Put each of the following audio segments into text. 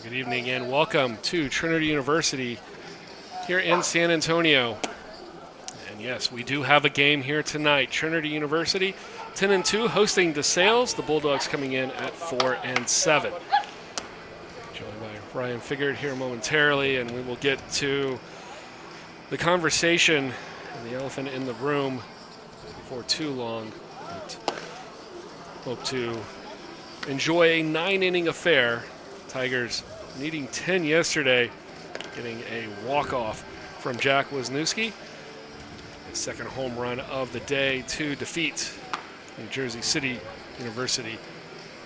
Good evening and welcome to Trinity University here in San Antonio. And yes, we do have a game here tonight. Trinity University, 10-2, hosting DeSales. The Bulldogs coming in at 4-7. Joined by Ryan Figured here momentarily, and we will get to the conversation and the elephant in the room before too long. But hope to enjoy a 9-inning affair. Tigers needing 10 yesterday, getting a walk-off from Jack Wisniewski. His second home run of the day to defeat New Jersey City University.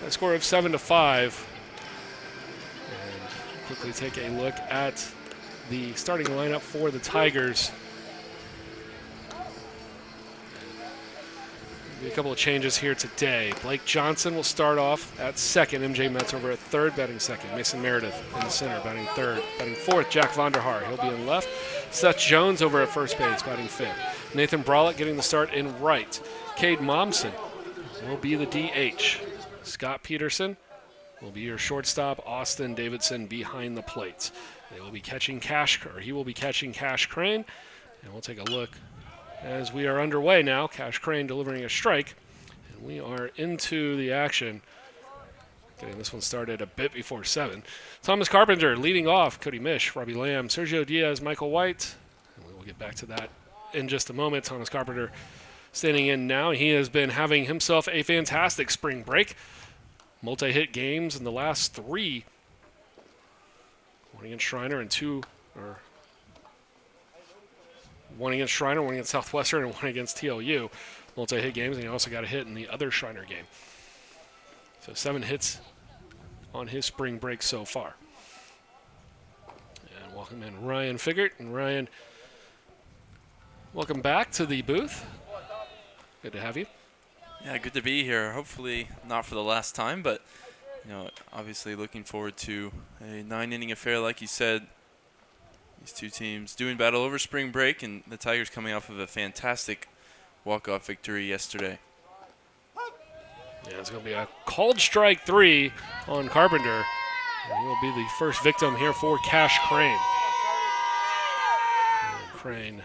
A score of 7-5. And quickly take a look at the starting lineup for the Tigers. Be a couple of changes here today. Blake Johnson will start off at second. MJ Metz over at third, batting second. Mason Meredith in the center, batting third. Batting fourth, Jack Vonderhaar. He'll be in left. Seth Jones over at first base, batting fifth. Nathan Brollitt getting the start in right. Cade Momsen will be the DH. Scott Peterson will be your shortstop. Austin Davidson behind the plate. They will be catching he will be catching Cash Crane. And we'll take a look as we are underway now. Cash Crane delivering a strike, and we are into the action. Getting this one started a bit before 7. Thomas Carpenter leading off. Cody Mish, Robbie Lamb, Sergio Diaz, Michael White. And we will get back to that in just a moment. Thomas Carpenter standing in now. He has been having himself a fantastic spring break. Multi-hit games in the last 3. One against Shriner and one against Shriner, one against Southwestern, and one against TLU. Multi-hit games, and he also got a hit in the other Shriner game. So 7 hits on his spring break so far. And welcome in Ryan Figured. And Ryan, welcome back to the booth. Good to have you. Yeah, good to be here. Hopefully not for the last time, but obviously looking forward to a 9-inning affair, like you said. These two teams doing battle over spring break, and the Tigers coming off of a fantastic walk-off victory yesterday. Yeah, it's going to be a called strike 3 on Carpenter. And he will be the first victim here for Cash Crane. And Crane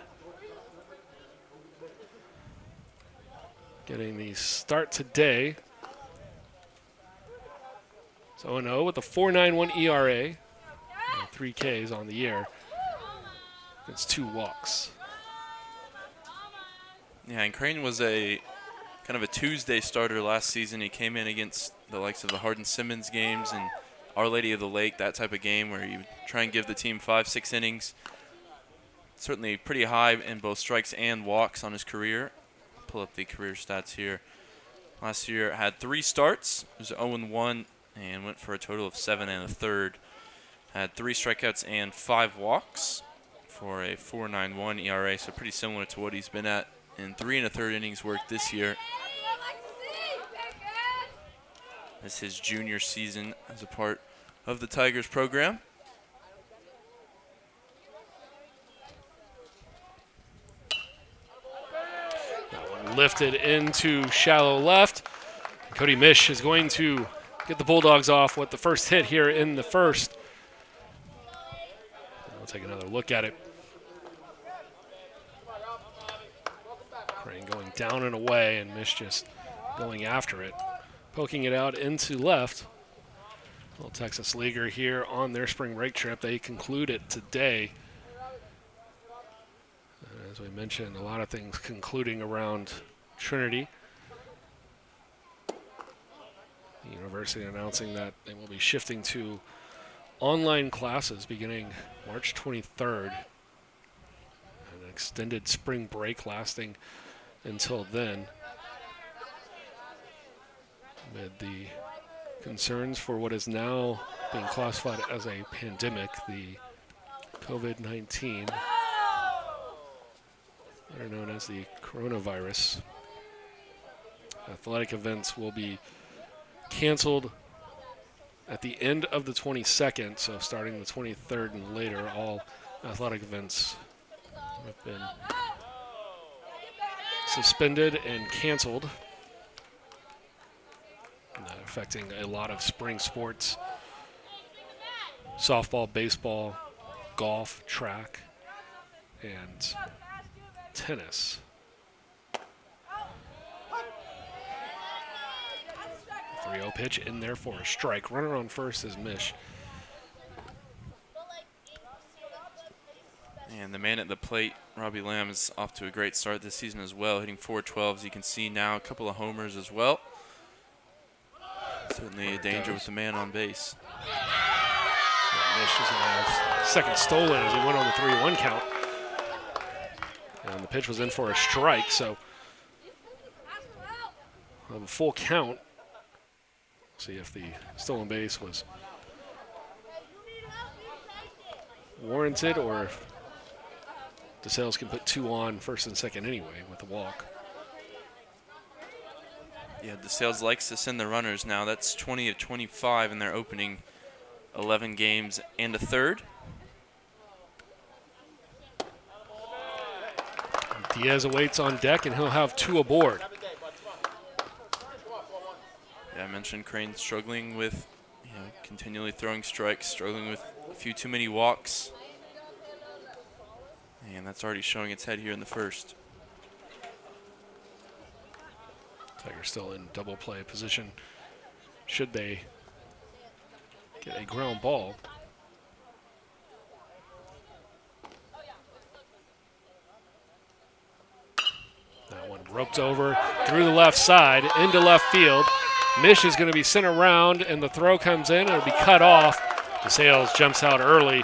getting the start today. So 0-0 with a 4.91 ERA. And 3 Ks on the year. It's 2 walks. Yeah, and Crane was a kind of a Tuesday starter last season. He came in against the likes of the Hardin-Simmons games and Our Lady of the Lake, that type of game where you try and give the team 5-6 innings. Certainly pretty high in both strikes and walks on his career. Pull up the career stats here. Last year had 3 starts. It was 0-1 and went for a total of 7 1/3. Had 3 strikeouts and 5 walks for a 4.91 ERA, so pretty similar to what he's been at in 3 1/3 innings work this year. This is his junior season as a part of the Tigers program. That one lifted into shallow left. Cody Mish is going to get the Bulldogs off with the first hit here in the first. We'll take another look at it. Crane going down and away, and Mish just going after it. Poking it out into left. Little Texas Leaguer here on their spring break trip. They conclude it today. As we mentioned, a lot of things concluding around Trinity. The university announcing that they will be shifting to online classes beginning March 23rd. An extended spring break lasting until then. Amid the concerns for what is now being classified as a pandemic, the COVID-19, better known as the coronavirus. Athletic events will be canceled at the end of the 22nd, so starting the 23rd and later, all athletic events have been suspended and canceled. Affecting a lot of spring sports. softball, baseball, golf, track, and tennis. 3-0 pitch in there for a strike. Runner on first is Mish. And the man at the plate, Robbie Lamb, is off to a great start this season as well, hitting 412s. You can see now a couple of homers as well. Certainly a danger with the man on base. Mish is going to have second stolen as he went on the 3-1 count. And the pitch was in for a strike, so we'll have a full count. See if the stolen base was warranted or if DeSales can put 2 on first and second anyway with the walk. Yeah, DeSales likes to send the runners now. That's 20 of 25 in their opening 11 games and a third. Diaz awaits on deck, and he'll have 2 aboard. Yeah, I mentioned Crane struggling with, continually throwing strikes, struggling with a few too many walks. And that's already showing its head here in the first. Tigers still in double play position. Should they get a ground ball? That one roped over through the left side into left field. Mish is going to be sent around, and the throw comes in. It'll be cut off. DeSales jumps out early.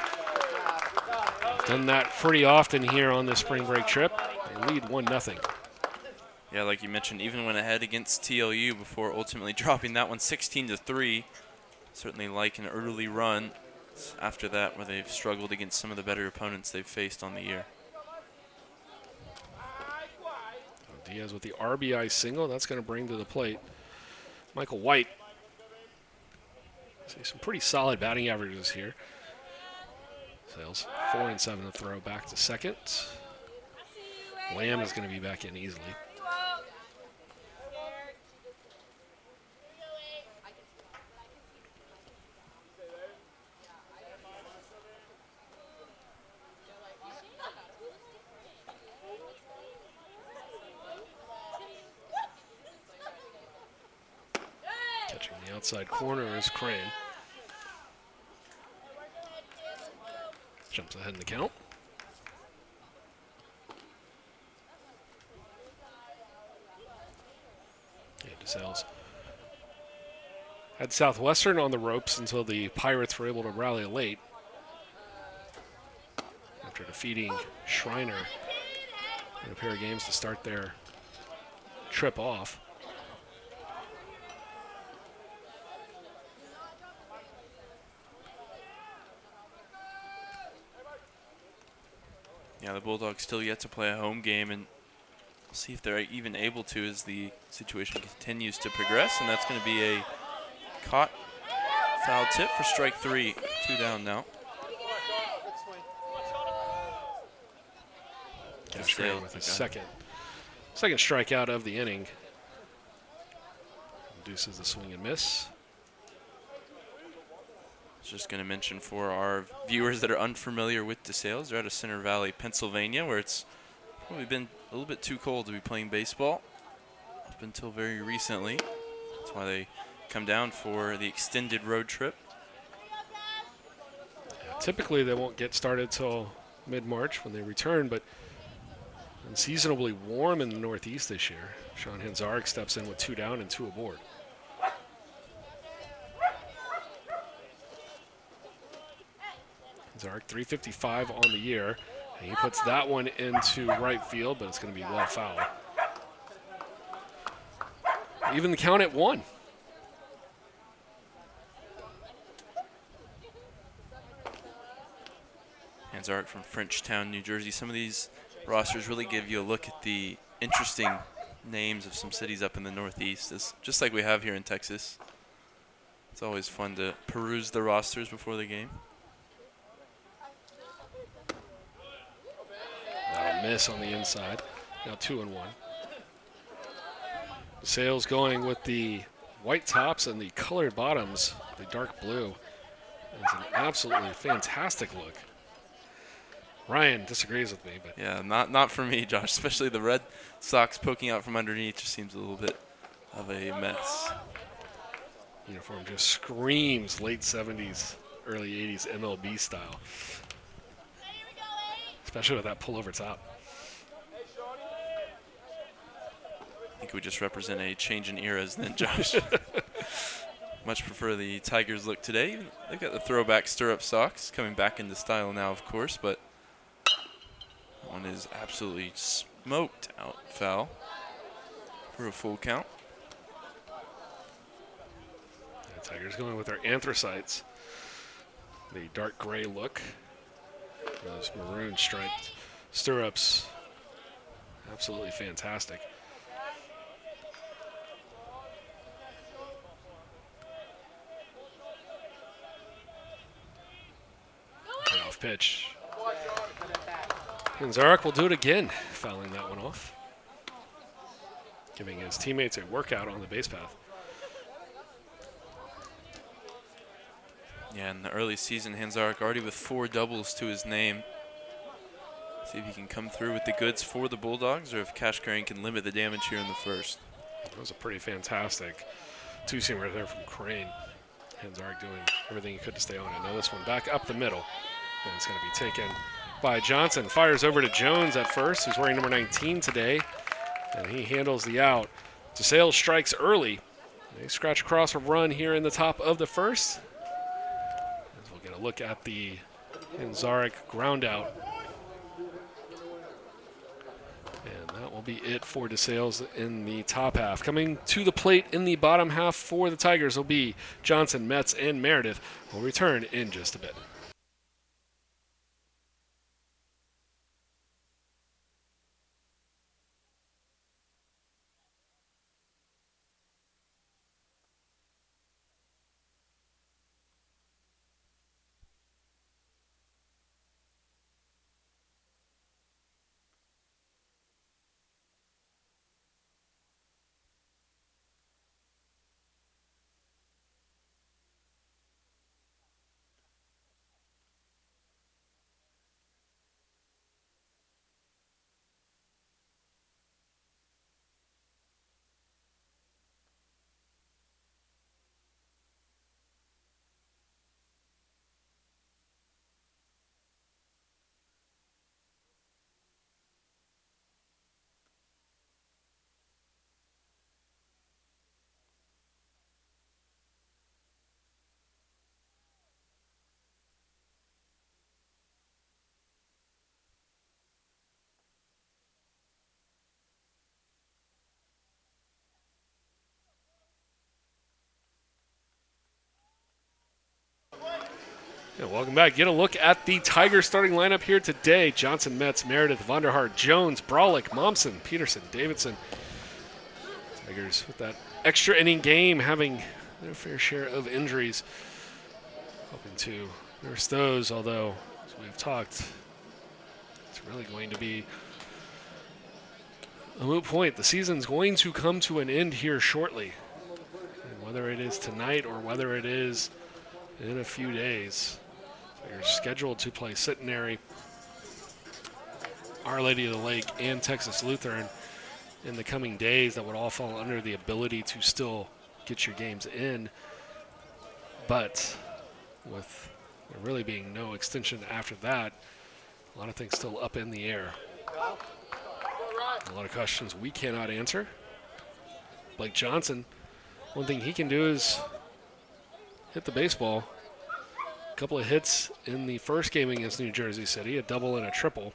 Done that pretty often here on this spring break trip. They lead 1-0. Yeah, like you mentioned, even went ahead against TLU before ultimately dropping that one 16-3. Certainly like an early run after that where they've struggled against some of the better opponents they've faced on the year. Diaz with the RBI single. That's going to bring to the plate Michael White. See some pretty solid batting averages here. Sales 4-7 to throw back to second. Lamb is going to be back in easily. Catching the outside corner is Crane. Jumps ahead in the count. DeSales had Southwestern on the ropes until the Pirates were able to rally late after defeating Schreiner in a pair of games to start their trip off. Yeah, the Bulldogs still yet to play a home game, and we'll see if they're even able to as the situation continues to progress. And that's going to be a caught foul tip for strike 3. 2 down now. DeSales with his second strikeout of the inning. Induces the swing and miss. Just going to mention for our viewers that are unfamiliar with DeSales, they're out of Center Valley, Pennsylvania, where it's probably been a little bit too cold to be playing baseball up until very recently. That's why they come down for the extended road trip. Yeah, typically, they won't get started till mid-March when they return, but unseasonably warm in the Northeast this year. Sean Hanzarek steps in with 2 down and 2 aboard. Hanzarek, 355 on the year. And he puts that one into right field, but it's going to be well foul. Even the count at 1. Hanzarek from Frenchtown, New Jersey. Some of these rosters really give you a look at the interesting names of some cities up in the Northeast, just like we have here in Texas. It's always fun to peruse the rosters before the game. That'll miss on the inside. Now 2-1. DeSales going with the white tops and the colored bottoms, the dark blue. It's an absolutely fantastic look. Ryan disagrees with me, but Yeah, not for me, Josh. Especially the Red Sox poking out from underneath just seems a little bit of a mess. uniform just screams late 70s, early 80s MLB style, especially with that pullover top. I think we just represent a change in eras then, Josh. Much prefer the Tigers look today. They've got the throwback stirrup socks coming back into style now, of course, but that one is absolutely smoked out foul for a full count. The Tigers going with their anthracites, the dark gray look, those maroon striped stirrups, absolutely fantastic. Off pitch. And Zarek will do it again, fouling that one off, giving his teammates a workout on the base path. Yeah, in the early season, Hanzarek already with 4 doubles to his name. See if he can come through with the goods for the Bulldogs, or if Cash Crane can limit the damage here in the first. That was a pretty fantastic two-seam right there from Crane. Hanzarek doing everything he could to stay on it. Now this one back up the middle. And it's going to be taken by Johnson. Fires over to Jones at first, who's wearing number 19 today. And he handles the out. DeSales strikes early. They scratch across a run here in the top of the first. As we'll get a look at the Hanzarek ground out. And that will be it for DeSales in the top half. Coming to the plate in the bottom half for the Tigers will be Johnson, Metz, and Meredith. We'll return in just a bit. Yeah, welcome back. Get a look at the Tigers starting lineup here today. Johnson, Metz, Meredith, Vonderhaar, Jones, Brolick, Momsen, Peterson, Davidson. Tigers with that extra inning game having their fair share of injuries. Hoping to nurse those, although, as we've talked, it's really going to be a moot point. The season's going to come to an end here shortly. And whether it is tonight or whether it is in a few days, they're scheduled to play Centenary, Our Lady of the Lake, and Texas Lutheran in the coming days. That would all fall under the ability to still get your games in. But with there really being no extension after that, a lot of things still up in the air. A lot of questions we cannot answer. Blake Johnson, one thing he can do is hit the baseball. A couple of hits in the first game against New Jersey City, a double and a triple.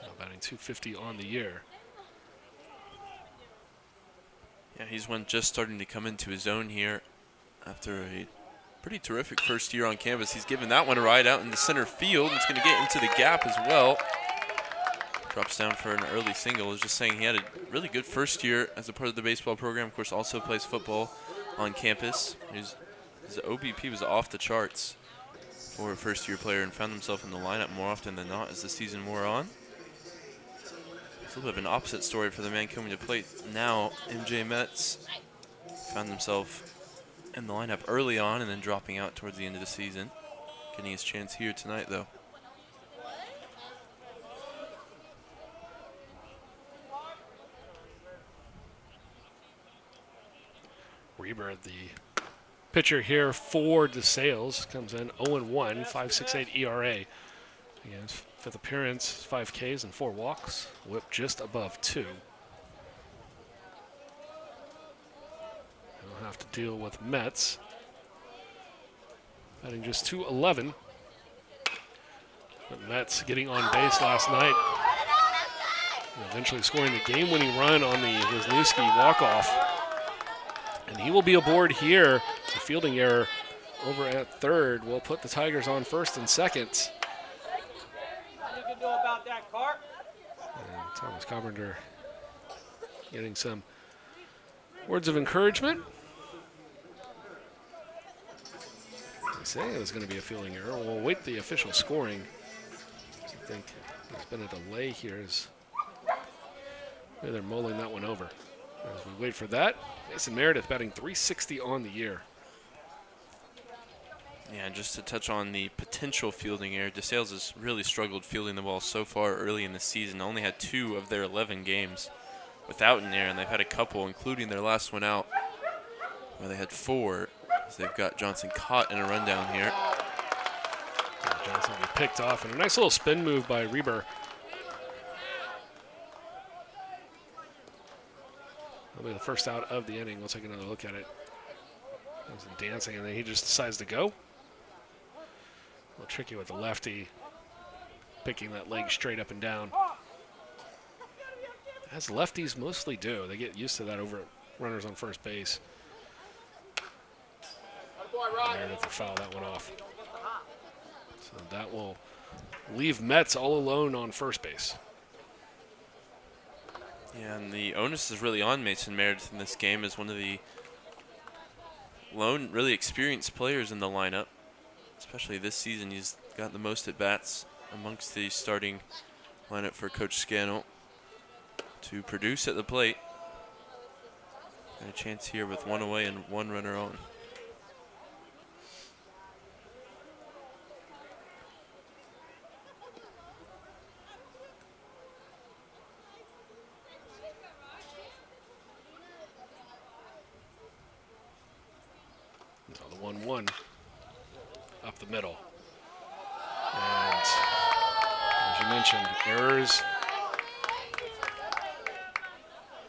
Now batting .250 on the year. Yeah, he's one just starting to come into his own here after a pretty terrific first year on campus. He's given that one a ride out in the center field. It's going to get into the gap as well. Drops down for an early single. I was just saying he had a really good first year as a part of the baseball program. Of course, also plays football on campus. His OBP was off the charts for a first-year player and found himself in the lineup more often than not as the season wore on. It's a little bit of an opposite story for the man coming to plate now. MJ Metz found himself in the lineup early on and then dropping out towards the end of the season. Getting his chance here tonight, though. Reber, the pitcher here for DeSales, comes in 0-1, 5.68 ERA. Again, his fifth appearance, 5 Ks and 4 walks. Whip just above 2. He'll have to deal with Mets. Batting just 211. But Mets getting on base last night. And eventually scoring the game-winning run on the Wisniewski walk-off. And he will be aboard here. It's a fielding error over at third. We'll put the Tigers on first and second. And Thomas Carpenter getting some words of encouragement. They say it was going to be a fielding error. We'll wait the official scoring. I think there's been a delay here. Maybe they're mulling that one over. As we wait for that, Mason Meredith batting .360 on the year. Yeah, just to touch on the potential fielding error, DeSales has really struggled fielding the ball so far early in the season. Only had 2 of their 11 games without an error, and they've had a couple, including their last one out, where they had 4. As they've got Johnson caught in a rundown here. Johnson will be picked off, and a nice little spin move by Reber. That'll be the first out of the inning. We'll take another look at it. He was dancing, and then he just decides to go. A little tricky with the lefty, picking that leg straight up and down. As lefties mostly do. They get used to that over at runners on first base. Meredith will foul that one off. So that will leave Mets all alone on first base. Yeah, and the onus is really on Mason Meredith in this game as one of the lone really experienced players in the lineup. Especially this season, he's got the most at-bats amongst the starting lineup for Coach Scannell to produce at the plate. And a chance here with 1 away and 1 runner on. So the 1-1 up the middle. And as you mentioned, errors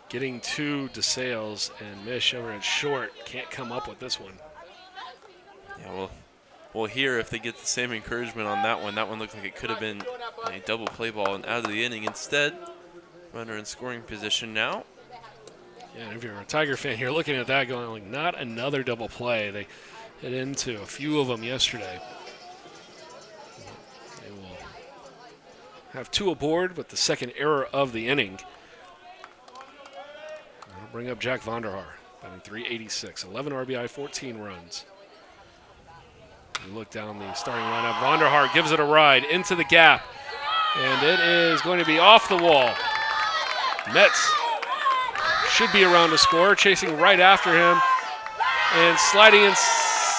getting to DeSales, and Mish over at short can't come up with this one. Yeah, well, we'll hear if they get the same encouragement on that one. That one looked like it could have been a double play ball and out of the inning. Instead, runner in scoring position now. Yeah, and if you're a Tiger fan, you're looking at that going, like, not another double play. They hit into a few of them yesterday. They will have 2 aboard with the second error of the inning. That'll bring up Jack Vonderhaar, batting .386, 11 RBI, 14 runs. You look down the starting lineup. Vonderhaar gives it a ride into the gap, and it is going to be off the wall. Mets should be around to score, chasing right after him, and sliding in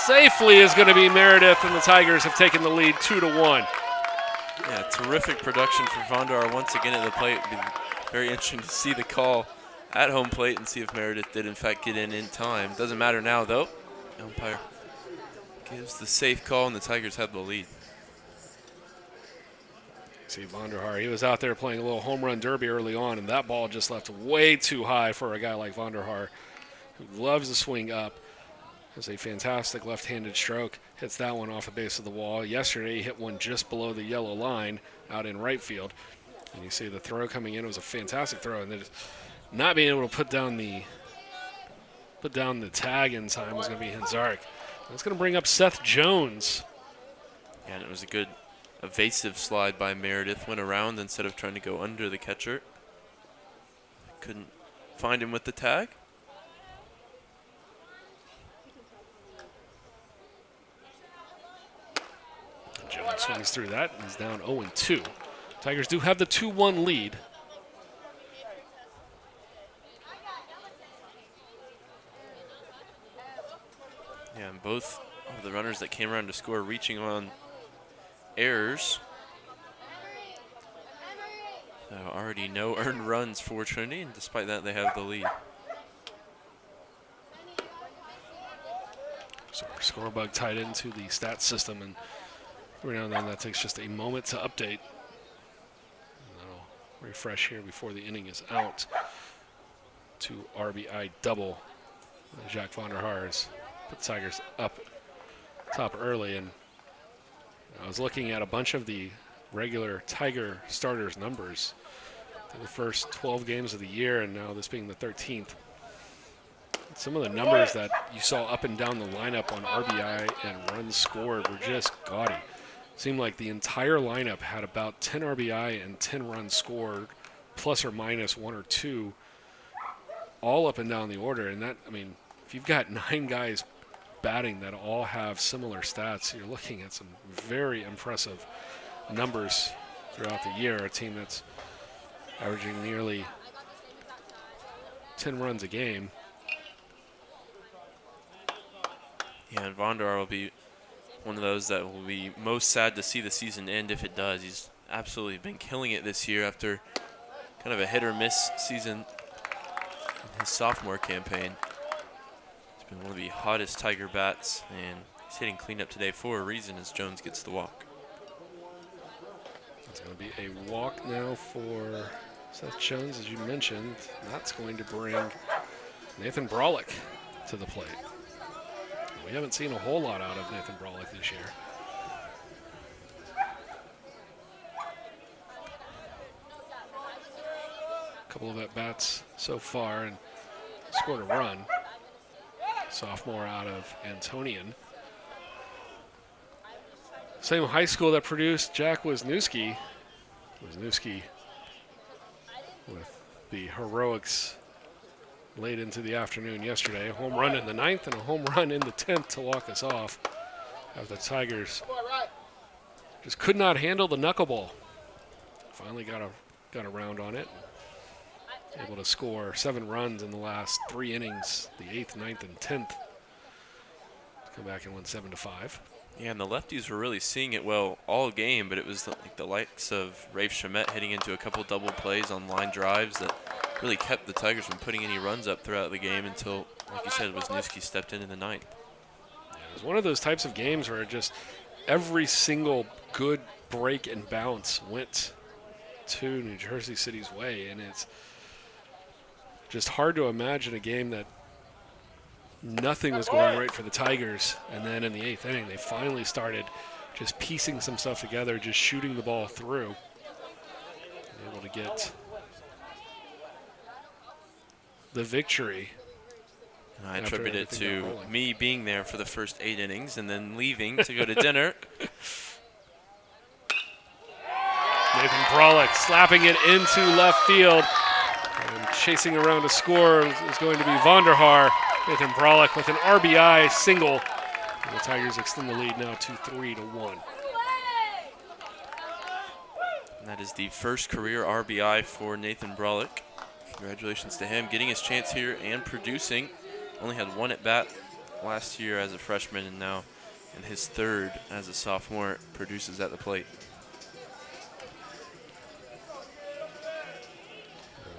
safely is going to be Meredith, and the Tigers have taken the lead 2-1. Yeah, terrific production for Vonderhaar once again at the plate. It'd be very interesting to see the call at home plate and see if Meredith did in fact get in time. Doesn't matter now though. The umpire gives the safe call, and the Tigers have the lead. See Vonderhaar, he was out there playing a little home run derby early on, and that ball just left way too high for a guy like Vonderhaar, who loves to swing up. Has a fantastic left-handed stroke. Hits that one off the base of the wall. Yesterday, he hit one just below the yellow line out in right field. And you see the throw coming in. It was a fantastic throw, and then not being able to put down the tag in time was going to be Hanzarek. That's going to bring up Seth Jones. Yeah, and it was a good evasive slide by Meredith. Went around instead of trying to go under the catcher. Couldn't find him with the tag. Jones swings through that. He's down 0-2. Tigers do have the 2-1 lead. both of the runners that came around to score reaching on errors. So already no earned runs for Trinity, and despite that, they have the lead. So our score bug tied into the stats system, and every now and then that takes just a moment to update. And that'll refresh here before the inning is out. 2 RBI double. Jack Vonderhaar's put the Tigers up top early, and I was looking at a bunch of the regular Tiger starters numbers in the first 12 games of the year, and now this being the 13th. Some of the numbers that you saw up and down the lineup on RBI and runs scored were just gaudy. Seemed like the entire lineup had about 10 RBI and 10 runs scored, plus or minus 1 or 2, all up and down the order. And that, I mean, if you've got 9 guys batting that all have similar stats, you're looking at some very impressive numbers throughout the year. A team that's averaging nearly 10 runs a game. Yeah, and Vonderhaar will be one of those that will be most sad to see the season end if it does. He's absolutely been killing it this year after kind of a hit or miss season in his sophomore campaign. He's been one of the hottest Tiger bats, and he's hitting cleanup today for a reason as Jones gets the walk. It's going to be a walk now for Seth Jones, as you mentioned. That's going to bring Nathan Brolick to the plate. We haven't seen a whole lot out of Nathan Brolick this year. A couple of at-bats so far and scored a run. Sophomore out of Antonian. Same high school that produced Jack Wisniewski. Wisniewski with the heroics late into the afternoon yesterday. A home run in the 9th and a home run in the 10th to walk us off. After the Tigers just could not handle the knuckleball. Finally got around on it. Able to score 7 runs in the last 3 innings, the 8th, 9th, and 10th. Come back and win 7-5. Yeah, and the lefties were really seeing it well all game, but it was the likes of Rafe Shamet hitting into a couple double plays on line drives that really kept the Tigers from putting any runs up throughout the game until, like you said, Wisniewski stepped in the 9th. Yeah, it was one of those types of games where just every single good break and bounce went to New Jersey City's way, and it's just hard to imagine a game that nothing was going right for the Tigers, and then in the 8th inning they finally started just piecing some stuff together, just shooting the ball through, and able to get the victory. And I attribute it to me being there for the first 8 innings and then leaving to go to dinner. Nathan Brolick slapping it into left field. And chasing around to score is going to be Vonderhaar. Nathan Brolick with an RBI single. And the Tigers extend the lead now to 3-1. And that is the first career RBI for Nathan Brolick. Congratulations to him, getting his chance here and producing. Only had 1 at-bat last year as a freshman, and now in his 3rd as a sophomore, produces at the plate.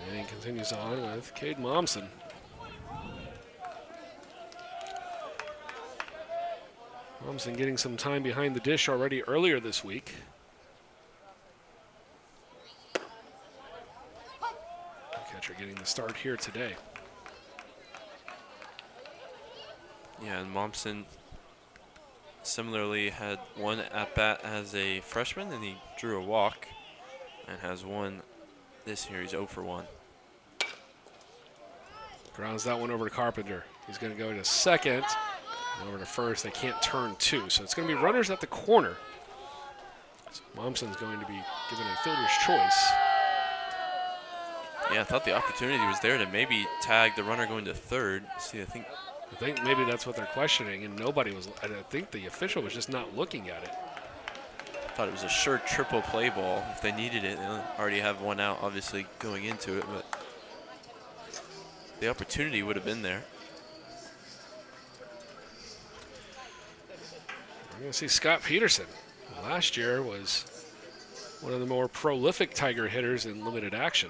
The inning continues on with Cade Momsen. Momsen getting some time behind the dish already earlier this week. Catcher getting the start here today. Yeah, and Momsen similarly had 1 at-bat as a freshman, and he drew a walk, and has 1 this year. He's 0 for 1. Grounds that one over to Carpenter. He's going to go to second. And over to first. They can't turn 2, so it's going to be runners at the corner. So Momsen's going to be given a fielder's choice. Yeah, I thought the opportunity was there to maybe tag the runner going to 3rd. See, I think maybe that's what they're questioning, and nobody was. I think the official was just not looking at it. I thought it was a sure triple play ball if they needed it. They already have 1 out, obviously, going into it, but the opportunity would have been there. We're going to see Scott Peterson. Last year was one of the more prolific Tiger hitters in limited action.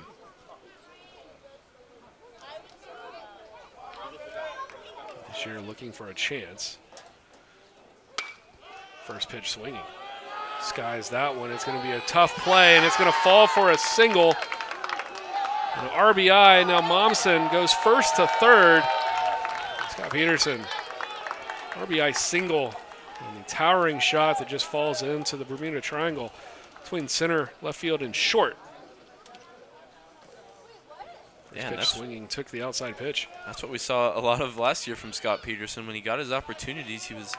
This year looking for a chance. First pitch swinging. Skies that one. It's going to be a tough play, and it's going to fall for a single. An RBI. Now Momsen goes first to third. Scott Peterson, RBI single. And the towering shot that just falls into the Bermuda Triangle between center, left field, and short. First pitch swinging, took the outside pitch. That's what we saw a lot of last year from Scott Peterson. When he got his opportunities, he was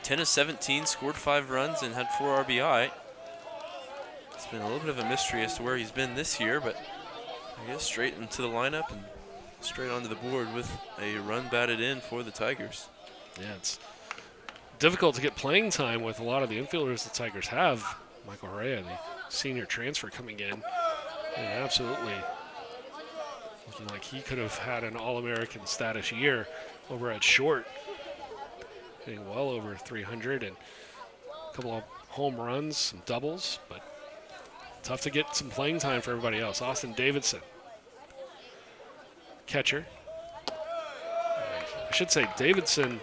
10 of 17, scored 5 runs, and had 4 RBI. It's been a little bit of a mystery as to where he's been this year, but I guess straight into the lineup and straight onto the board with a run batted in for the Tigers. Yeah, it's difficult to get playing time with a lot of the infielders the Tigers have. Michael Correa, the senior transfer coming in, and absolutely looking like he could have had an All-American status year over at short, hitting well over 300 and a couple of home runs, some doubles, but tough to get some playing time for everybody else. Austin Davidson, catcher. I should say Davidson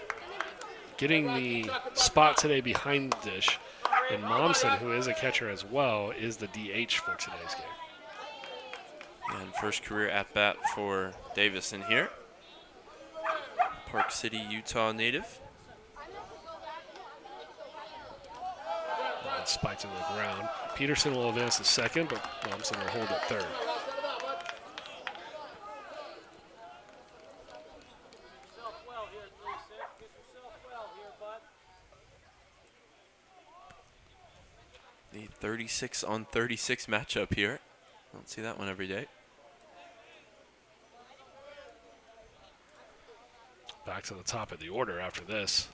getting the spot today behind the dish, and Momsen, who is a catcher as well, is the DH for today's game. And first career at-bat for Davison here. Park City, Utah native. Spiked to the ground. Peterson will advance to second, but Momsen will hold at third. The 36-on-36 matchup here. Don't see that one every day. Back to the top of the order after this.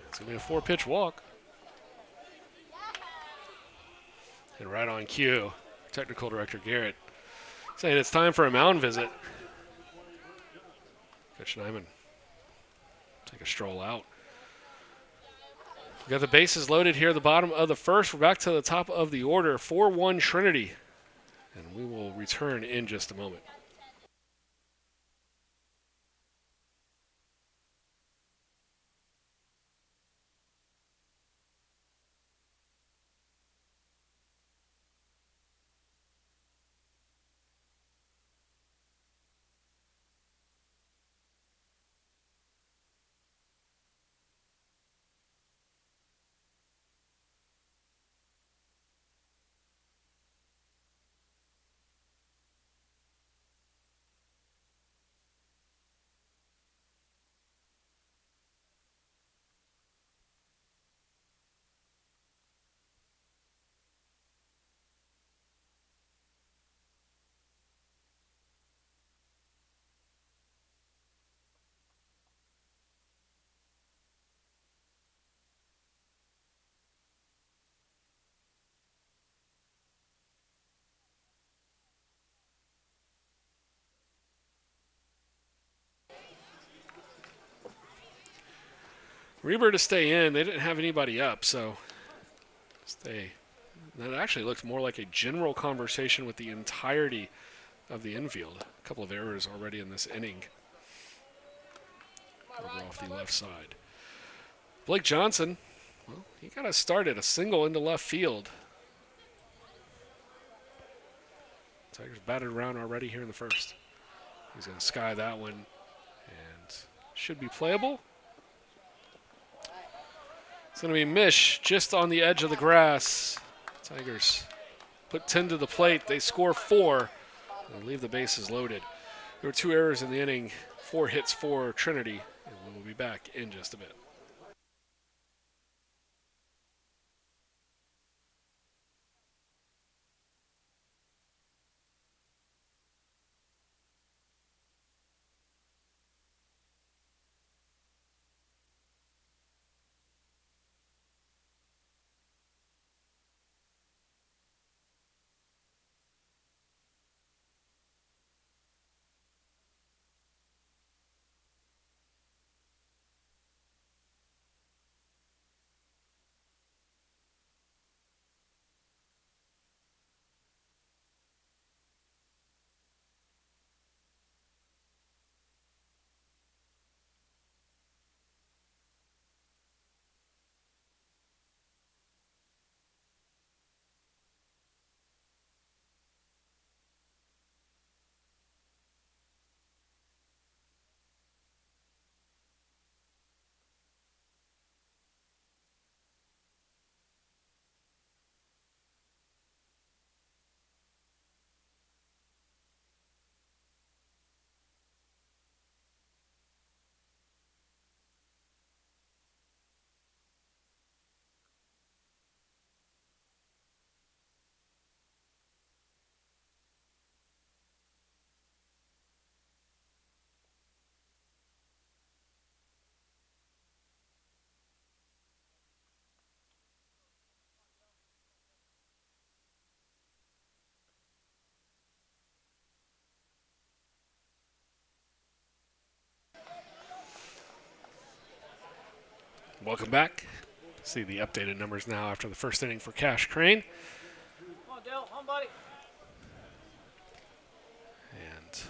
It's going to be a 4-pitch walk. And right on cue, technical director Garrett saying it's time for a mound visit. Coach Nyman take a stroll out. We got the bases loaded here at the bottom of the first. We're back to the top of the order, 4-1 Trinity. And we will return in just a moment. Reber to stay in. They didn't have anybody up, so stay. That actually looked more like a general conversation with the entirety of the infield. A couple of errors already in this inning. Over off the left side. Blake Johnson, well, he got us started. A single into left field. Tigers batted around already here in the first. He's going to sky that one and should be playable. It's going to be Mish just on the edge of the grass. Tigers put 10 to the plate. They score 4 and leave the bases loaded. There were 2 errors in the inning, 4 hits for Trinity, and we will be back in just a bit. Welcome back. See the updated numbers now after the first inning for Cash Crane. Come on, Dale. Come on, buddy. And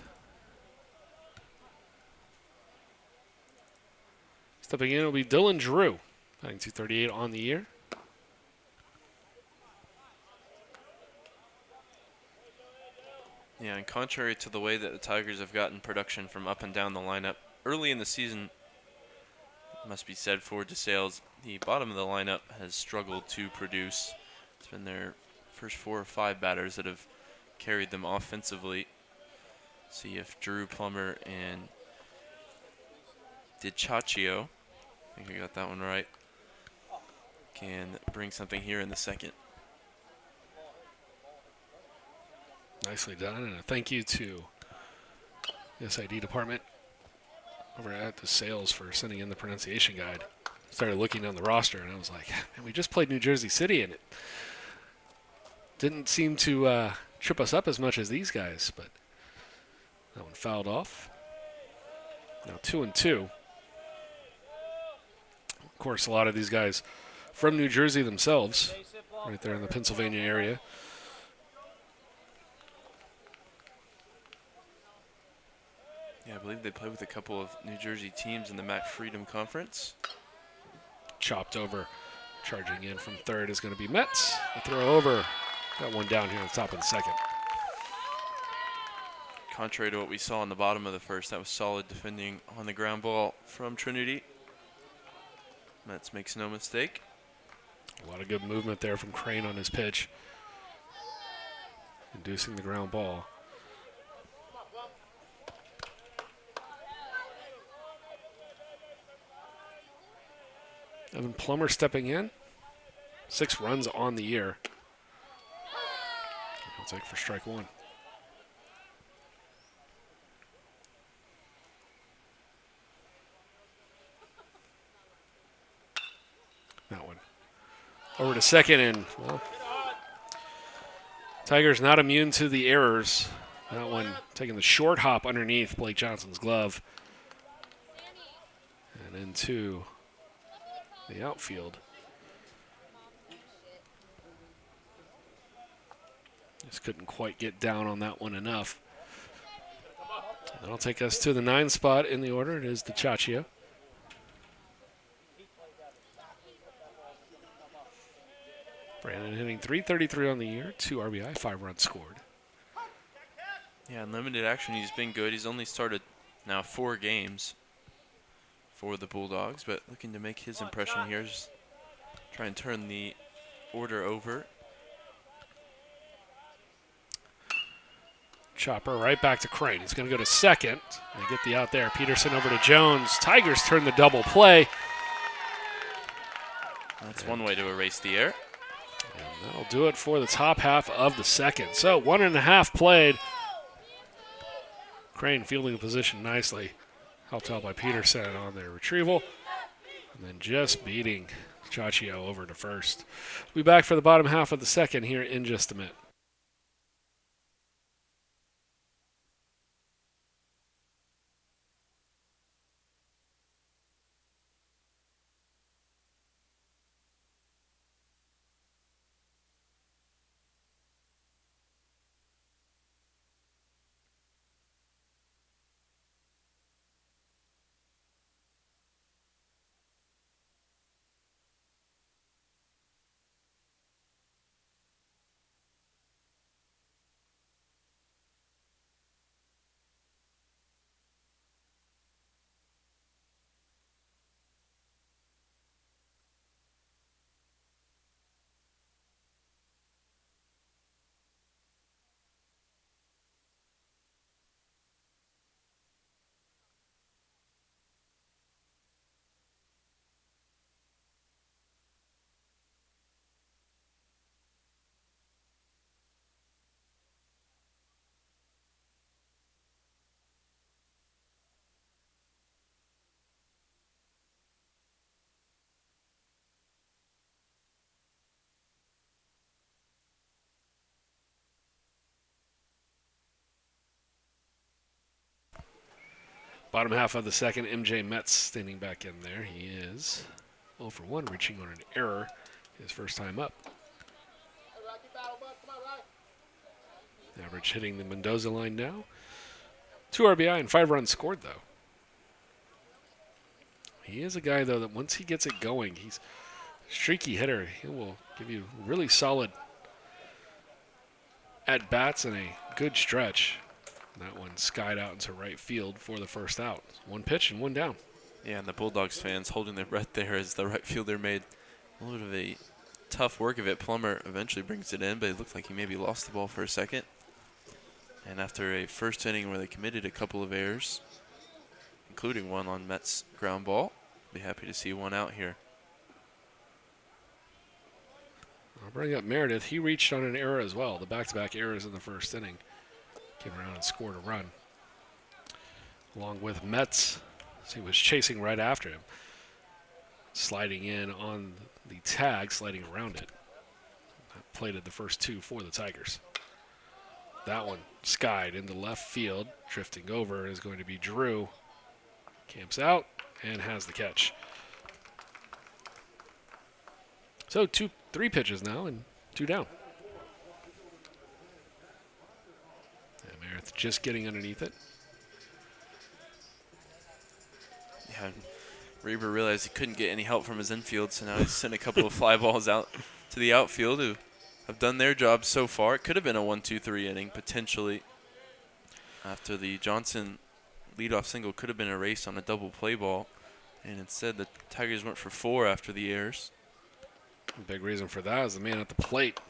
stepping in will be Dylan Drew, batting 238 on the year. Yeah, and contrary to the way that the Tigers have gotten production from up and down the lineup, early in the season, must be said for DeSales, the bottom of the lineup has struggled to produce. It's been their first 4 or 5 batters that have carried them offensively. See if Drew Plummer and DiCiaccio, I think I got that one right, can bring something here in the second. Nicely done, and a thank you to the SID department over at DeSales for sending in the pronunciation guide. Started looking down the roster, and I was like, man, we just played New Jersey City, and it didn't seem to trip us up as much as these guys, but that one fouled off. Now 2-2. Of course, a lot of these guys from New Jersey themselves, right there in the Pennsylvania area. Yeah, I believe they play with a couple of New Jersey teams in the MAC Freedom Conference. Chopped over. Charging in from third is going to be Metz. A throw over. Got one down here on the top of the second. Contrary to what we saw in the bottom of the first, that was solid defending on the ground ball from Trinity. Metz makes no mistake. A lot of good movement there from Crane on his pitch. Inducing the ground ball. Evan Plummer stepping in. 6 runs on the year. I'll take for strike one. That one. Over to second, and, well, Tigers not immune to the errors. That one taking the short hop underneath Blake Johnson's glove. And into the outfield. Just couldn't quite get down on that one enough. That'll take us to the 9 spot in the order. It is DiCiaccio. Brandon hitting .333 on the year, 2 RBI, 5 runs scored. Yeah, in limited action, he's been good. He's only started now 4 games for the Bulldogs, but looking to make his impression here. Just try and turn the order over. Chopper right back to Crane. He's going to go to second. They get the out there. Peterson over to Jones. Tigers turn the double play. That's one way to erase the error. And that'll do it for the top half of the second. So 1.5 played. Crane fielding the position nicely. Helped out by Peterson on their retrieval. And then just beating Chaccio over to first. We'll be back for the bottom half of the second here in just a minute. Bottom half of the second, MJ Metz standing back in there. He is 0 for 1, reaching on an error his first time up. Average hitting the Mendoza line now. 2 RBI and 5 runs scored, though. He is a guy, though, that once he gets it going, he's a streaky hitter. He will give you really solid at-bats and a good stretch. That one skied out into right field for the first out. 1 pitch and 1 down. Yeah, and the Bulldogs fans holding their breath there as the right fielder made a little bit of a tough work of it. Plummer eventually brings it in, but it looked like he maybe lost the ball for a second. And after a first inning where they committed a couple of errors, including one on Mets' ground ball, be happy to see 1 out here. I'll bring up Meredith. He reached on an error as well. The back-to-back errors in the first inning. Came around and scored a run. Along with Metz, as he was chasing right after him. Sliding in on the tag, sliding around it. That plated the first 2 for the Tigers. That one skied into left field. Drifting over is going to be Drew. Camps out and has the catch. So 3 pitches now and 2 down. And Meredith just getting underneath it. Yeah, Reber realized he couldn't get any help from his infield, so now he's sent a couple of fly balls out to the outfield who have done their job so far. It could have been a 1-2-3 inning, potentially. After the Johnson leadoff single could have been erased on a double play ball. And instead, the Tigers went for 4 after the errors. A big reason for that is the man at the plate.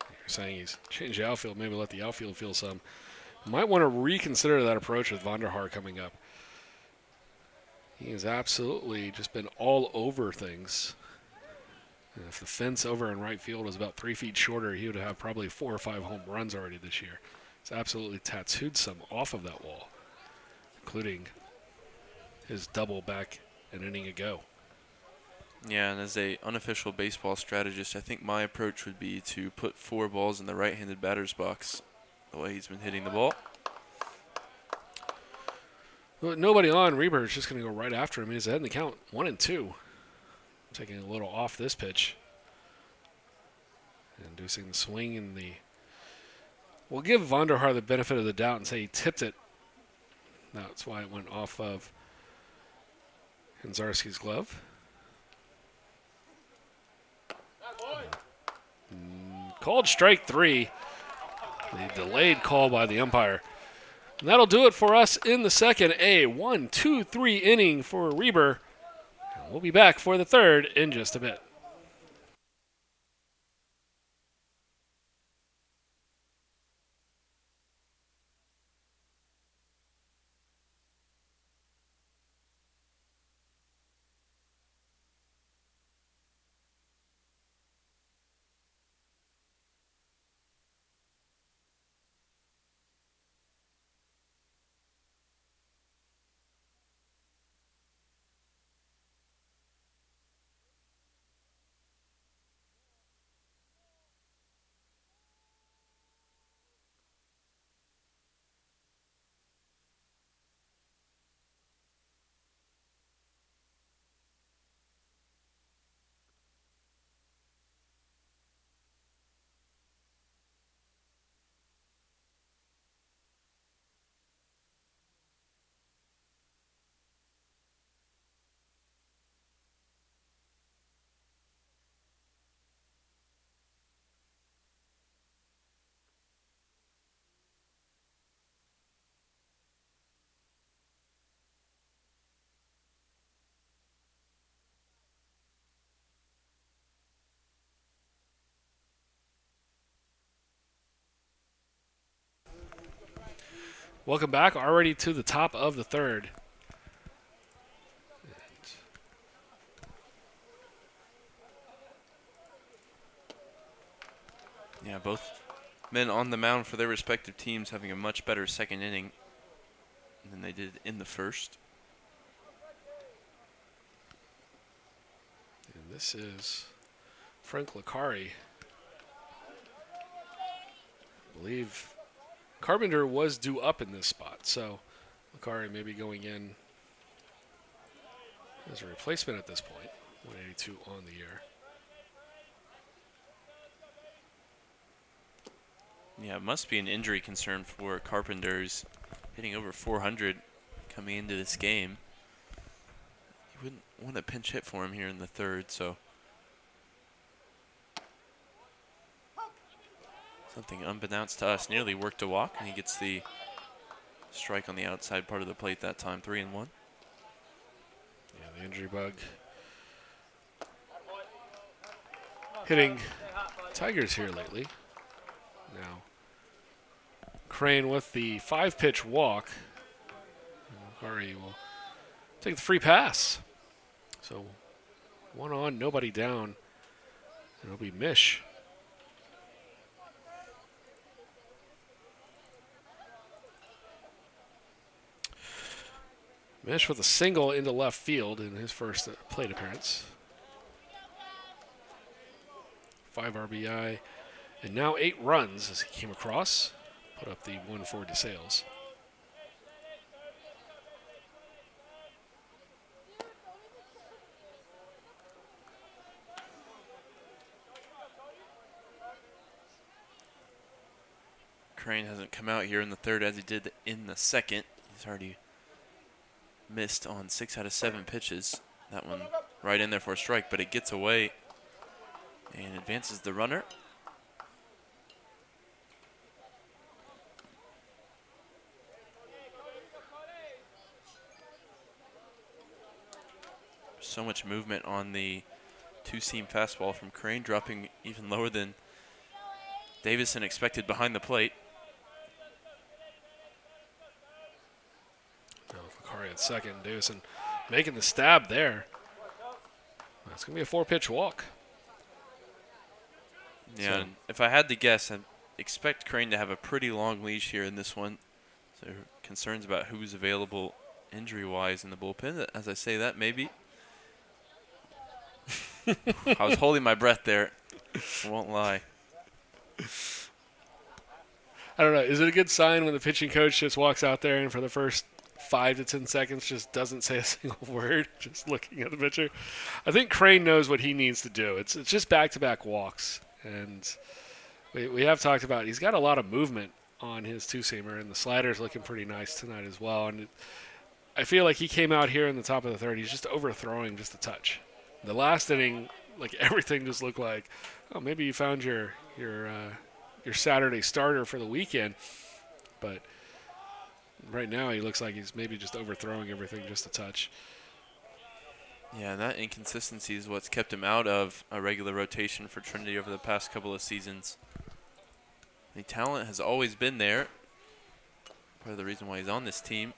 You're saying he's changed the outfield, maybe let the outfield feel some. Might want to reconsider that approach with Vanderhaar coming up. He has absolutely just been all over things. And if the fence over in right field was about 3 feet shorter, he would have probably 4 or 5 home runs already this year. He's absolutely tattooed some off of that wall, including his double back an inning ago. Yeah, and as a unofficial baseball strategist, I think my approach would be to put 4 balls in the right-handed batter's box, the way he's been hitting the ball. Well, nobody on. Reber is just going to go right after him. He's ahead in the count, 1-2. Taking a little off this pitch. Inducing the swing and the... We'll give Vanderhaar the benefit of the doubt and say he tipped it. That's why it went off of Hanzarski's glove. Called strike 3. The delayed call by the umpire. And that'll do it for us in the second. A 1-2-3 inning for Reber. And we'll be back for the third in just a bit. Welcome back, already to the top of the third. Yeah, both men on the mound for their respective teams having a much better second inning than they did in the first. And this is Frank Licari. I believe Carpenter was due up in this spot, so Licari may be going in as a replacement at this point. 182 on the year. Yeah, it must be an injury concern for Carpenter's hitting over 400 coming into this game. You wouldn't want a pinch hit for him here in the third, so something unbeknownst to us nearly worked a walk, and he gets the strike on the outside part of the plate that time, 3-1. Yeah, the injury bug hitting Tigers here lately. Now, Crane with the 5-pitch walk. Hurry will take the free pass. So 1 on, nobody down. And it'll be Mish. Mish with a single into left field in his first plate appearance. 5 RBI. And now 8 runs as he came across. Put up the 1 for DeSales. Crane hasn't come out here in the third as he did in the second. He's already missed on 6 out of 7 pitches. That one right in there for a strike, but it gets away and advances the runner. So much movement on the two-seam fastball from Crane, dropping even lower than Davison expected behind the plate. Fakari at second. Davison making the stab there. It's going to be a 4-pitch walk. Yeah, So- and if I had to guess, I'd expect Crane to have a pretty long leash here in this one. So concerns about who's available injury-wise in the bullpen. As I say that, maybe. I was holding my breath there. I won't lie. I don't know. Is it a good sign when the pitching coach just walks out there and for the first 5 to 10 seconds just doesn't say a single word, just looking at the pitcher? I think Crane knows what he needs to do. It's just back-to-back walks. And we have talked about he's got a lot of movement on his two-seamer, and the slider's looking pretty nice tonight as well. And I feel like he came out here in the top of the third. He's just overthrowing just a touch. The last inning, like everything just looked like, oh, maybe you found your Saturday starter for the weekend. But right now he looks like he's maybe just overthrowing everything just a touch. Yeah, and that inconsistency is what's kept him out of a regular rotation for Trinity over the past couple of seasons. The talent has always been there. Part of the reason why he's on this team.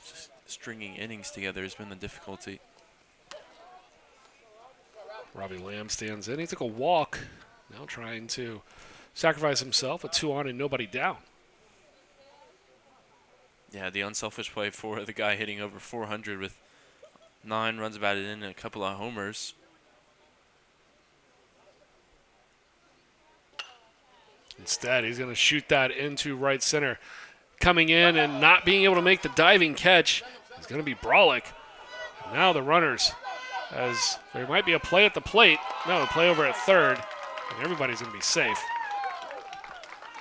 Just stringing innings together has been the difficulty. Robbie Lamb stands in. He took a walk. Now trying to sacrifice himself with 2 on and nobody down. Yeah, the unselfish play for the guy hitting over 400 with 9 runs batted in and a couple of homers. Instead, he's going to shoot that into right center. Coming in and not being able to make the diving catch is going to be Brolick. And now the runners, as there might be a play at the plate. No, a play over at third, and everybody's going to be safe.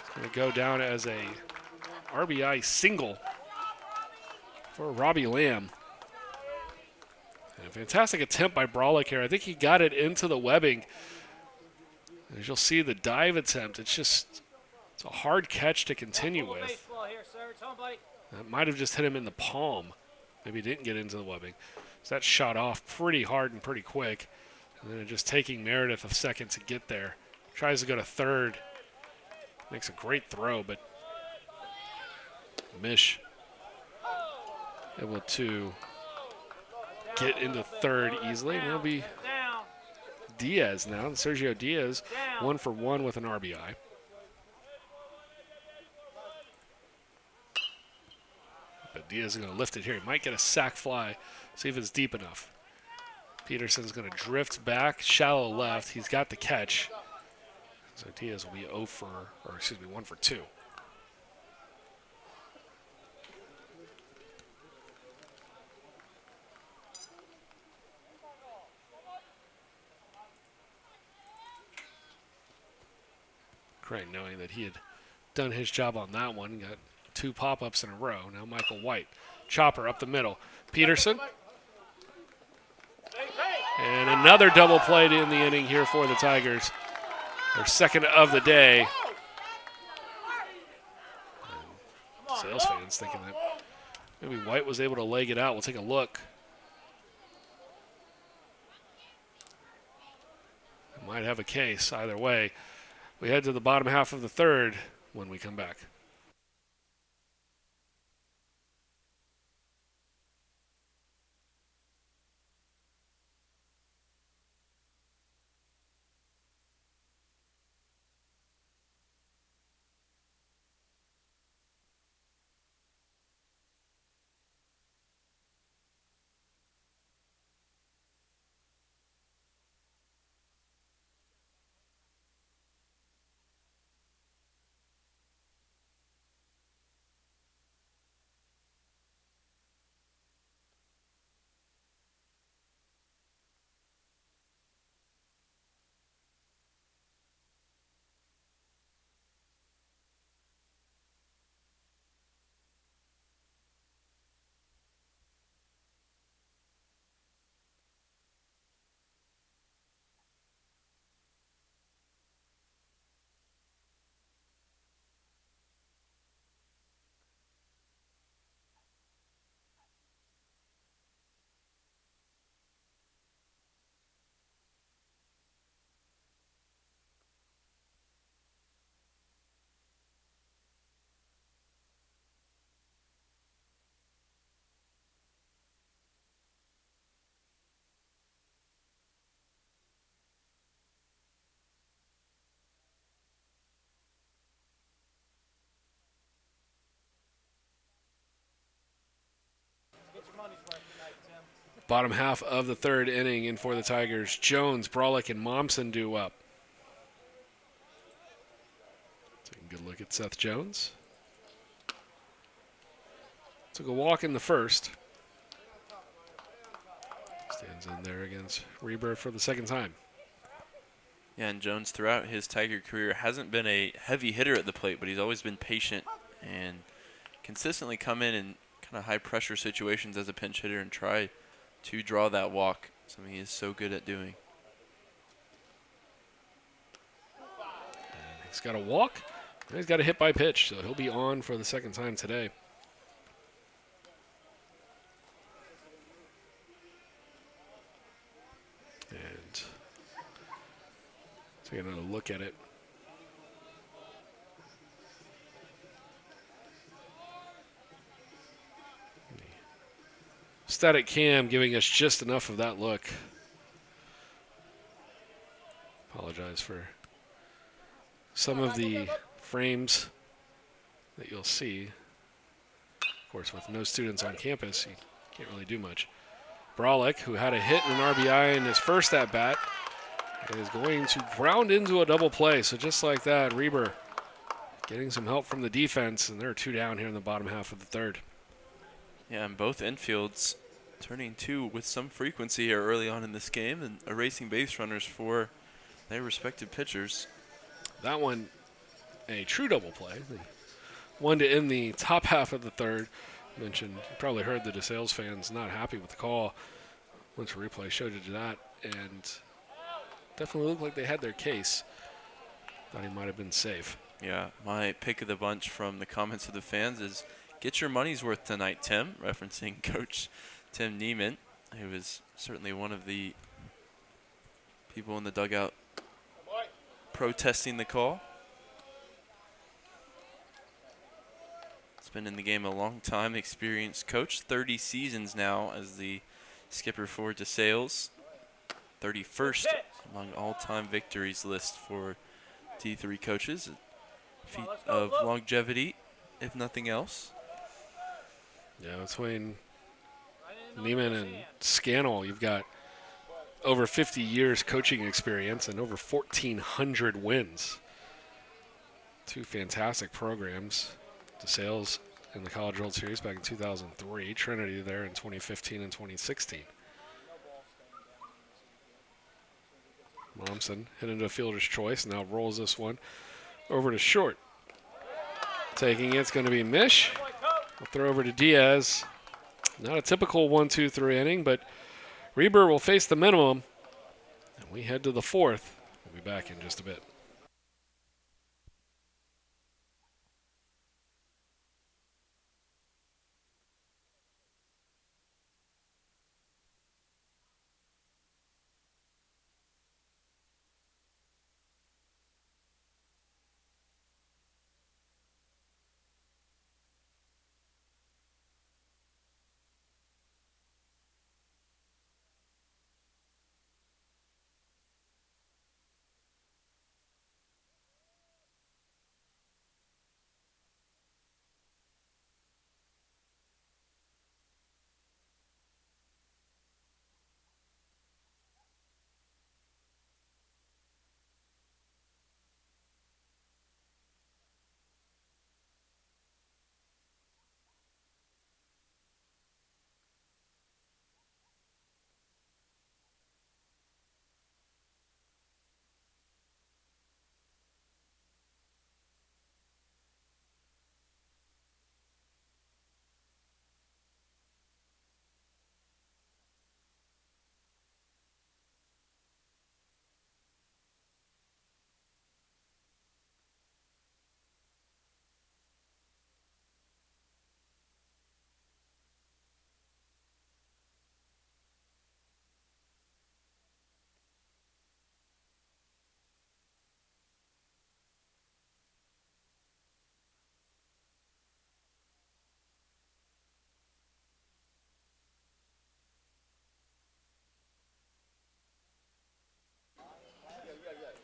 It's going to go down as a RBI single for Robbie Lamb. And a fantastic attempt by Brolick here. I think he got it into the webbing. As you'll see the dive attempt, it's a hard catch to continue with. Baseball here, sir. It's home, buddy. That might have just hit him in the palm. Maybe he didn't get into the webbing. So that shot off pretty hard and pretty quick. And then just taking Meredith a second to get there. Tries to go to third. Makes a great throw, but Mish able to get into third easily. And it'll be Down. Diaz now. Sergio Diaz, 1 for 1 with an RBI. But Diaz is going to lift it here. He might get a sac fly. See if it's deep enough. Peterson's going to drift back, shallow left. He's got the catch. So Diaz will be 1 for 2. Craig knowing that he had done his job on that one. Got 2 pop-ups in a row. Now Michael White. Chopper up the middle. Peterson. And another double play in the inning here for the Tigers. Their second of the day. And Sales fans thinking that maybe White was able to leg it out. We'll take a look. Might have a case either way. We head to the bottom half of the third when we come back. Bottom half of the third inning in for the Tigers. Jones, Brolick, and Momsen due up. Taking a good look at Seth Jones. Took a walk in the first. Stands in there against Reber for the second time. Yeah, and Jones throughout his Tiger career hasn't been a heavy hitter at the plate, but he's always been patient and consistently come in kind of high-pressure situations as a pinch hitter and try to draw that walk, something he is so good at doing. And he's got a walk. And he's got a hit by pitch, so he'll be on for the second time today. And taking another look at it. Static cam giving us just enough of that look. Apologize for some of the frames that you'll see. Of course, with no students on campus, you can't really do much. Brolick, who had a hit and an RBI in his first at-bat, is going to ground into a double play. So just like that, Reber getting some help from the defense, and there are 2 down here in the bottom half of the third. Yeah, and both infields turning 2 with some frequency here early on in this game and erasing base runners for their respective pitchers. That one, a true double play. The one to end the top half of the third. Mentioned, you probably heard the DeSales fans not happy with the call. Once replay showed you that, and definitely looked like they had their case. Thought he might have been safe. Yeah, my pick of the bunch from the comments of the fans is get your money's worth tonight, Tim, referencing Coach Tim Neiman, who was certainly one of the people in the dugout protesting the call. He's been in the game a long time, experienced coach, 30 seasons now as the skipper for DeSales. 31st among all-time victories list for D3 coaches. A feat of longevity, if nothing else. Yeah, between Neiman and Scannell, you've got over 50 years coaching experience and over 1,400 wins. 2 fantastic programs. DeSales in the College World Series back in 2003. Trinity there in 2015 and 2016. Momsen hit into a fielder's choice, now rolls this one Over to short. Taking it's going to be Mish. We'll throw over to Diaz. Not a typical 1-2-3 inning, but Reber will face the minimum. And we head to the fourth. We'll be back in just a bit.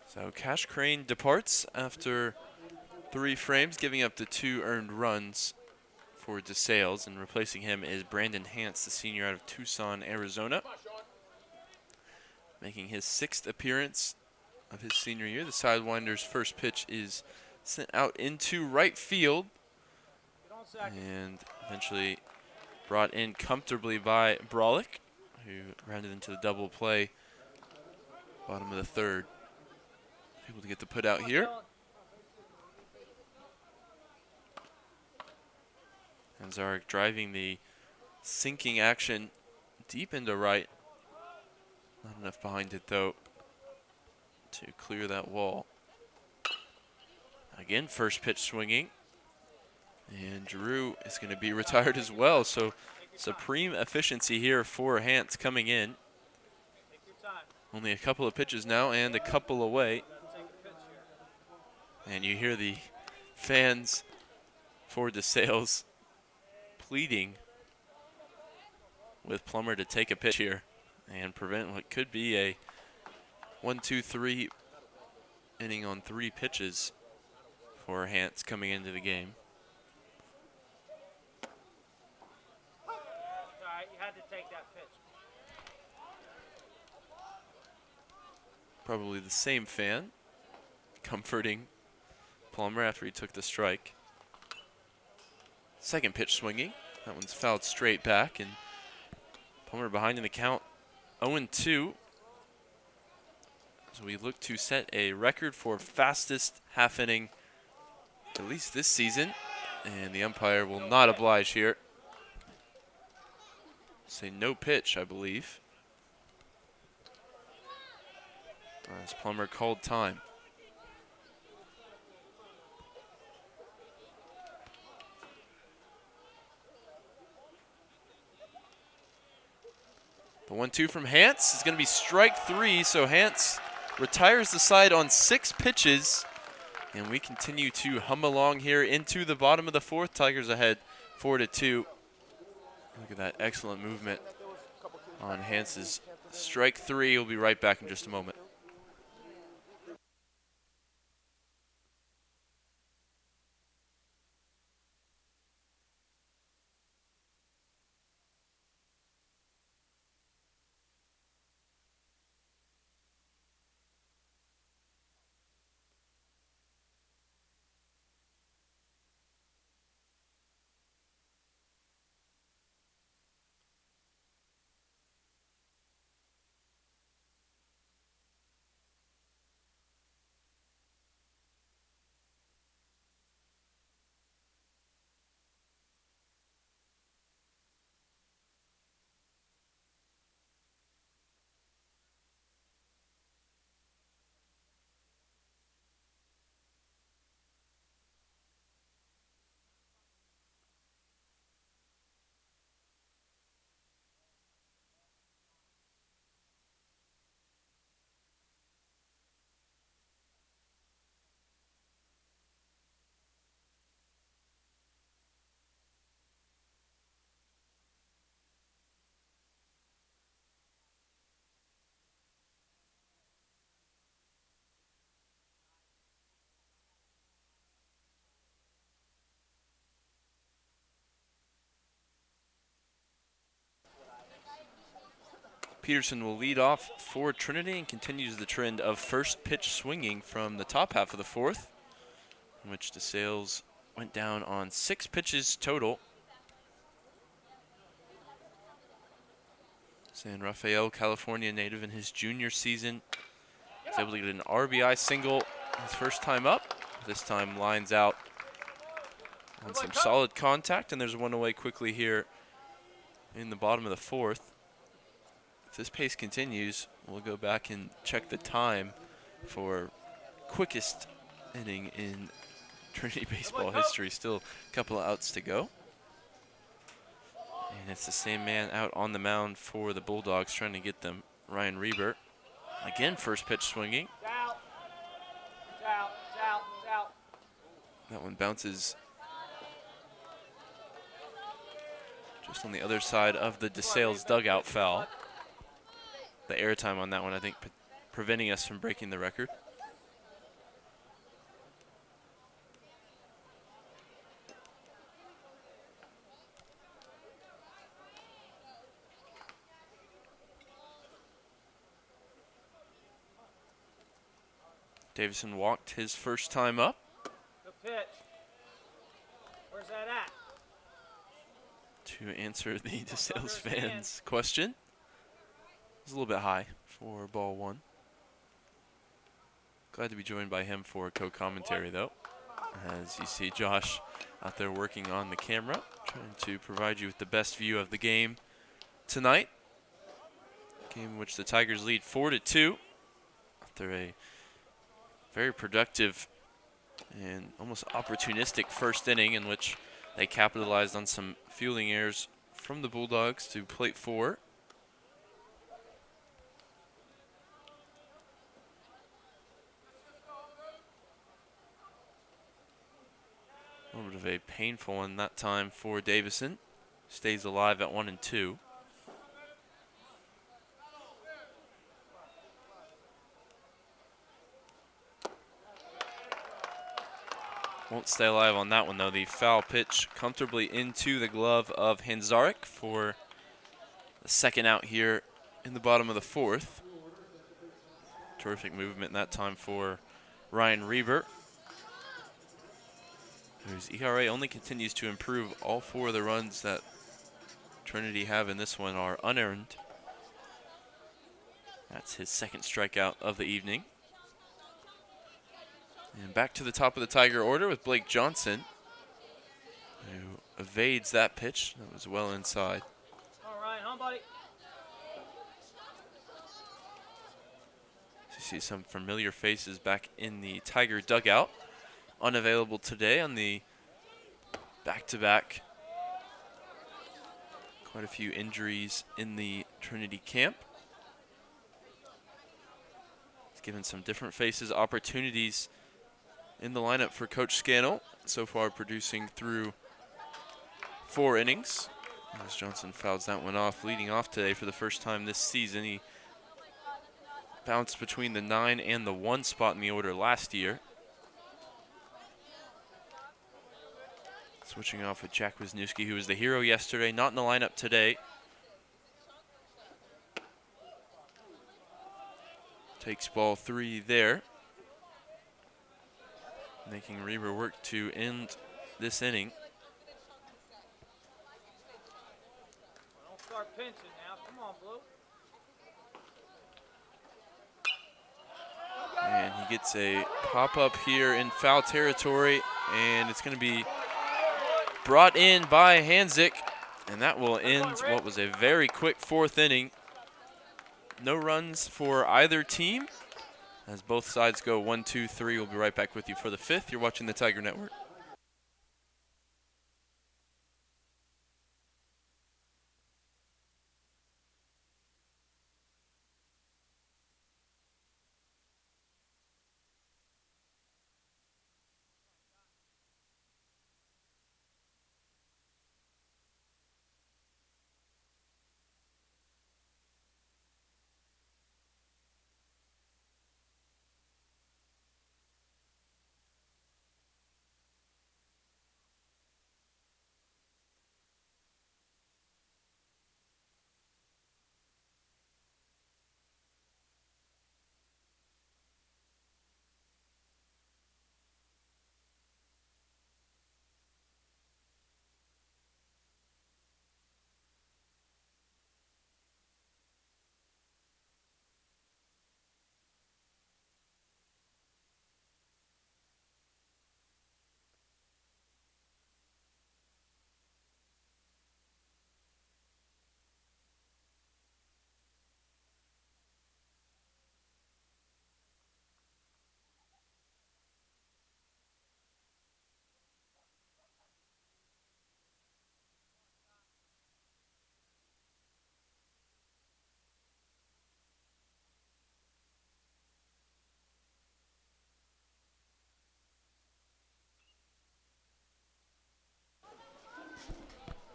So Cash Crane departs after 3 frames, giving up the 2 earned runs for DeSales, and replacing him is Brandon Hance, the senior out of Tucson, Arizona, making his 6th appearance of his senior year. The Sidewinder's first pitch is sent out into right field and eventually brought in comfortably by Brolick, who rounded into the double play bottom of the third. Able to get the put out here. And Zarek driving the sinking action deep into right. Not enough behind it, though, to clear that wall. Again, first pitch swinging. And Drew is going to be retired as well. So supreme efficiency here for Hance coming in. Only a couple of pitches now and a couple away. And you hear the fans for DeSales pleading with Plummer to take a pitch here and prevent what could be a 1-2-3 inning on 3 pitches for Hance coming into the game. Alright, you had to take that pitch. Probably the same fan comforting Plummer after he took the strike. Second pitch swinging. That one's fouled straight back, and Plummer behind in the count 0-2. So we look to set a record for fastest half inning, at least this season. And the umpire will not oblige here. Say no pitch, I believe. As Plummer called time. The 1-2 from Hance is going to be strike 3, so Hance retires the side on 6 pitches. And we continue to hum along here into the bottom of the 4th. Tigers ahead 4-2. Look at that excellent movement on Hance's strike 3. We'll be right back in just a moment. Peterson will lead off for Trinity and continues the trend of first pitch swinging from the top half of the fourth, in which DeSales went down on 6 pitches total. San Rafael, California native in his junior season. He's able to get an RBI single his first time up. This time lines out on some solid contact, and there's one away quickly here in the bottom of the fourth. If this pace continues, we'll go back and check the time for quickest inning in Trinity baseball history. Still a couple of outs to go. And it's the same man out on the mound for the Bulldogs trying to get them, Ryan Reber. Again, first pitch swinging. That one bounces just on the other side of the DeSales dugout foul. The airtime on that one, I think, preventing us from breaking the record. Davison walked his first time up. Good pitch. Where's that at? To answer the DeSales fans' question. It was a little bit high for ball one. Glad to be joined by him for co-commentary, though. As you see Josh out there working on the camera, trying to provide you with the best view of the game tonight. Game in which the Tigers lead 4-2 after a very productive and almost opportunistic first inning in which they capitalized on some fielding errors from the Bulldogs to plate 4. A little bit of a painful one that time for Davison. Stays alive at 1-2. Won't stay alive on that one, though. The foul pitch comfortably into the glove of Hanzarek for the second out here in the bottom of the fourth. Terrific movement in that time for Ryan Reber, whose ERA only continues to improve. All 4 of the runs that Trinity have in this one are unearned. That's his second strikeout of the evening. And back to the top of the Tiger order with Blake Johnson, who evades that pitch. That was well inside. All right, home, buddy. You see some familiar faces back in the Tiger dugout. Unavailable today on the back-to-back. Quite a few injuries in the Trinity camp. It's given some different faces opportunities in the lineup for Coach Scannell, so far producing through 4 innings. As Johnson fouls that one off, leading off today for the first time this season. He bounced between the 9 and the 1 spot in the order last year. Switching off with Jack Wisniewski, who was the hero yesterday, not in the lineup today. Takes ball 3 there, making Reber work to end this inning. Don't start pinching now. Come on, Blue. And he gets a pop-up here in foul territory, and it's going to be brought in by Hanzik, and that will end what was a very quick 4th inning. No runs for either team as both sides go 1-2-3. We'll be right back with you for the 5th. You're watching the Tiger Network.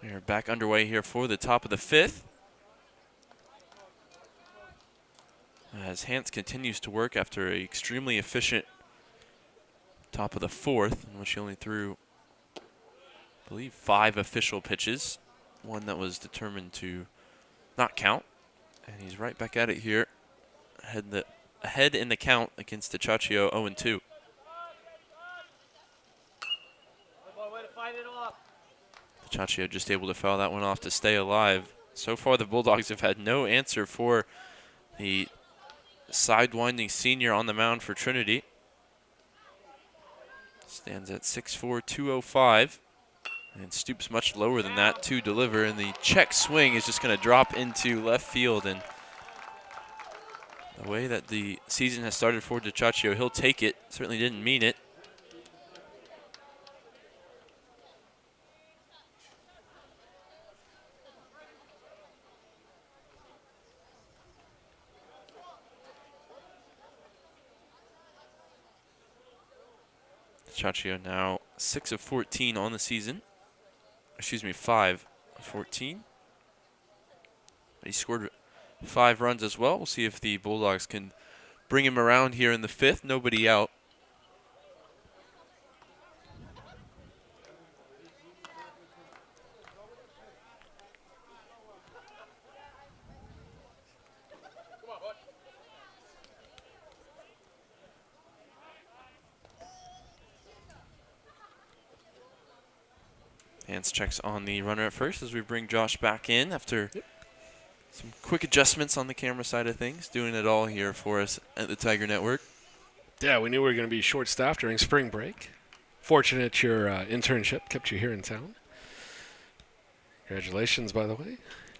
We are back underway here for the top of the 5th. As Hans continues to work after an extremely efficient top of the 4th, in which he only threw, I believe, 5 official pitches. One that was determined to not count. And he's right back at it here. Ahead in the count against DeCaccio, 0-2. Way to fight it off. DeCaccio just able to foul that one off to stay alive. So far, the Bulldogs have had no answer for the sidewinding senior on the mound for Trinity. Stands at 6'4", 205. And stoops much lower than that to deliver. And the check swing is just going to drop into left field. And the way that the season has started for DeCaccio, he'll take it. Certainly didn't mean it. DeCaccio now 6 of 14 on the season. Excuse me, 5 of 14. He scored 5 runs as well. We'll see if the Bulldogs can bring him around here in the 5th. Nobody out. Hans checks on the runner at first as we bring Josh back in after some quick adjustments on the camera side of things. Doing it all here for us at the Tiger Network. Yeah, we knew we were going to be short-staffed during spring break. Fortunate your internship kept you here in town. Congratulations, by the way.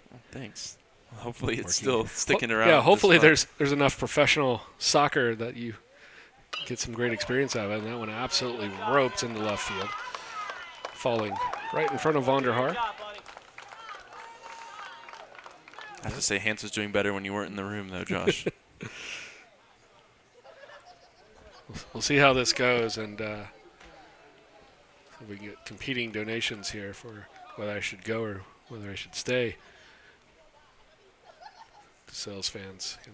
Well, thanks. Well, hopefully it's still sticking around. Yeah, hopefully there's enough professional soccer that you get some great experience out of it. And that one absolutely roped into left field, falling right in front of Vonderhaar. I have to say, Hans was doing better when you weren't in the room, though, Josh. We'll see how this goes, and so we can get competing donations here for whether I should go or whether I should stay. DeSales fans can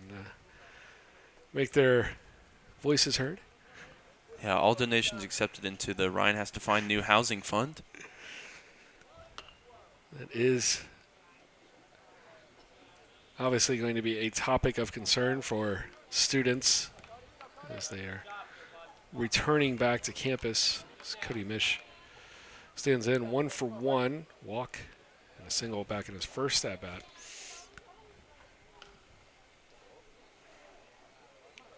make their voices heard. Yeah, all donations accepted into the Ryan Has to Find New Housing Fund. That is obviously going to be a topic of concern for students as they are returning back to campus. As Cody Mish stands in 1 for 1, walk, and a single back in his first at-bat.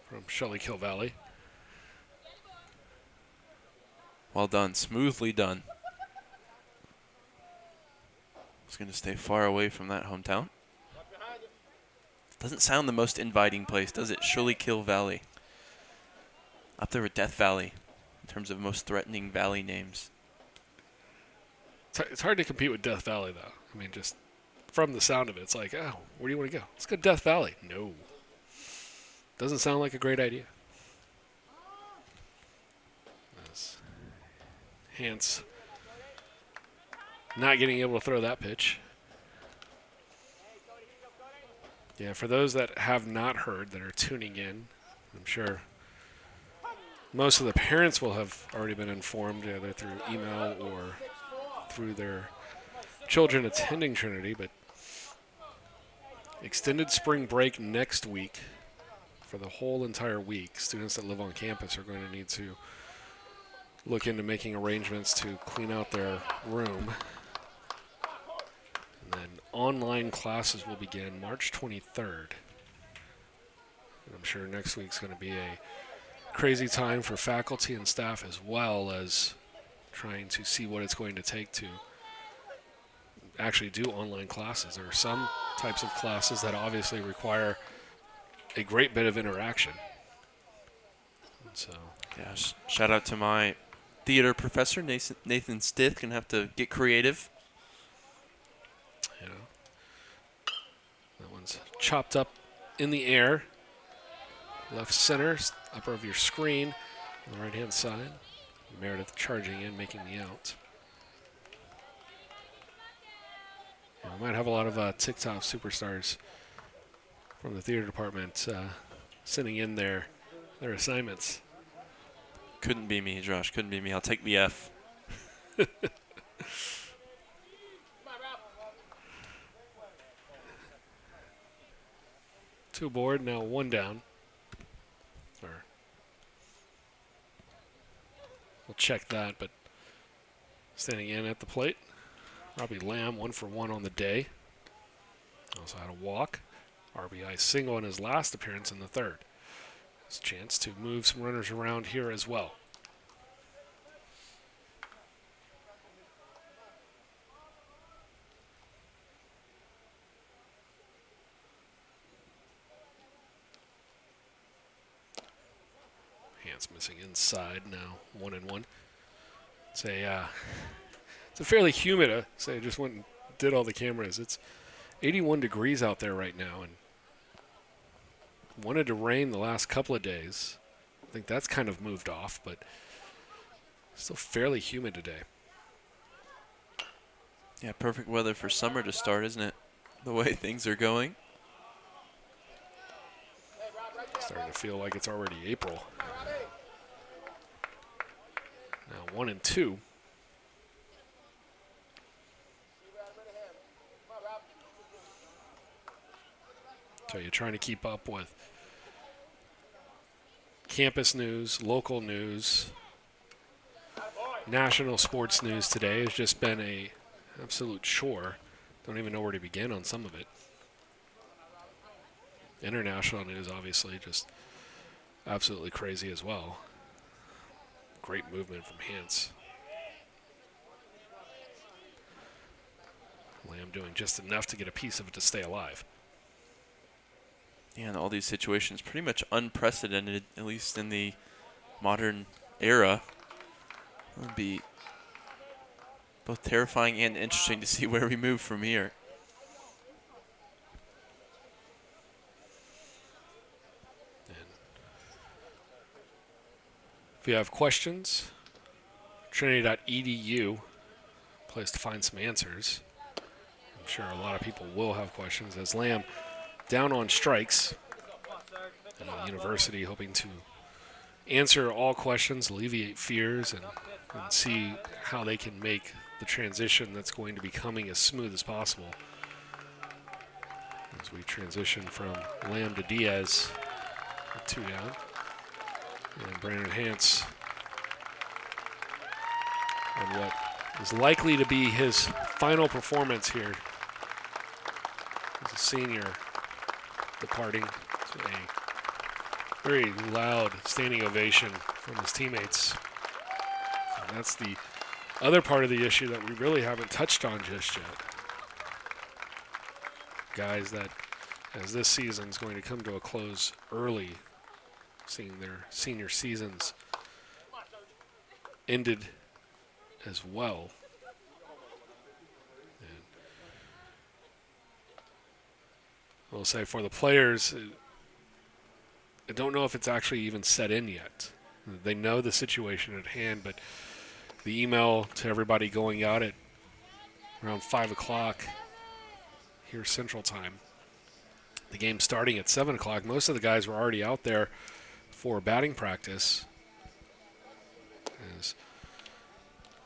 From Shelly-Kill Valley. Well done, smoothly done. It's going to stay far away from that hometown. Doesn't sound the most inviting place, does it? Shelly-Kill Valley. Up there with Death Valley in terms of most threatening valley names. It's hard to compete with Death Valley, though. I mean, just from the sound of it, it's like, oh, where do you want to go? Let's go to Death Valley. No. Doesn't sound like a great idea. Hans not getting able to throw that pitch. Yeah, for those that have not heard, that are tuning in, I'm sure most of the parents will have already been informed, either through email or through their children attending Trinity, but extended spring break next week for the whole entire week. Students that live on campus are going to need to look into making arrangements to clean out their room. And then online classes will begin March 23rd. And I'm sure next week's going to be a crazy time for faculty and staff, as well as trying to see what it's going to take to actually do online classes. There are some types of classes that obviously require a great bit of interaction. And so, yeah, shout out to my theater professor, Nathan Stith. Gonna have to get creative. yeah. That one's chopped up in the air. Left center, upper of your screen, on the right-hand side. Meredith charging in, making the out. You know, we might have a lot of TikTok superstars from the theater department sending in their assignments. Couldn't be me, Josh. Couldn't be me. I'll take the F. Two aboard, now one down. Or we'll check that, but standing in at the plate, Robbie Lamb, 1 for 1 on the day. Also had a walk. RBI single in his last appearance in the third. His chance to move some runners around here as well. Hands missing inside now, 1-1. It's a fairly humid. Say I just went and did all the cameras. It's 81 degrees out there right now, and wanted to rain the last couple of days. I think that's kind of moved off, but still fairly humid today. Yeah, perfect weather for summer to start, isn't it? The way things are going. Starting to feel like it's already April. Now 1-2. So you're trying to keep up with campus news, local news, national sports news today has just been a absolute chore. Don't even know where to begin on some of it. International news, obviously, just absolutely crazy as well. Great movement from Hance. Lamb doing just enough to get a piece of it to stay alive. Yeah, and all these situations pretty much unprecedented, at least in the modern era. It would be both terrifying and interesting to see where we move from here. And if you have questions, Trinity.edu, place to find some answers. I'm sure a lot of people will have questions as Lamb down on strikes. The university hoping to answer all questions, alleviate fears, and see how they can make the transition that's going to be coming as smooth as possible. As we transition from Lamb to Diaz, with 2 down. And Brandon Hance on what is likely to be his final performance here as a senior departing to a very loud standing ovation from his teammates. And that's the other part of the issue that we really haven't touched on just yet. Guys that, as this season is going to come to a close early, seeing their senior seasons ended as well. And I'll say for the players, I don't know if it's actually even set in yet. They know the situation at hand, but the email to everybody going out at around 5 o'clock here Central Time. The game starting at 7 o'clock. Most of the guys were already out there for batting practice. As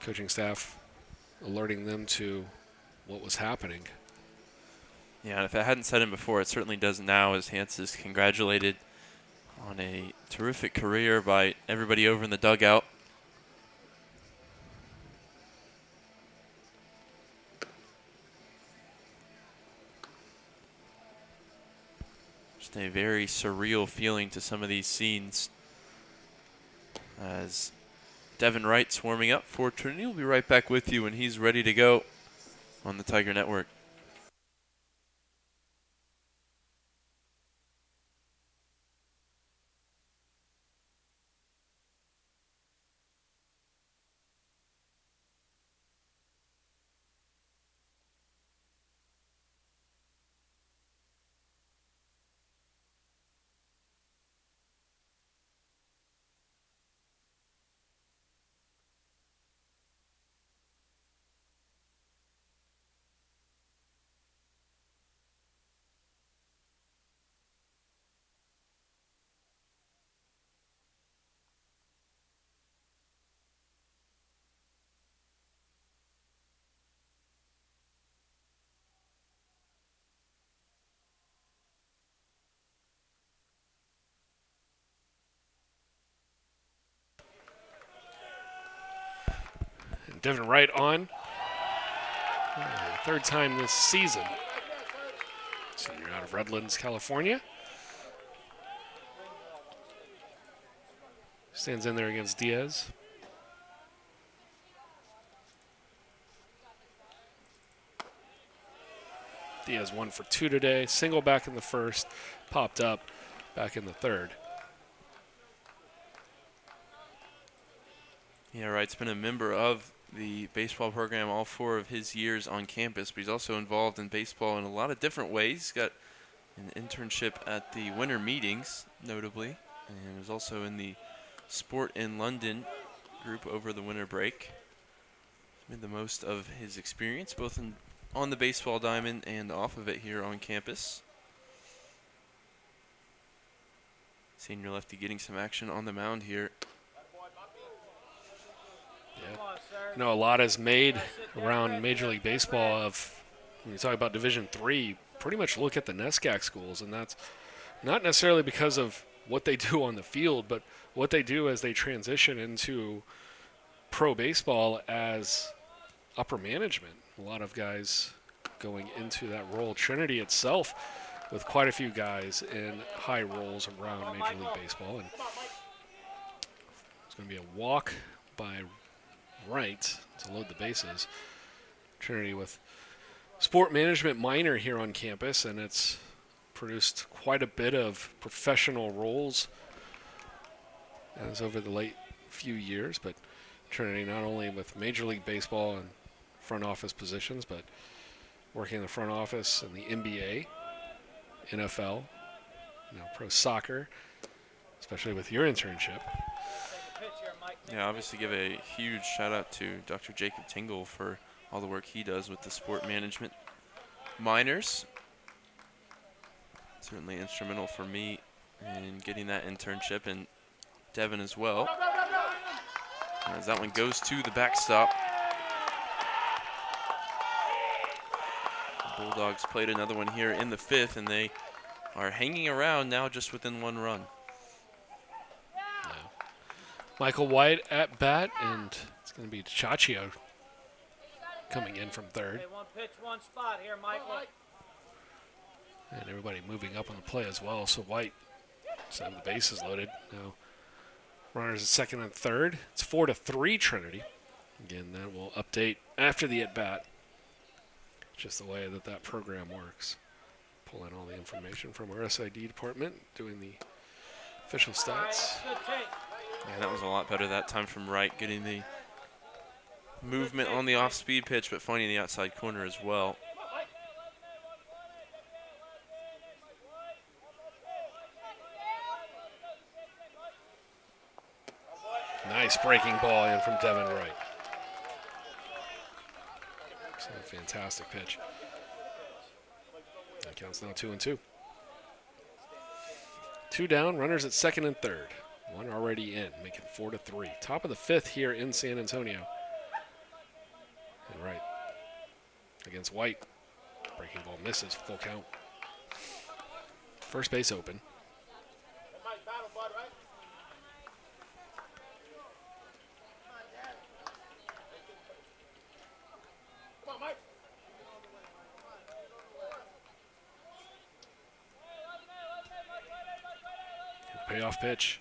coaching staff alerting them to what was happening. Yeah, and if it hadn't said him before, it certainly does now, as Hance is congratulated on a terrific career by everybody over in the dugout. Just a very surreal feeling to some of these scenes. As Devin Wright's warming up for Trinity. We'll be right back with you when he's ready to go on the Tiger Network. Devin Wright on. Third time this season. Senior out of Redlands, California. Stands in there against Diaz. Diaz 1 for 2 today. Single back in the first. Popped up back in the third. Yeah, Wright's been a member of the baseball program all 4 of his years on campus, but he's also involved in baseball in a lot of different ways. He's got an internship at the winter meetings, notably, and was also in the Sport in London group over the winter break. Made the most of his experience, both on the baseball diamond and off of it here on campus. Senior lefty getting some action on the mound here. Yeah. A lot is made around Major League Baseball of, when you talk about Division III, pretty much look at the NESCAC schools, and that's not necessarily because of what they do on the field, but what they do as they transition into pro baseball as upper management. A lot of guys going into that role. Trinity itself with quite a few guys in high roles around Major League Baseball. And it's going to be a walk by Wright to load the bases. Trinity with sport management minor here on campus, and it's produced quite a bit of professional roles as over the late few years. But Trinity not only with Major League Baseball and front office positions, but working in the front office in the NBA, NFL, pro soccer, especially with your internship. Yeah, obviously give a huge shout out to Dr. Jacob Tingle for all the work he does with the sport management minors. Certainly instrumental for me in getting that internship, and Devin as well. As that one goes to the backstop. The Bulldogs played another one here in the 5th, and they are hanging around now just within 1 run. Michael White at bat, and it's going to be Chachio coming in from third. Hey, 1 pitch, 1 spot here, Michael. And everybody moving up on the play as well. So White, so the bases loaded. Now runners at second and third. It's 4-3 Trinity. Again, that will update after the at-bat. Just the way that program works. Pull in all the information from our SID department, doing the official stats. Yeah, that was a lot better that time from Wright, getting the movement on the off-speed pitch, but finding the outside corner as well. Nice breaking ball in from Devin Wright. So fantastic pitch. That counts now 2-2. 2 down, runners at second and third. 1 already in, making 4-3. Top of the 5th here in San Antonio. And Wright against White. Breaking ball misses, full count. First base open. Payoff pitch.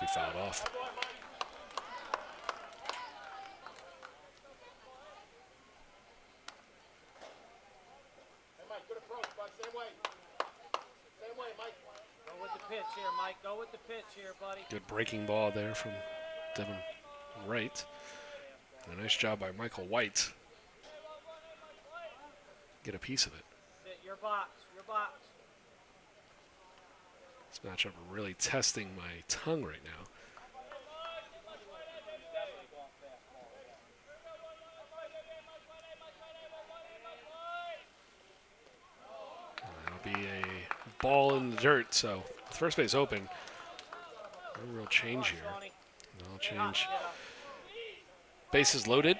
Be fouled off. Go with the pitch here, Mike. Go with the pitch here, buddy. Good breaking ball there from Devin Wright. And a nice job by Michael White. Get a piece of it. Your box, your box. This matchup really testing my tongue right now. That'll be a ball in the dirt, so first base open. No real change here. No change. Bases loaded.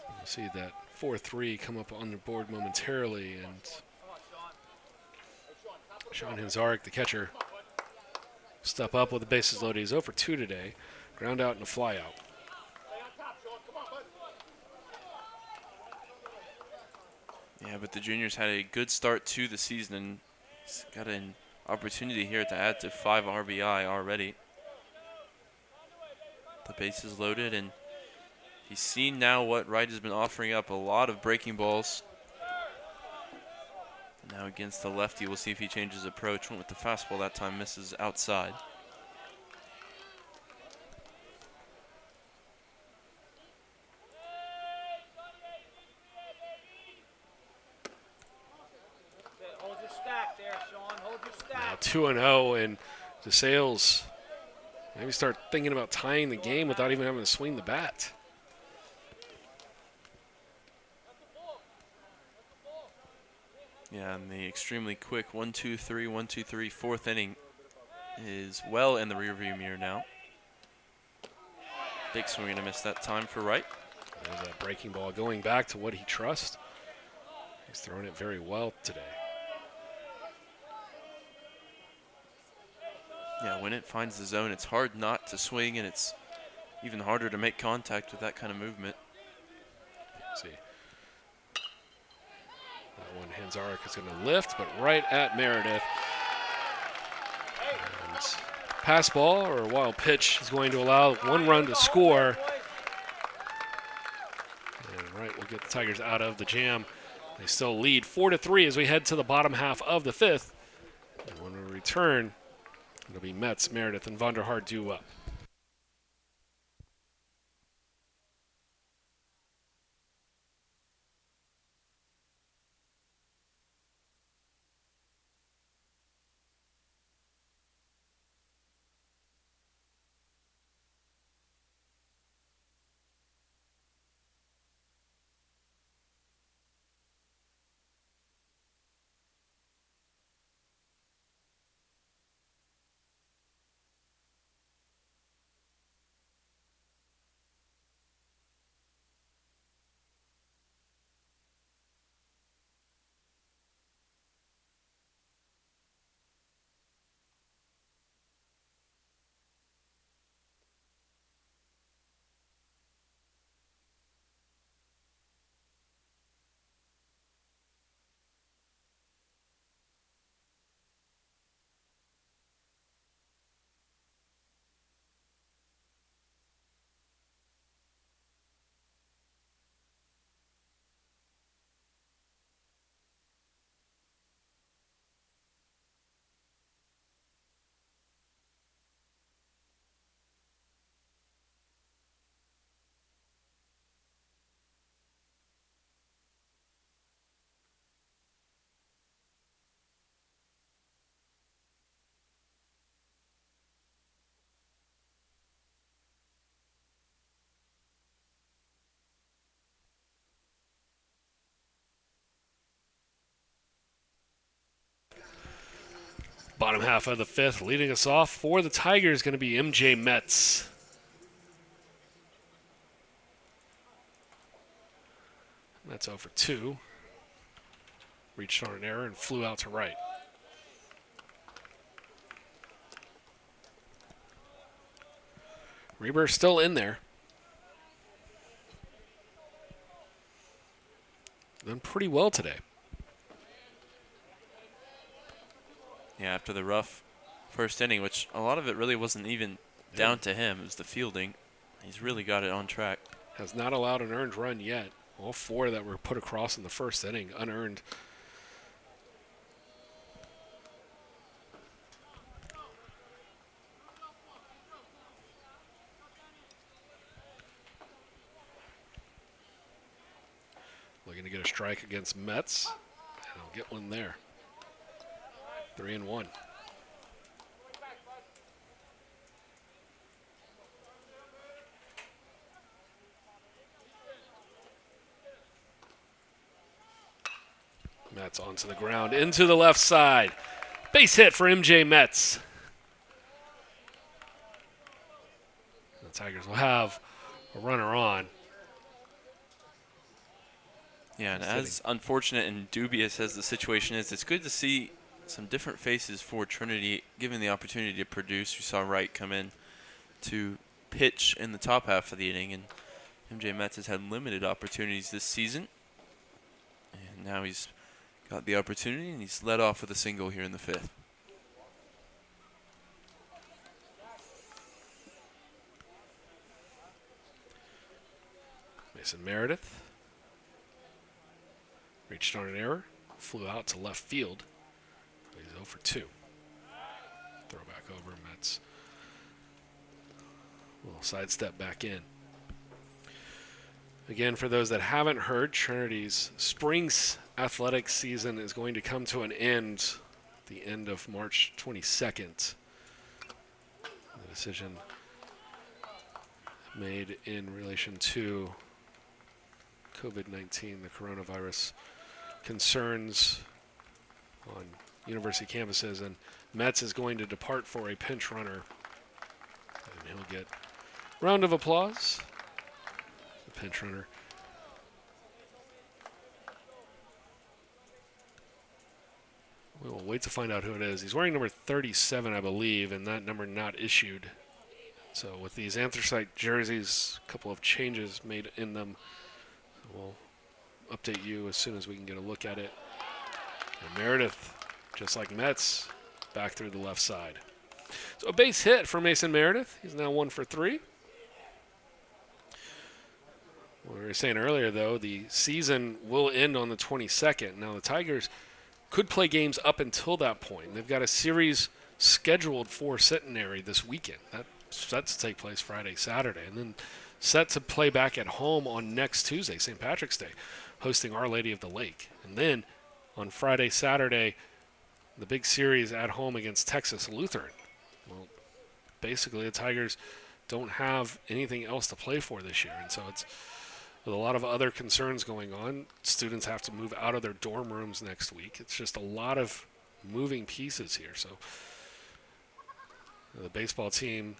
You'll see that 4-3 come up on the board momentarily, and Sean Hanzarek, the catcher, step up with the bases loaded. He's 0 for 2 today. Ground out and a fly out. Yeah, but the juniors had a good start to the season and he's got an opportunity here to add to 5 RBI already. The base is loaded and he's seen now what Wright has been offering up, a lot of breaking balls. Now against the lefty, we'll see if he changes approach. Went with the fastball that time, misses outside. Hold your stack there, Sean. Hold your Now stack. 2-0, and DeSales maybe start thinking about tying the game without even having to swing the bat. Yeah, and the extremely quick 1-2-3, 1-2-3 fourth inning is well in the rearview mirror now. Big swing and a miss that time for Wright. There's that breaking ball going back to what he trusts. He's throwing it very well today. Yeah, when it finds the zone, it's hard not to swing, and it's even harder to make contact with that kind of movement. Let's see. That one, Hanzarek is going to lift, but right at Meredith. And pass ball or a wild pitch is going to allow 1 run to score. And Wright will get the Tigers out of the jam. They still lead 4-3 as we head to the bottom half of the 5th. And when we return, it'll be Metz, Meredith, and Vonderhaar due up. Bottom half of the 5th, leading us off for the Tigers, going to be MJ Metz. That's 0 for 2. Reached on an error and flew out to right. Reber still in there. Done pretty well today. Yeah, after the rough first inning, which a lot of it really wasn't even down to him. It was the fielding. He's really got it on track. Has not allowed an earned run yet. All 4 that were put across in the first inning, unearned. Looking to get a strike against Metz. And I'll get one there. 3-1. Metz onto the ground, into the left side. Base hit for MJ Metz. The Tigers will have a runner on. Yeah, and as unfortunate and dubious as the situation is, it's good to see some different faces for Trinity given the opportunity to produce. We saw Wright come in to pitch in the top half of the inning, and MJ Metz has had limited opportunities this season, and now he's got the opportunity, and he's led off with a single here in the 5th. Mason Meredith reached on an error, flew out to left field. He's 0 for 2. Throw back over, Metz. A little sidestep back in. Again, for those that haven't heard, Trinity's spring's athletics season is going to come to an end the end of March 22nd. The decision made in relation to COVID-19, the coronavirus concerns on university campuses, and Metz is going to depart for a pinch runner, and he'll get a round of applause. The pinch runner. We will wait to find out who it is. He's wearing number 37, I believe, and that number not issued. So with these anthracite jerseys, a couple of changes made in them. We'll update you as soon as we can get a look at it. And Meredith, just like Metz, back through the left side. So a base hit for Mason Meredith. He's now 1 for 3. What we were saying earlier, though, the season will end on the 22nd. Now, the Tigers could play games up until that point. They've got a series scheduled for Centenary this weekend. That's set to take place Friday, Saturday, and then set to play back at home on next Tuesday, St. Patrick's Day, hosting Our Lady of the Lake. And then on Friday, Saturday, the big series at home against Texas Lutheran. Well, basically, the Tigers don't have anything else to play for this year, and so it's with a lot of other concerns going on. Students have to move out of their dorm rooms next week. It's just a lot of moving pieces here. So the baseball team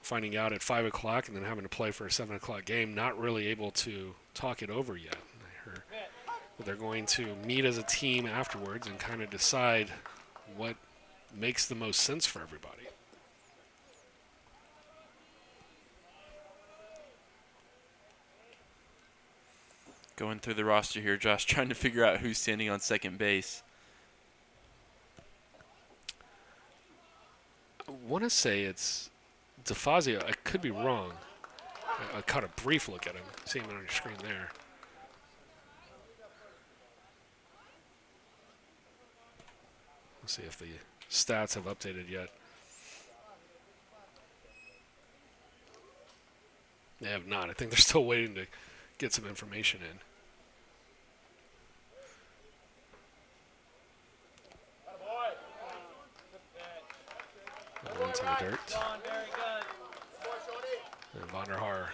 finding out at 5 o'clock and then having to play for a 7 o'clock game, not really able to talk it over yet. I heard that they're going to meet as a team afterwards and kind of decide what makes the most sense for everybody. Going through the roster here, Josh, trying to figure out who's standing on second base. I want to say it's DeFazio. I could be wrong. I caught a brief look at him. See him on your screen there. Let's see if the stats have updated yet. They have not. I think they're still waiting to get some information in. Into the dirt. And Vonderhaar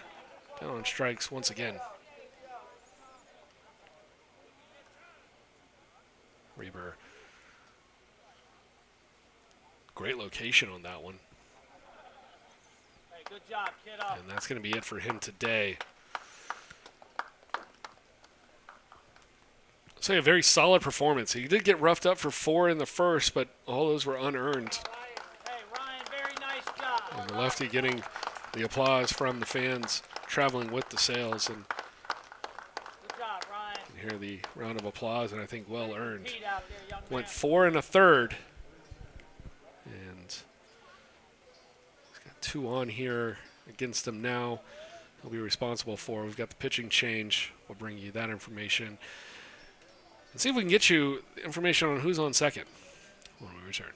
down on strikes once again. Reber. Great location on that one. Hey, good job, kiddo. And that's going to be it for him today. So a very solid performance. He did get roughed up for 4 in the first, but all those were unearned. Hey, Ryan, very nice job. And the lefty getting the applause from the fans traveling with DeSales, and Good job, Ryan. you hear the round of applause, and I think well earned. Heat out there, young Went man. 4 and a third, and he's got 2 on here against him now. He'll be responsible for. We've got the pitching change. We'll bring you that information. And see if we can get you information on who's on second when we return.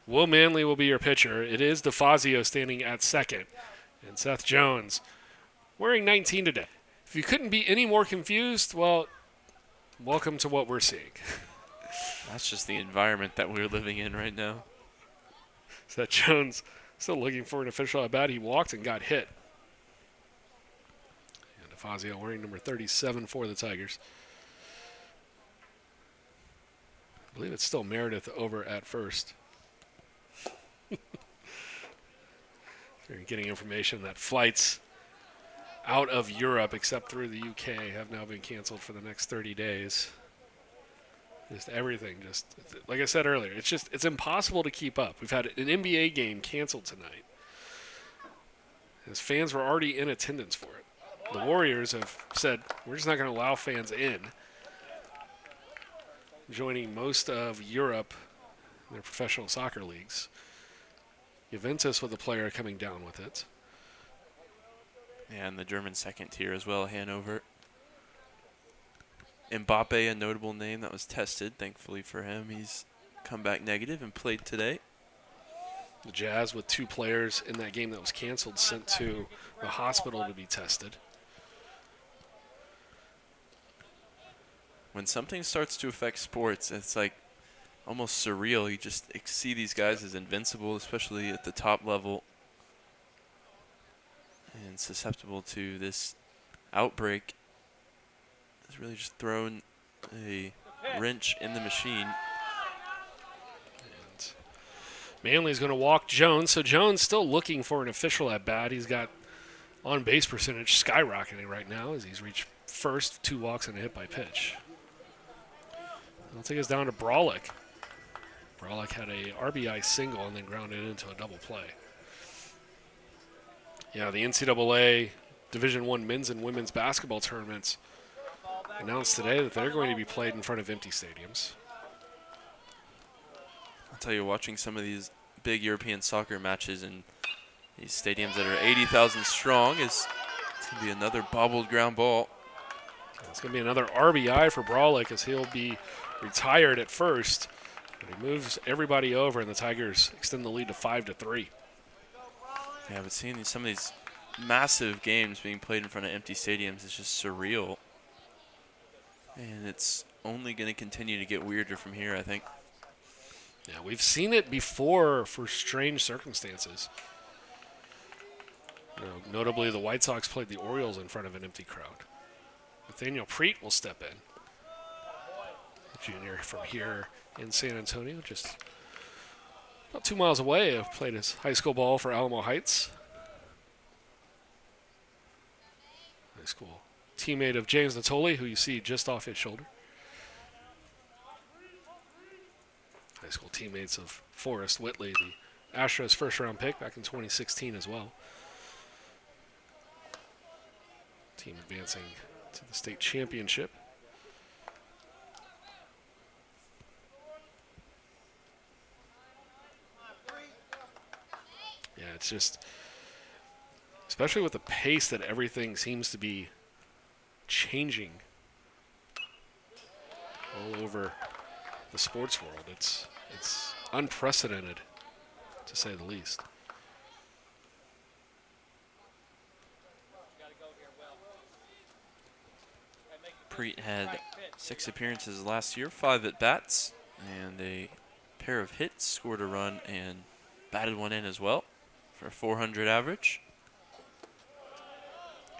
Will Manley will be your pitcher. It is DeFazio standing at second. And Seth Jones wearing 19 today. If you couldn't be any more confused, well, welcome to what we're seeing. That's just the environment that we're living in right now. Seth Jones still looking for an official at bat. He walked and got hit. And DeFazio wearing number 37 for the Tigers. I believe it's still Meredith over at first. They're getting information that flights out of Europe, except through the UK, have now been canceled for the next 30 days. Just everything, just like I said earlier, it's impossible to keep up. We've had an NBA game canceled tonight, as fans were already in attendance for it. The Warriors have said, we're just not going to allow fans in, joining most of Europe in their professional soccer leagues. Juventus with a player coming down with it. Yeah, and the German second tier as well, Hanover. Mbappe, a notable name that was tested. Thankfully for him, he's come back negative and played today. The Jazz with 2 players in that game that was canceled sent to the hospital to be tested. When something starts to affect sports, it's like almost surreal. You just see these guys as invincible, especially at the top level, and susceptible to this outbreak. It's really just thrown a wrench in the machine. And Manley's going to walk Jones. So Jones still looking for an official at bat. He's got on-base percentage skyrocketing right now as he's reached first, 2 walks and a hit by pitch. I'll take us down to Brolick. Brolick had a RBI single and then grounded into a double play. Yeah, the NCAA Division I men's and women's basketball tournaments announced today that they're going to be played in front of empty stadiums. I'll tell you, watching some of these big European soccer matches in these stadiums that are 80,000 strong it's going to be another bobbled ground ball. It's going to be another RBI for Brolick as he'll be retired at first. But he moves everybody over, and the Tigers extend the lead to 5-3. Yeah, but seeing some of these massive games being played in front of empty stadiums is just surreal. And it's only going to continue to get weirder from here, I think. Yeah, we've seen it before for strange circumstances. Notably, the White Sox played the Orioles in front of an empty crowd. Nathaniel Preet will step in. Junior from here in San Antonio, just about 2 miles away. Played his high school ball for Alamo Heights. High school teammate of James Natoli, who you see just off his shoulder. High school teammates of Forrest Whitley, the Astros first-round pick back in 2016 as well. Team advancing to the state championship. Yeah, it's just, especially with the pace that everything seems to be changing all over the sports world. It's unprecedented, to say the least. Preet had 6 appearances last year, 5 at-bats, and a pair of hits, scored a run, and batted one in as well for a 400 average.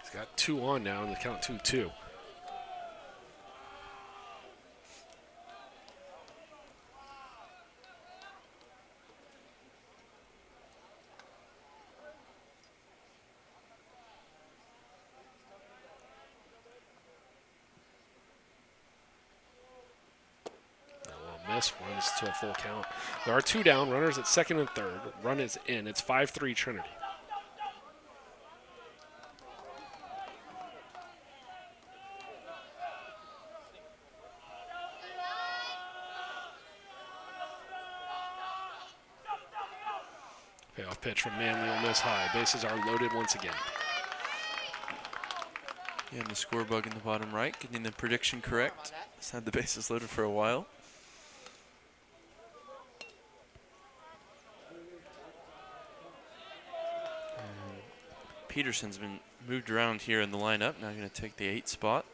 He's got 2 on now, and the count 2-2. Runs to a full count. There are 2 down, runners at second and third. Run is in. It's 5-3 Trinity. Payoff pitch from Manley will miss high. Bases are loaded once again. Yeah, and the score bug in the bottom right, getting the prediction correct. It's had the bases loaded for a while. Peterson's been moved around here in the lineup. Now going to take the 8 spot.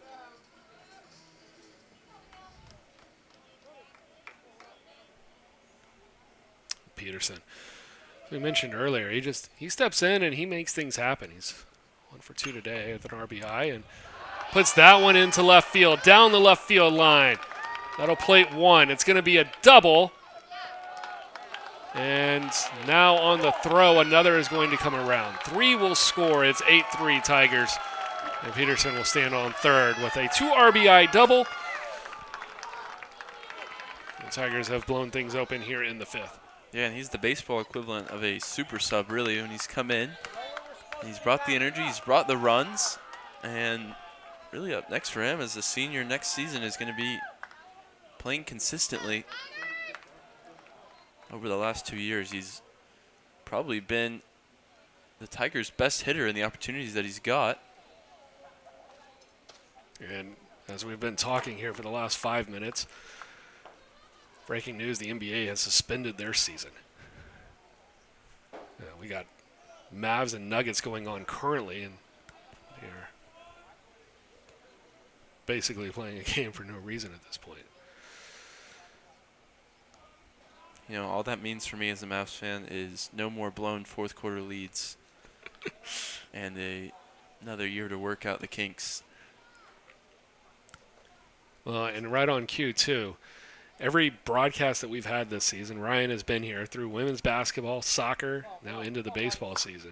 Peterson, as we mentioned earlier, he steps in and he makes things happen. He's 1 for 2 today with an RBI and puts that one into left field, down the left field line. That'll plate 1. It's going to be a double. And now on the throw, another is going to come around. 3 will score. It's 8-3 Tigers. And Peterson will stand on third with a 2 RBI double. The Tigers have blown things open here in the 5th. Yeah, and he's the baseball equivalent of a super sub, really, when he's come in. He's brought the energy, he's brought the runs, and really up next for him as a senior next season is going to be playing consistently. Over the last 2 years, he's probably been the Tigers' best hitter in the opportunities that he's got. And as we've been talking here for the last 5 minutes, breaking news, the NBA has suspended their season. We got Mavs and Nuggets going on currently, and they're basically playing a game for no reason at this point. You know, all that means for me as a Mavs fan is no more blown fourth quarter leads and another year to work out the kinks. Well, and right on cue, too. Every broadcast that we've had this season, Ryan has been here through women's basketball, soccer, now into the baseball season.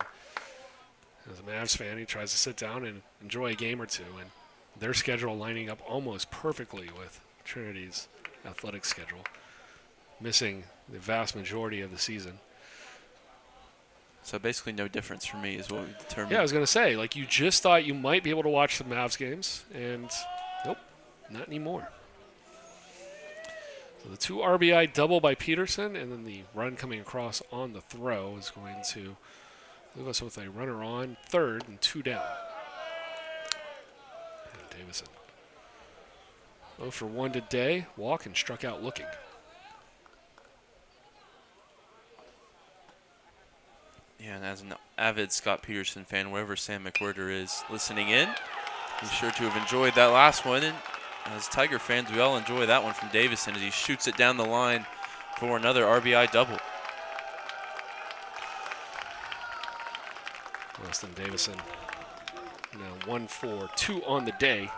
As a Mavs fan, he tries to sit down and enjoy a game or two, and their schedule lining up almost perfectly with Trinity's athletic schedule, missing the vast majority of the season. So basically no difference for me is what we determined. Yeah, I was going to say, like, you just thought you might be able to watch the Mavs games, and nope, not anymore. So the 2 RBI double by Peterson, and then the run coming across on the throw is going to leave us with a runner on third and 2 down. And Davison 0 for 1 today, walk and struck out looking. Yeah, and as an avid Scott Peterson fan, wherever Sam McWhirter is listening in, he's sure to have enjoyed that last one. And as Tiger fans, we all enjoy that one from Davison as he shoots it down the line for another RBI double. Weston Davison now 1 for 2 on the day.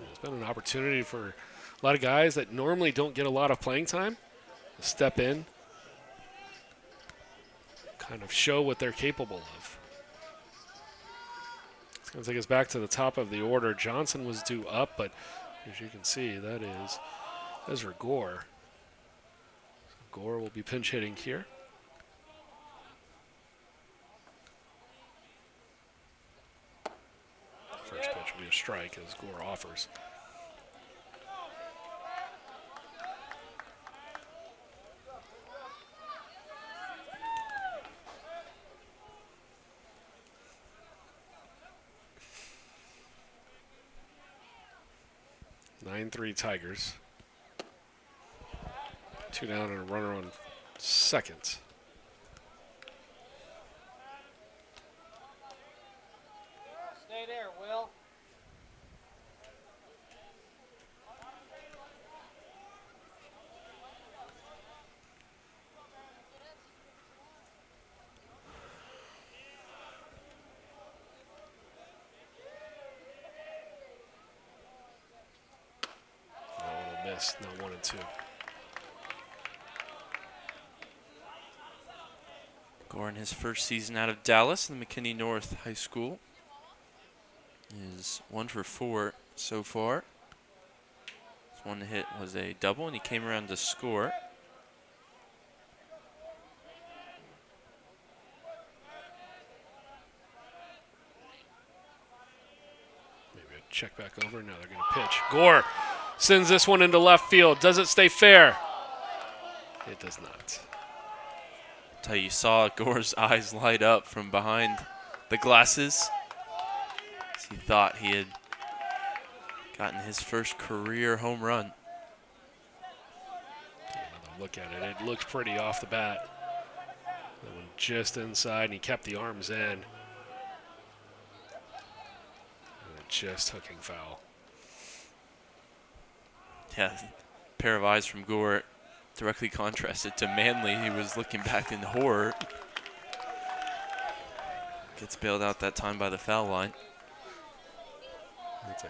It's been an opportunity for a lot of guys that normally don't get a lot of playing time to step in, kind of show what they're capable of. It's going to take us back to the top of the order. Johnson was due up, but as you can see, that is Ezra Gore. So Gore will be pinch hitting here. First pitch will be a strike as Gore offers. Nine-3 Tigers. 2 down and a runner on second. Stay there, Will. Now 1 and 2. Gore in his first season out of Dallas in the McKinney North High School is 1 for 4 so far. His one hit was a double, and he came around to score. Maybe a check back over. Now they're going to pitch. Gore sends this one into left field. Does it stay fair? It does not. Tell you saw Gore's eyes light up from behind the glasses. He thought he had gotten his first career home run. Another look at it. It looked pretty off the bat. That one just inside, and he kept the arms in. And just hooking foul. Yeah, pair of eyes from Gore directly contrasted to Manley. He was looking back in horror. Gets bailed out that time by the foul line. That's a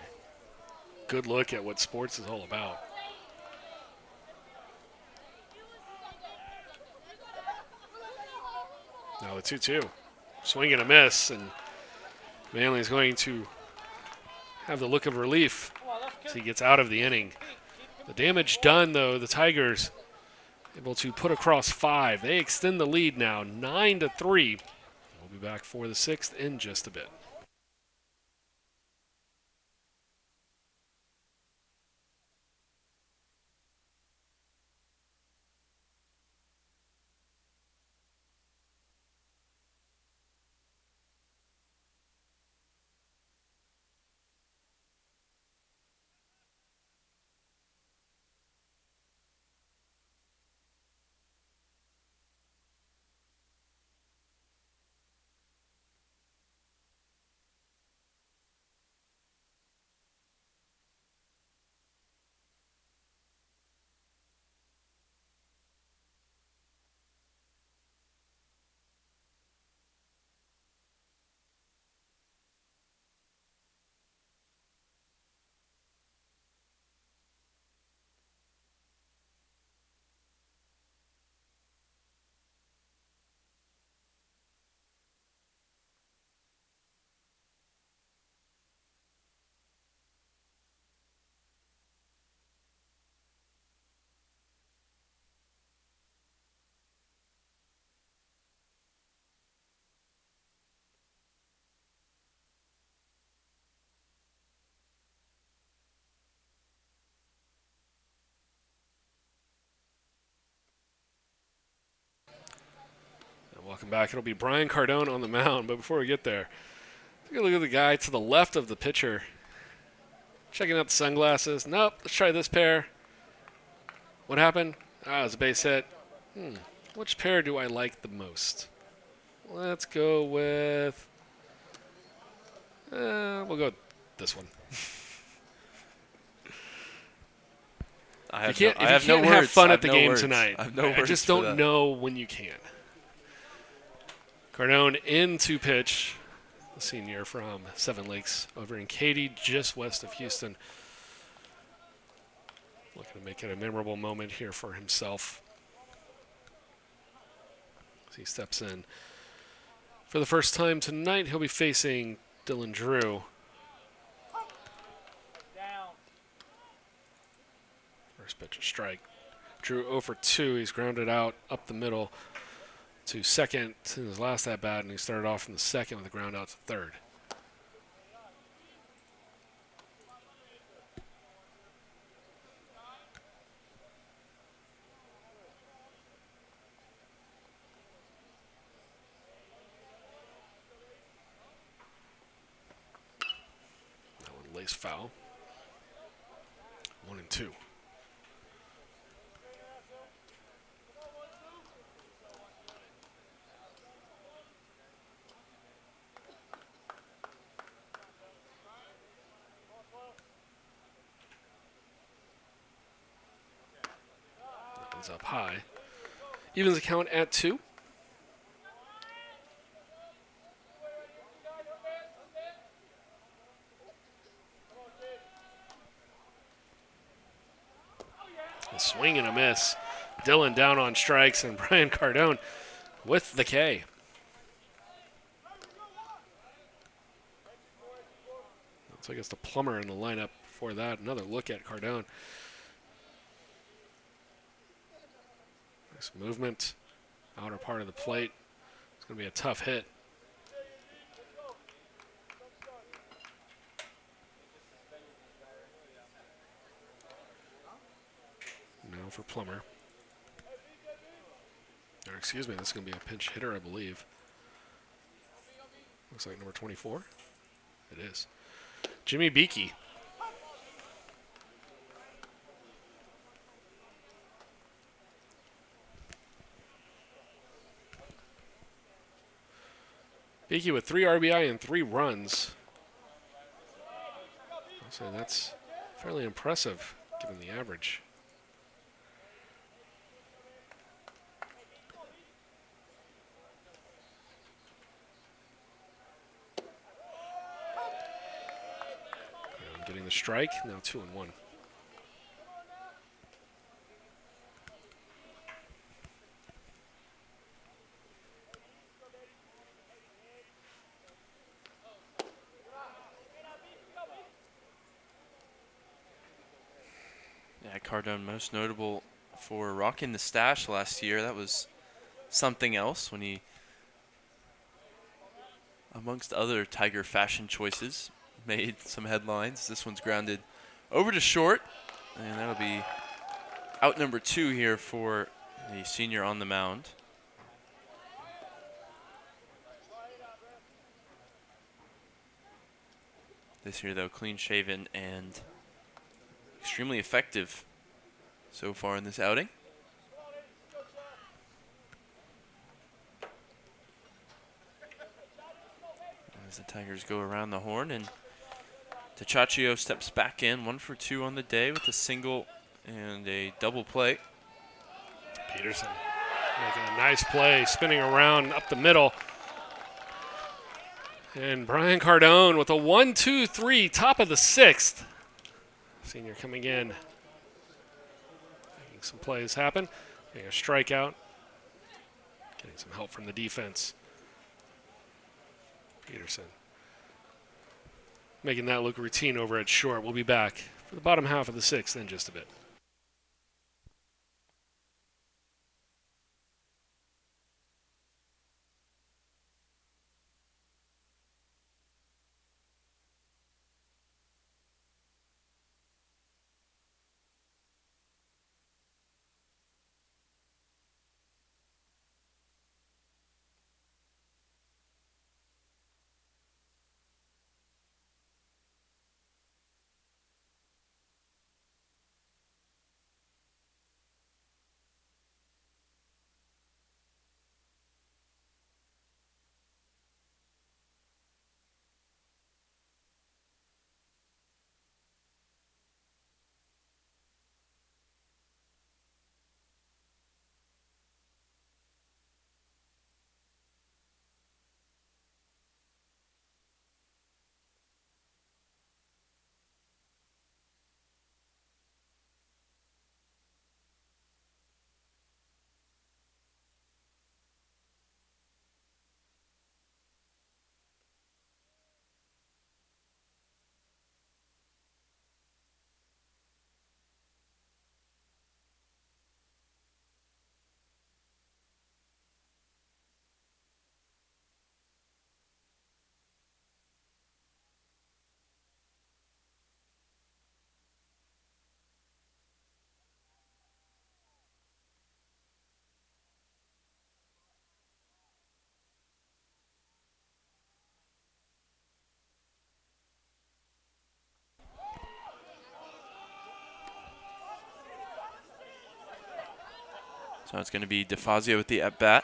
good look at what sports is all about. Now the 2-2. Swing and a miss, and Manley's going to have the look of relief as he gets out of the inning. The damage done, though, the Tigers able to put across 5. They extend the lead now, 9-3. We'll be back for the 6th in just a bit. Welcome back. It'll be Brian Cardone on the mound, but before we get there, take a look at the guy to the left of the pitcher. Checking out the sunglasses. Nope, let's try this pair. What happened? It was a base hit. Which pair do I like the most? Let's go with... we'll go with this one. I You can't have fun at the game tonight. I just don't know when you can. Cardone in to pitch, the senior from Seven Lakes over in Katy, just west of Houston. Looking to make it a memorable moment here for himself as he steps in. For the first time tonight, he'll be facing Dylan Drew. First pitch, a strike. Drew 0 for 2. He's grounded out up the middle to second in his last at bat, and he started off in the second with a ground out to third. That one lays foul. 1-2. Up high. Evens the count at 2. A swing and a miss. Dylan down on strikes, and Brian Cardone with the K. Looks like it's the plumber in the lineup before that. Another look at Cardone. Nice movement, outer part of the plate. It's going to be a tough hit. Now for Plummer. Or excuse me, this is going to be a pinch hitter, I believe. Looks like number 24. It is. Jimmy Beakey. Beakey with 3 RBI and 3 runs. I'll say that's fairly impressive given the average. Getting the strike, now 2-1. Yeah, Cardone most notable for rocking the stash last year. That was something else when he, amongst other Tiger fashion choices, made some headlines. This one's grounded over to short, and that'll be out number 2 here for the senior on the mound. This year, though, clean-shaven and extremely effective so far in this outing. As the Tigers go around the horn, and Tachachio steps back in, 1 for 2 on the day with a single and a double play. Peterson making a nice play, spinning around up the middle. And Brian Cardone with a 1-2-3, top of the 6th. Senior coming in, making some plays happen, getting a strikeout, getting some help from the defense. Peterson making that look routine over at short. We'll be back for the bottom half of the 6th in just a bit. So it's going to be DeFazio with the at-bat.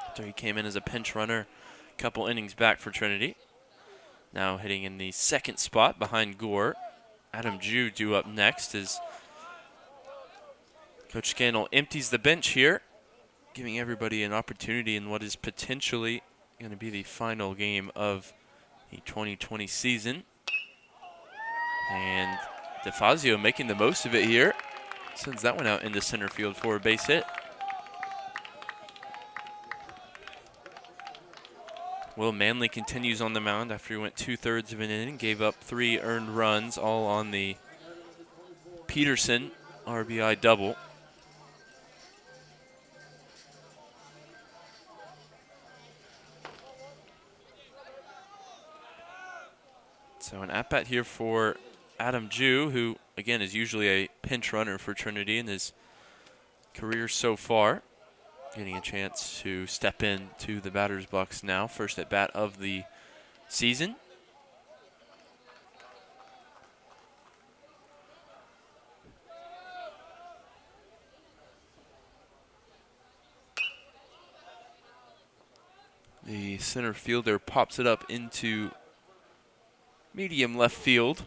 After he came in as a pinch runner a couple innings back for Trinity. Now hitting in the second spot behind Gore. Adam Jew due up next as Coach Scannell empties the bench here, giving everybody an opportunity in what is potentially going to be the final game of the 2020 season. And DeFazio making the most of it here. Sends that one out into center field for a base hit. Will Manley continues on the mound after he went 2/3 of an inning, gave up 3 earned runs, all on the Peterson RBI double. So an at-bat here for Adam Jew, who, again, is usually a pinch runner for Trinity in his career so far. getting a chance to step into the batter's box now. First at bat of the season. The center fielder pops it up into medium left field.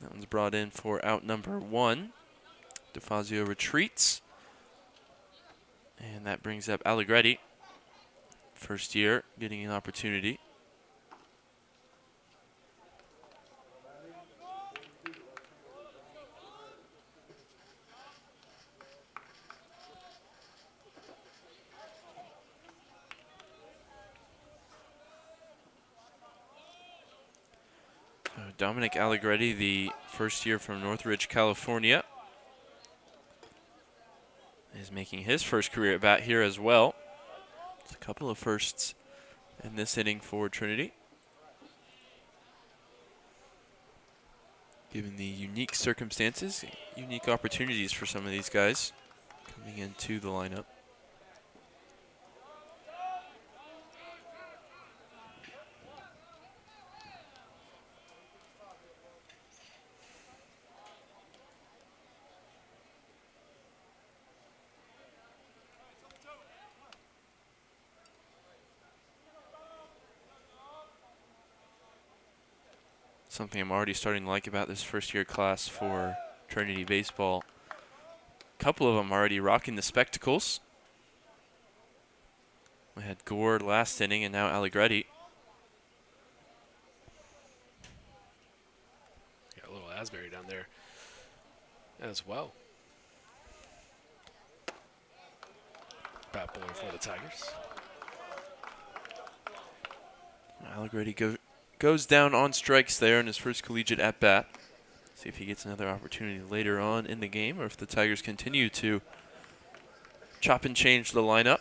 That one's brought in for out number 1. DeFazio retreats. And that brings up Allegretti. First year, getting an opportunity. Dominic Allegretti, the first year from Northridge, California, is making his first career at bat here as well. It's a couple of firsts in this inning for Trinity. Given the unique circumstances, unique opportunities for some of these guys coming into the lineup. Something I'm already starting to like about this first year class for Trinity baseball. A couple of them already rocking the spectacles. We had Gore last inning and now Allegretti. Got a little Asbury down there as well. Bat boy for the Tigers. Allegretti goes down on strikes there in his first collegiate at-bat. See if he gets another opportunity later on in the game or if the Tigers continue to chop and change the lineup.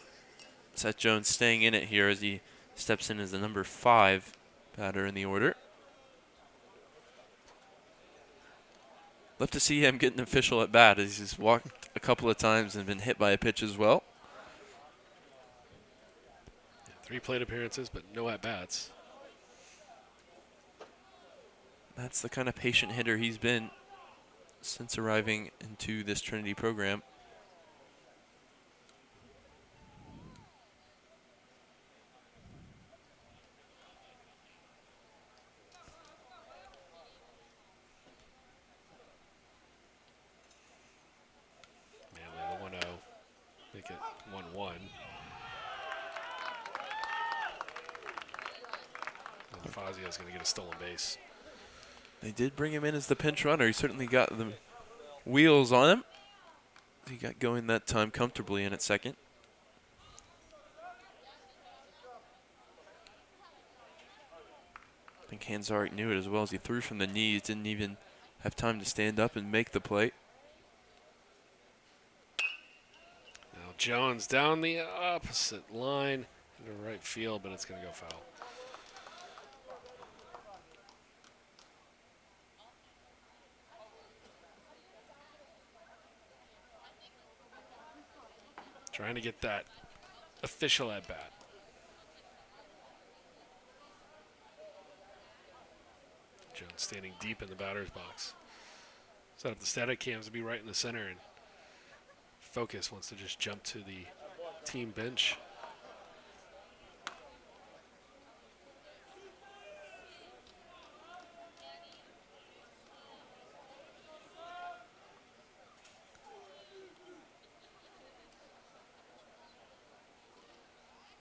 Seth Jones staying in it here as he steps in as the number 5 batter in the order. Love to see him get an official at-bat as he's walked a couple of times and been hit by a pitch as well. 3 plate appearances, but no at-bats. That's the kind of patient hitter he's been since arriving into this Trinity program. Manley the 1-0. Make it 1-1. And Fazio's going to get a stolen base. They did bring him in as the pinch runner. He certainly got the wheels on him. He got going that time comfortably in at second. I think Hanzarek knew it as well as he threw from the knees. Didn't even have time to stand up and make the play. Now Jones down the opposite line into right field, but it's going to go foul. Trying to get that official at bat. Jones standing deep in the batter's box. Set up the static cams to be right in the center, and Focus wants to just jump to the team bench.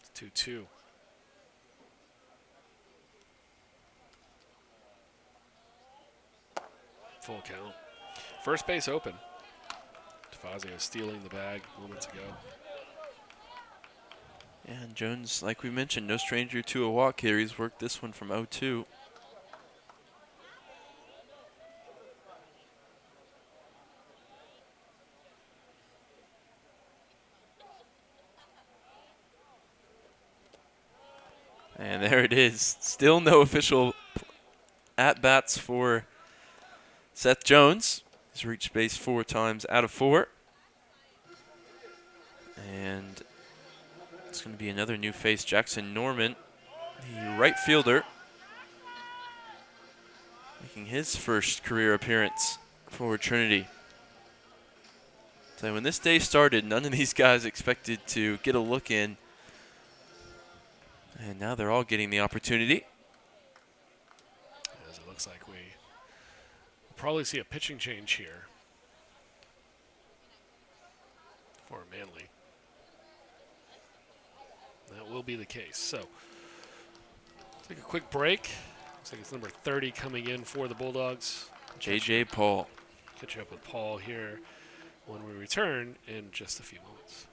It's 2-2. Full count. First base open. DeFazio stealing the bag moments ago. And Jones, like we mentioned, no stranger to a walk here. He's worked this one from 0-2. And there it is. Still no official at-bats for Seth Jones. He's reached base 4 times out of 4. And It's going to be another new face, Jackson Norman, the right fielder, making his first career appearance for Trinity. So when this day started, none of these guys expected to get a look in, and now they're all getting the opportunity. As it looks like we'll probably see a pitching change here for Manly. That will be the case. So, take a quick break. Looks like it's number 30 coming in for the Bulldogs. J.J. Paul. Catch you up with Paul here when we return in just a few moments.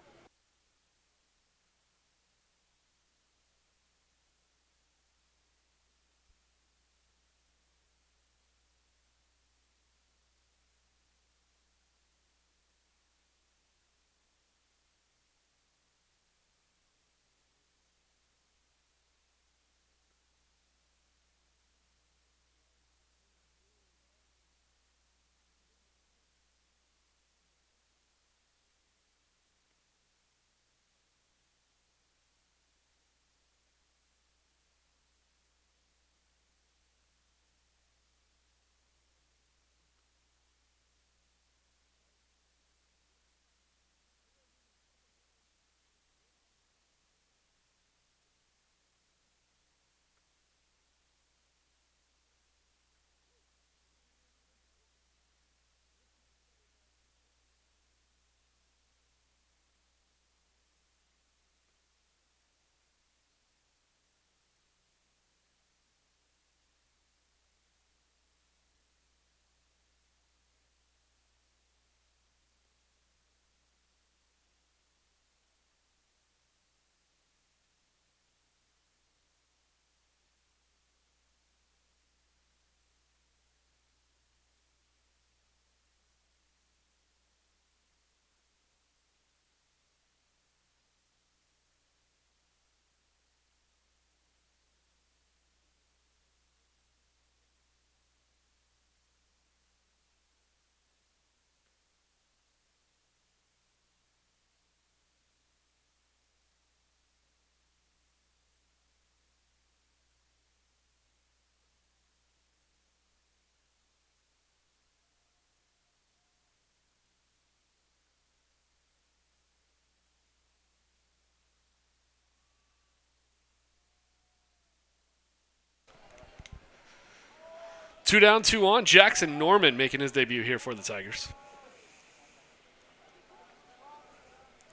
Two down, two on. Jackson Norman making his debut here for the Tigers.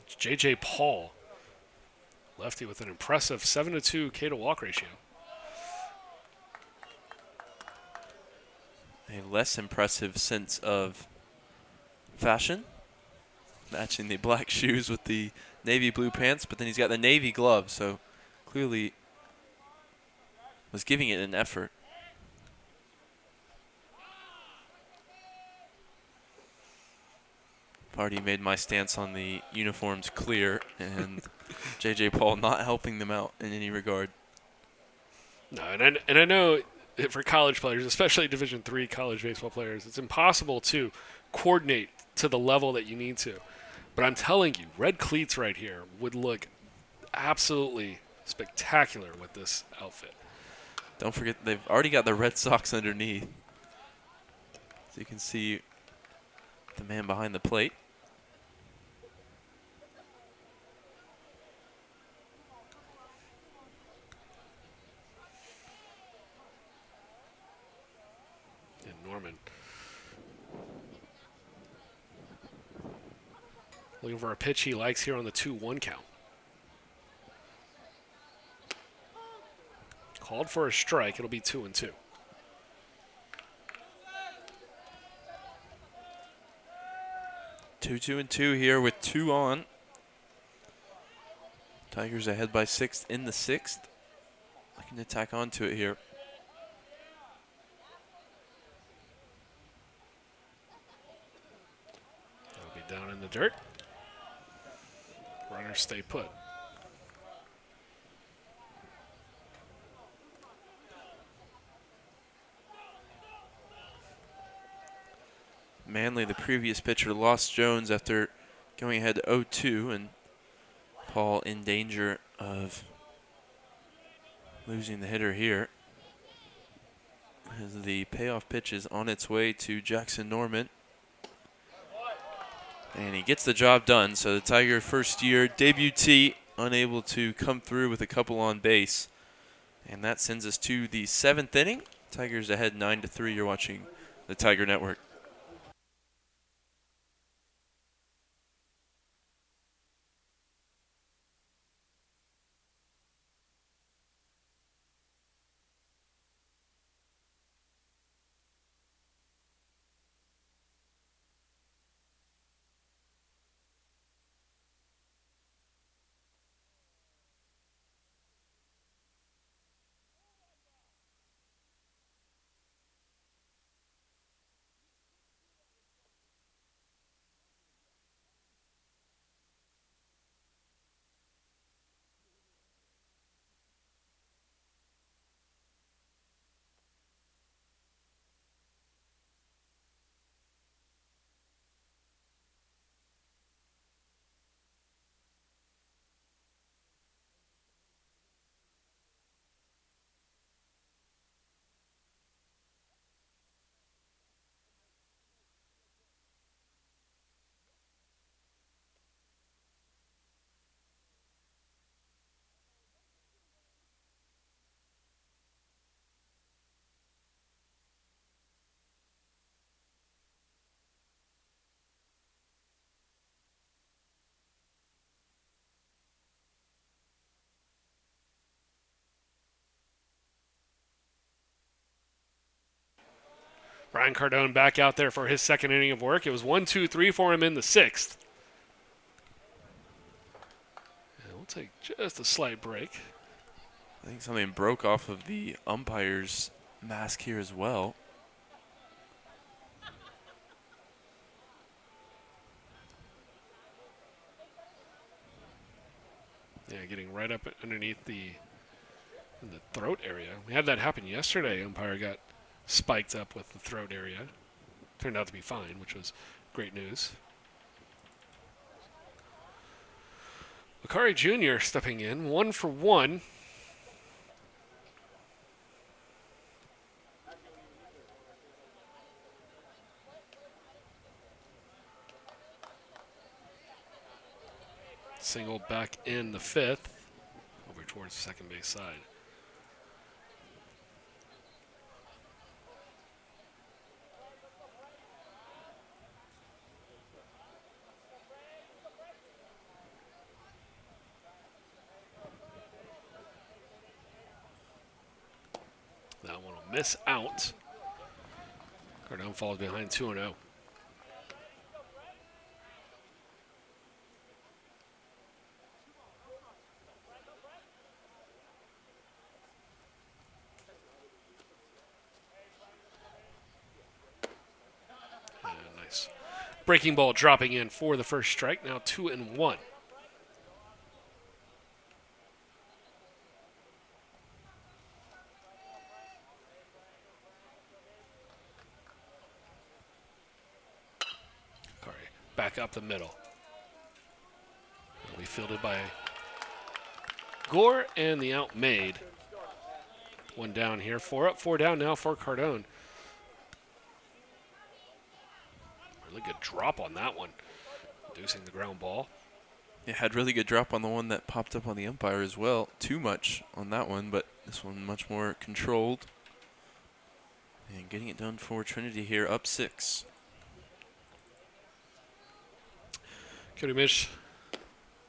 It's J.J. Paul, lefty with an impressive 7-2 K to walk ratio. A less impressive sense of fashion, matching the black shoes with the navy blue pants, but then he's got the navy gloves, so clearly was giving it an effort. I've already made my stance on the uniforms clear, and J.J. Paul not helping them out in any regard. No, and I know for college players, especially Division III college baseball players, it's impossible to coordinate to the level that you need to. But I'm telling you, red cleats right here would look absolutely spectacular with this outfit. Don't forget, they've already got the Red Sox underneath. So you can see the man behind the plate. And Norman looking for a pitch he likes here on the 2-1 count. Called for a strike. It'll be 2-2. 2-2 here with 2 on. Tigers ahead by 6 in the 6th. Looking to tack onto it here. It'll be down in the dirt. Runners stay put. Manly, the previous pitcher, lost Jones after going ahead 0-2, and Paul in danger of losing the hitter here. As the payoff pitch is on its way to Jackson Norman. And he gets the job done. So the Tiger first year debutee unable to come through with a couple on base. And that sends us to the 7th inning. Tigers ahead 9-3. You're watching the Tiger Network. Brian Cardone back out there for his second inning of work. It was 1-2-3 for him in the 6th. And we'll take just a slight break. I think something broke off of the umpire's mask here as well. Yeah, getting right up underneath the throat area. We had that happen yesterday. Umpire got spiked up with the throat area. Turned out to be fine, which was great news. Bakari Jr. stepping in, 1 for 1. Single back in the 5th, over towards the second base side. That one will miss out. Cardone falls behind 2-0. Nice. Breaking ball dropping in for the first strike. Now 2-1. Back up the middle. Will be fielded by Gore, and the out made. 1 down here, 4 up, 4 down now for Cardone. Really good drop on that one, reducing the ground ball. It had really good drop on the one that popped up on the umpire as well. Too much on that one, but this one much more controlled. And getting it done for Trinity here, up 6. Cody Mish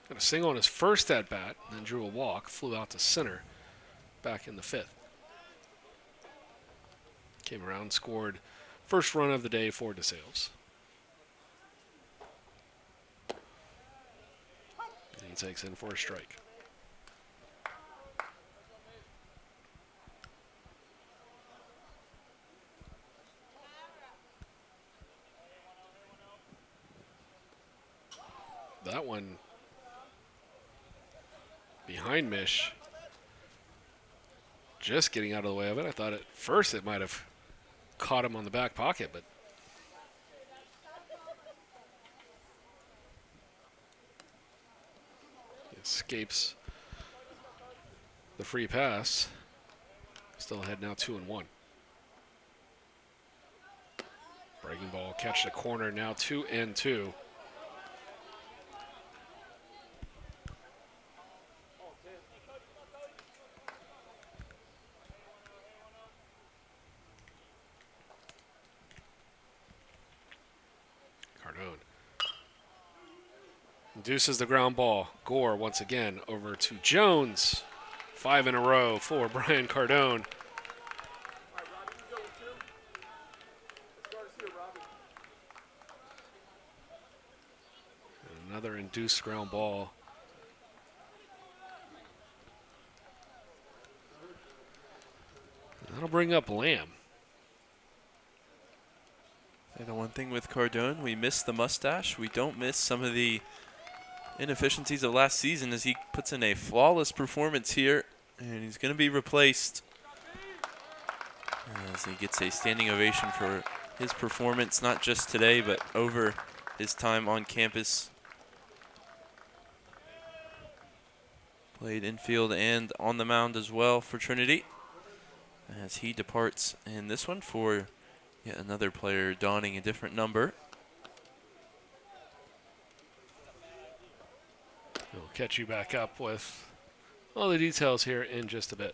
got a single on his first at-bat, then drew a walk, flew out to center, back in the 5th. Came around, scored first run of the day for DeSales. And he takes in for a strike. That one behind Mish, just getting out of the way of it. I thought at first it might have caught him on the back pocket, but Escapes the free pass. Still ahead now 2-1. Breaking ball, catch the corner, now 2-2. Cardone induces the ground ball. Gore once again over to Jones. 5 in a row for Brian Cardone. And another induced ground ball. That'll bring up Lamb. And the one thing with Cardone, we miss the mustache. We don't miss some of the inefficiencies of last season as he puts in a flawless performance here. And he's going to be replaced as he gets a standing ovation for his performance, not just today, but over his time on campus. Played infield and on the mound as well for Trinity as he departs in this one for yet another player donning a different number. We'll catch you back up with all the details here in just a bit.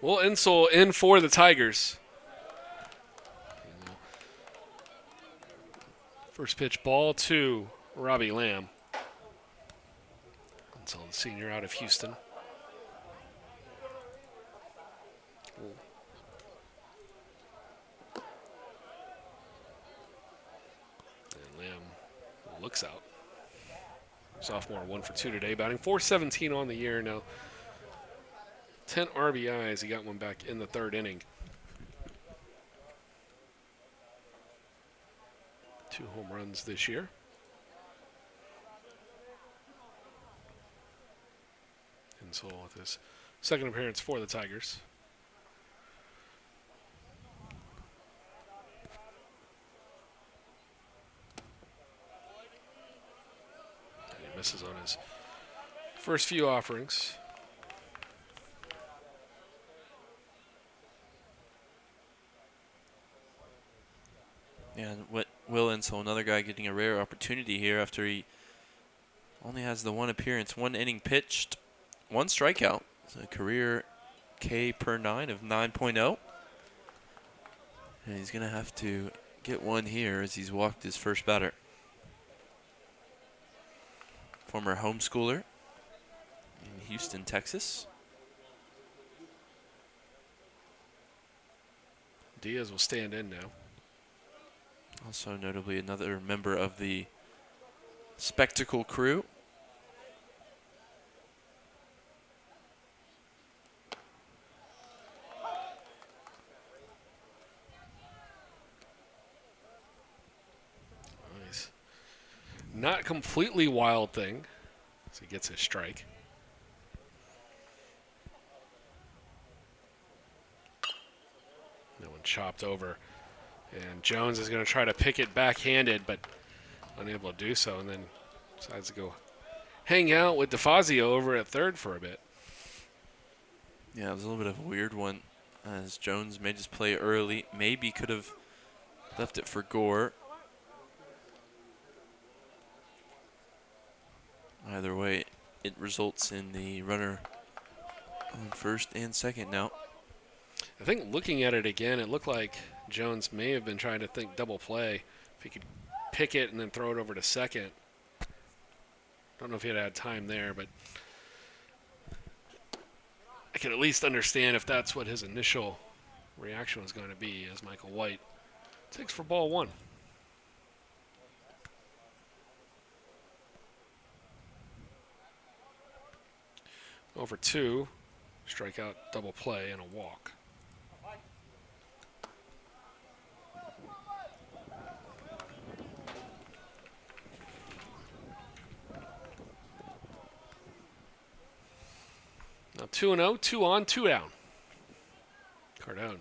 Well, Insole in for the Tigers. First pitch ball to Robbie Lamb. Insole, the senior out of Houston. And Lamb looks out. Sophomore 1 for 2 today, batting .417 on the year now. 10 RBIs. He got one back in the third inning. 2 home runs this year. Insole with his second appearance for the Tigers. And he misses on his first few offerings. Yeah, and Will Insole, another guy getting a rare opportunity here after he only has the one appearance, 1 inning pitched, 1 strikeout. It's a career K per 9 of 9.0. And he's going to have to get one here as he's walked his first batter. Former homeschooler in Houston, Texas. Diaz will stand in now. Also notably another member of the Spectacle crew. not completely Wild Thing. So he gets his strike. That one chopped over. And Jones is going to try to pick it backhanded, but unable to do so, and then decides to go hang out with DeFazio over at third for a bit. Yeah, it was a little bit of a weird one, as Jones made his play early. Maybe could have left it for Gore. Either way, it results in the runner on first and second now. I think looking at it again, it looked like Jones may have been trying to think double play. If he could pick it and then throw it over to second. Don't know if he had time there, but I can at least understand if that's what his initial reaction was going to be, as Michael White takes for ball one. Over two, strikeout, double play, and a walk. Now 2-0, 2 on, 2 down. Cardone.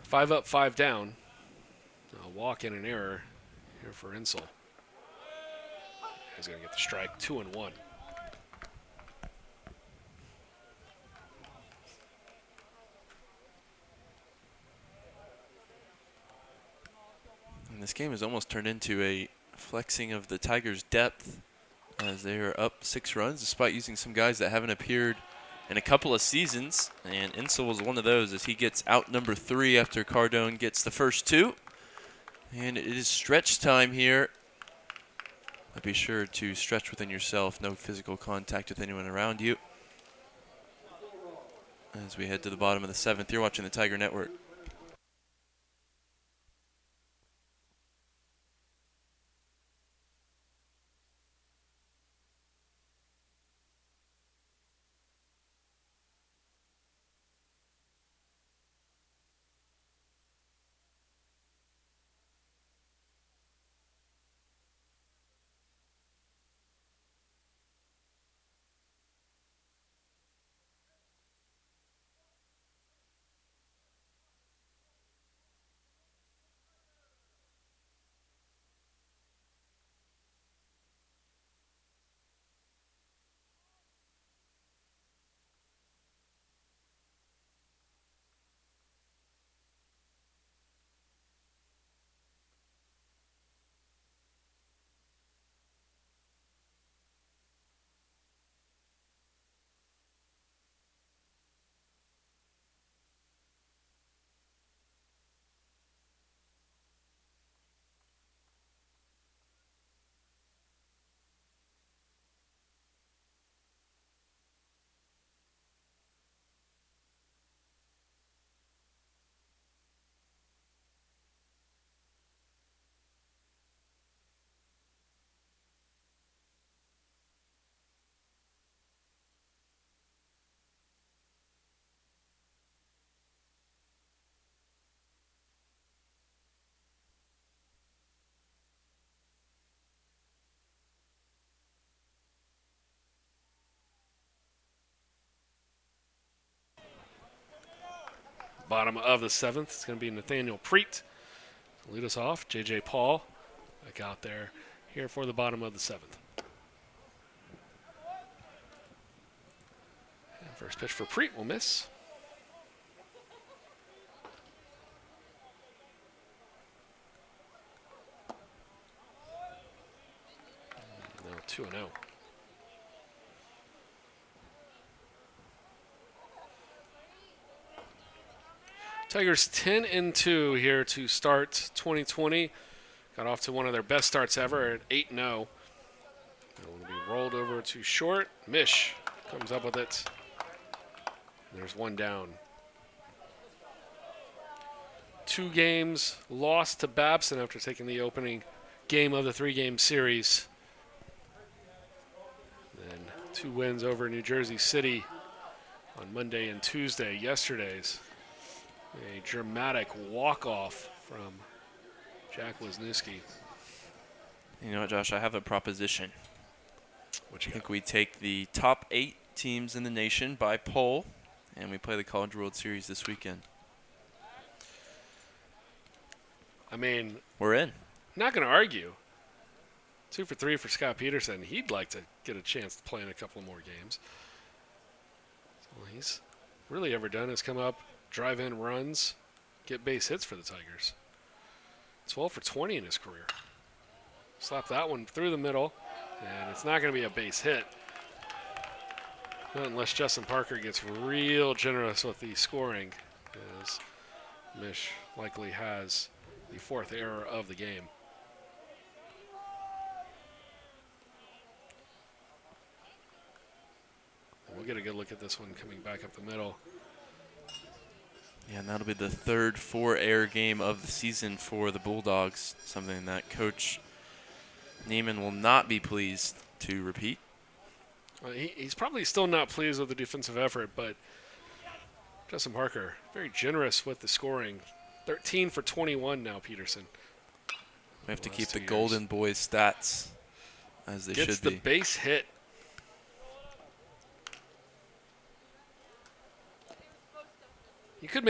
5 up, 5 down. A walk and an error here for Insel. He's going to get the strike, 2-1. And this game has almost turned into a flexing of the Tigers' depth, as they are up 6 runs, despite using some guys that haven't appeared in a couple of seasons. And Insel was one of those, as he gets out number 3 after Cardone gets the first 2. And it is stretch time here. But be sure to stretch within yourself, no physical contact with anyone around you. As we head to the bottom of the 7th, you're watching the Tiger Network. Bottom of the 7th, it's going to be Nathaniel Preet. Lead us off. J.J. Paul back out there here for the bottom of the 7th. And first pitch for Preet will miss. Now 2-0. Tigers 10-2 here to start 2020. Got off to one of their best starts ever at 8-0. That will be rolled over to short. Mish comes up with it. There's one down. 2 games lost to Babson after taking the opening game of the 3-game series. Then 2 wins over New Jersey City on Monday and Tuesday. Yesterday's a dramatic walk-off from Jack Wisniewski. You know what, Josh? I have a proposition. What I you got? think we take the top 8 teams in the nation by poll, and we play the College World Series this weekend. I mean, We're in. not going to argue. 2 for 3 for Scott Peterson. He'd like to get a chance to play in a couple more games. All he's really ever done is come up, drive in runs, get base hits for the Tigers. 12 for 20 in his career. Slap that one through the middle, and it's not going to be a base hit. Not unless Justin Parker gets real generous with the scoring, as Mish likely has the 4th error of the game. We'll get a good look at this one coming back up the middle. Yeah, and that'll be the third 4-error game of the season for the Bulldogs, something that Coach Neiman will not be pleased to repeat. He's probably still not pleased with the defensive effort, but Justin Parker, very generous with the scoring. 13 for 21 now, Peterson. We have to Last keep 2 the years. Golden Boys stats as they Gets should the be. base hit. You could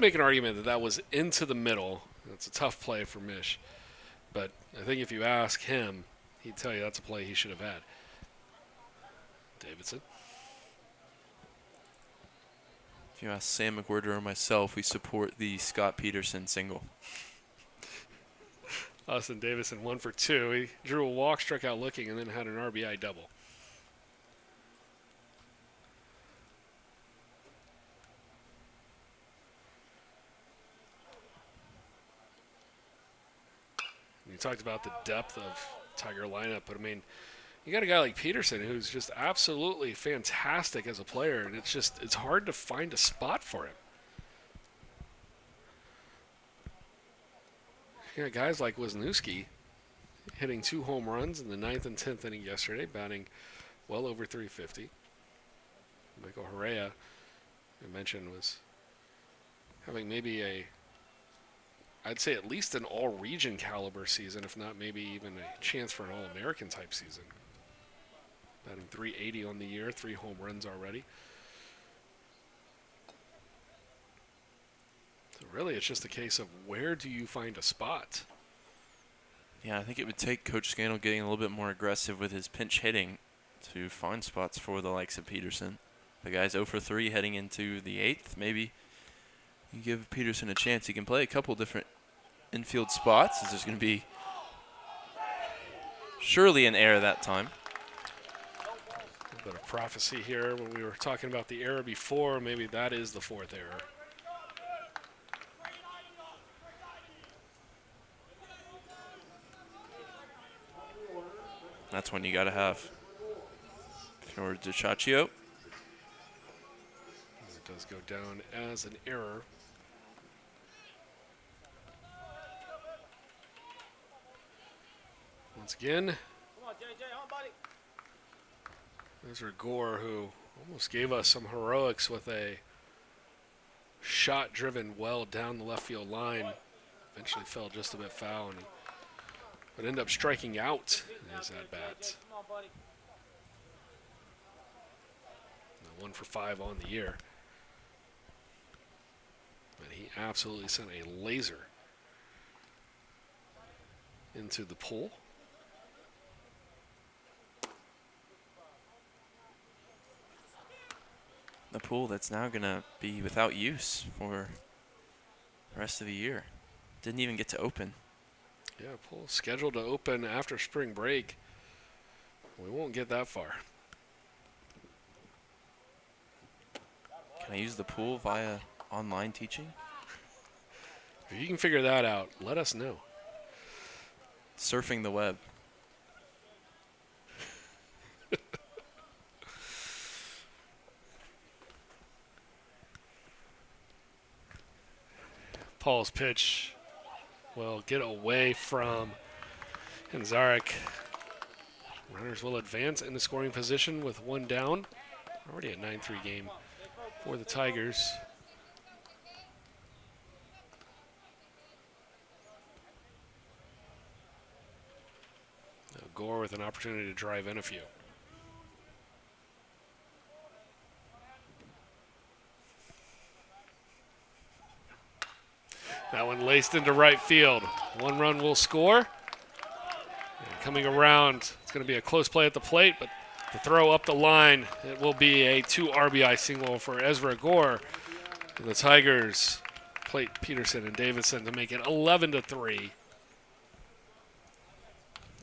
make an argument that was into the middle. That's a tough play for Mish, but I think if you ask him, he'd tell you that's a play he should have had. Davidson. If you ask Sam McWhirter or myself, we support the Scott Peterson single. Austin Davidson 1 for 2. He drew a walk, struck out looking, and then had an RBI double. You talked about the depth of Tiger lineup, but I mean, you got a guy like Peterson who's just absolutely fantastic as a player, and it's hard to find a spot for him. You got guys like Wisniewski hitting 2 home runs in the 9th and 10th inning yesterday, batting well over 350. Michael Herrera, I mentioned, was having maybe I'd say at least an all-region caliber season, if not maybe even a chance for an All-American type season. Batting 380 on the year, 3 home runs already. So really, it's just a case of where do you find a spot? Yeah, I think it would take Coach Scannell getting a little bit more aggressive with his pinch hitting to find spots for the likes of Peterson. The guy's 0 for 3 heading into the 8th. Maybe you give Peterson a chance. He can play a couple different infield spots. There's going to be surely an error that time. A little bit of prophecy here when we were talking about the error before. Maybe that is the 4th error. That's one you got to have. For DiCiaccio. It does go down as an error. Once again, Come on, JJ, on, buddy. there's Gore, who almost gave us some heroics with a shot driven well down the left field line. Eventually fell just a bit foul, and he would end up striking out in his at bat. Come on, buddy. 1 for 5 on the year. But he absolutely sent a laser into the pool. The pool that's now going to be without use for the rest of the year. Didn't even get to open. Yeah, pool scheduled to open after spring break. We won't get that far. Can I use the pool via online teaching? If you can figure that out, let us know. Surfing the web. Paul's pitch will get away from Hanzarek. Runners will advance into scoring position with 1 down. Already a 9-3 game for the Tigers. Gore with an opportunity to drive in a few. That one laced into right field. 1 run will score. And coming around, it's going to be a close play at the plate, but the throw up the line, it will be a 2 RBI single for Ezra Gore. And the Tigers plate Peterson and Davidson to make it 11-3.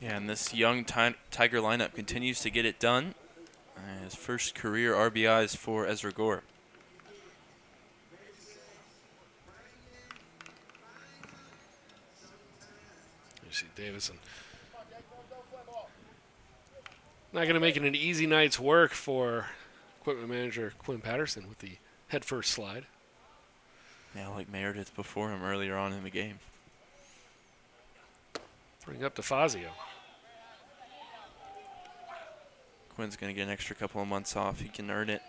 Yeah, and this young Tiger lineup continues to get it done. His first career RBIs for Ezra Gore. You see Davidson. Not going to make it an easy night's work for equipment manager Quinn Patterson with the head first slide. Yeah, like Meredith before him earlier on in the game. Bring up to Fazio. Quinn's going to get an extra couple of months off. He can earn it.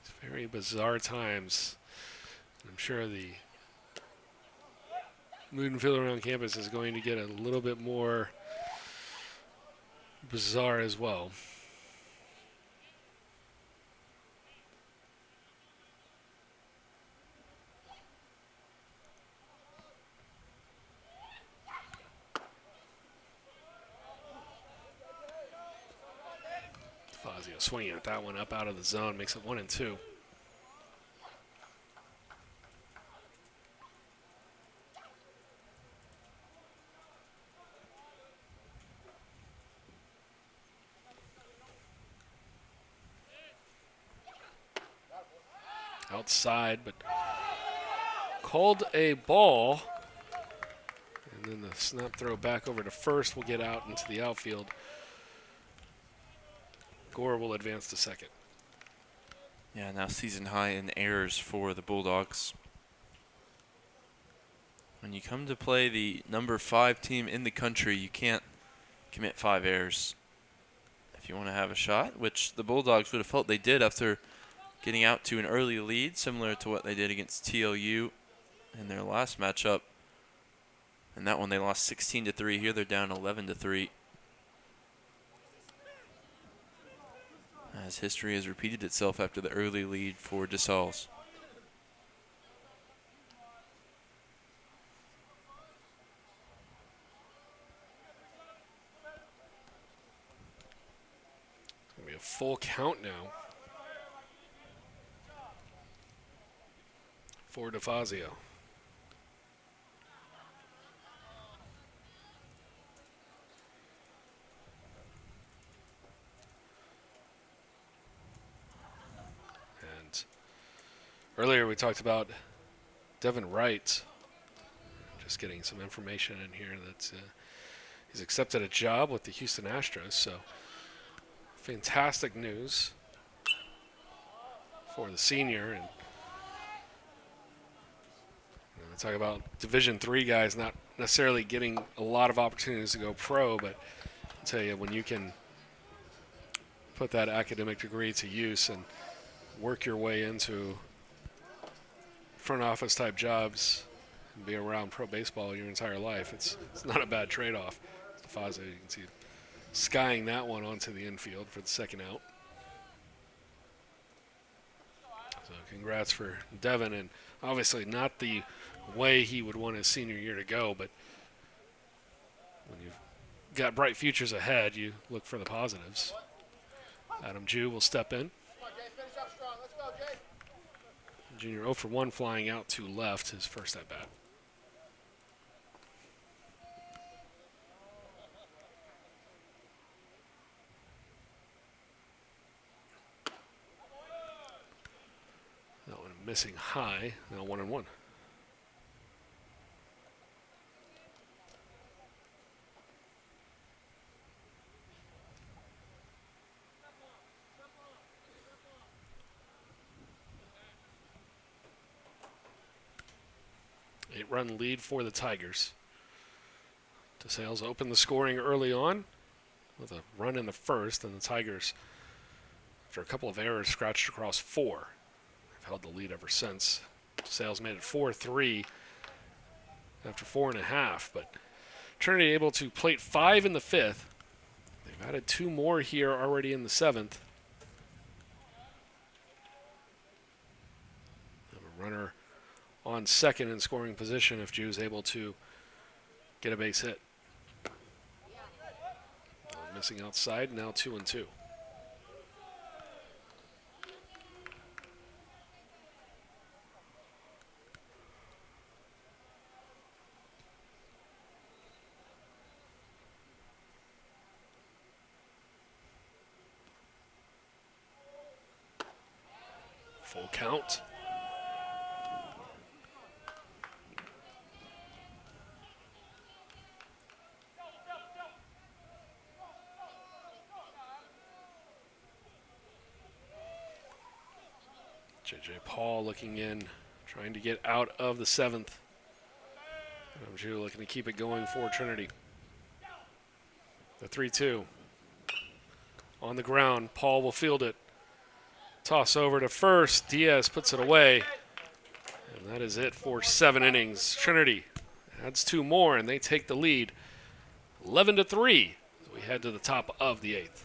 It's very bizarre times. I'm sure the mood and feel around campus is going to get a little bit more bizarre as well. Fazio swinging at that one up out of the zone, makes it 1-2. Outside, but called a ball. And then the snap throw back over to first will get out into the outfield. Gore will advance to second. Yeah, now season high in errors for the Bulldogs. When you come to play the number 5 team in the country, you can't commit 5 errors if you want to have a shot, which the Bulldogs would have felt they did after getting out to an early lead, similar to what they did against TLU in their last matchup. And that one they lost 16-3. Here they're down 11-3. As history has repeated itself after the early lead for DeSales. It's going to be a full count now for DeFazio. And earlier we talked about Devin Wright. Just getting some information in here that he's accepted a job with the Houston Astros. So fantastic news for the senior. And talk about Division III guys not necessarily getting a lot of opportunities to go pro, but I'll tell you, when you can put that academic degree to use and work your way into front office type jobs and be around pro baseball your entire life, it's not a bad trade-off. Fazio, you can see skying that one onto the infield for the second out. So congrats for Devin, and obviously not the way he would want his senior year to go, but when you've got bright futures ahead, you look for the positives. Adam Jew will step in. Junior 0 for 1 flying out to left, his first at bat. That one missing high, now 1-1. Eight-run lead for the Tigers. DeSales opened the scoring early on with a run in the first, and the Tigers, after a couple of errors, scratched across 4. They've held the lead ever since. DeSales made it 4-3 after 4.5, but Trinity able to plate 5 in the 5th. They've added 2 more here already in the 7th. Have a runner on second in scoring position if Jew's able to get a base hit. Missing outside, now 2-2. Full count. J.J. Paul looking in, trying to get out of the 7th. Jew looking to keep it going for Trinity. The 3-2. On the ground, Paul will field it. Toss over to first. Diaz puts it away. And that is it for 7 innings. Trinity adds 2 more, and they take the lead 11-3 as we head to the top of the 8th.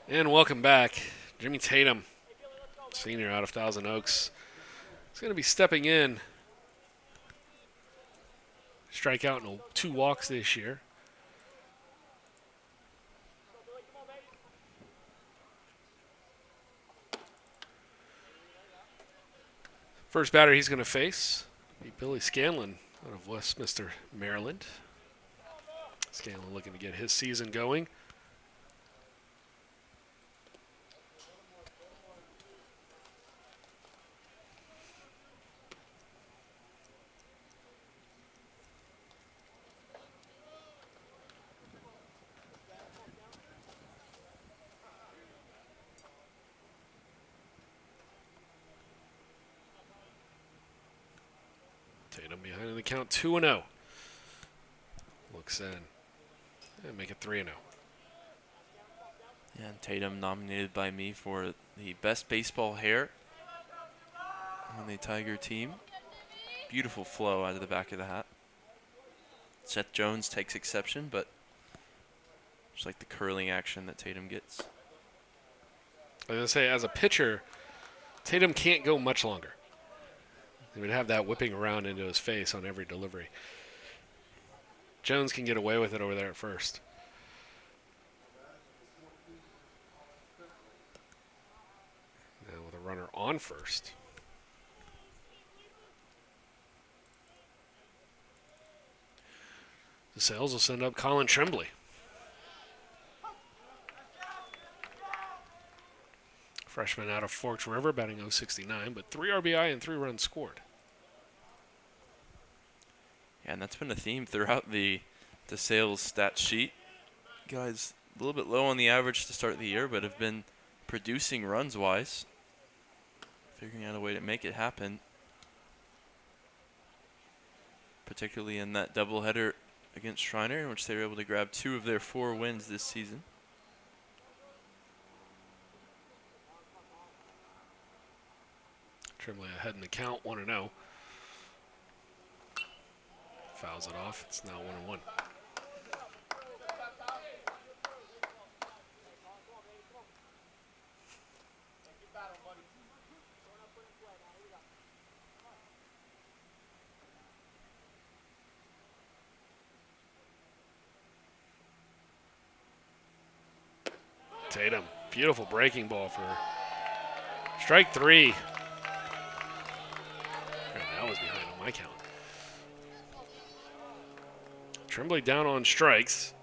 And welcome back. Jimmy Tatum, senior out of Thousand Oaks, is going to be stepping in. Strikeout in 2 walks this year. First batter he's going to face be Billy Scanlon out of Westminster, Maryland. Scanlon looking to get his season going. Tatum behind in the count 2-0. Looks in. And make it 3-0. Yeah, and Tatum nominated by me for the best baseball hair on the Tiger team. Beautiful flow out of the back of the hat. Seth Jones takes exception, but just like the curling action that Tatum gets. I was going to say, as a pitcher, Tatum can't go much longer. He would have that whipping around into his face on every delivery. Jones can get away with it over there at first. Now with a runner on first. DeSales will send up Colin Tremblay. Freshman out of Forks River, batting .069, but 3 RBI and 3 runs scored. Yeah, and that's been a theme throughout the DeSales stat sheet. Guys a little bit low on the average to start the year, but have been producing runs-wise. Figuring out a way to make it happen. Particularly in that doubleheader against Shriner, in which they were able to grab 2 of their 4 wins this season. Tremblay ahead in the count, 1-0. Fouls it off. It's now 1-1. Tatum, beautiful breaking ball for strike 3. That was behind on my count. Tremblay down on strikes.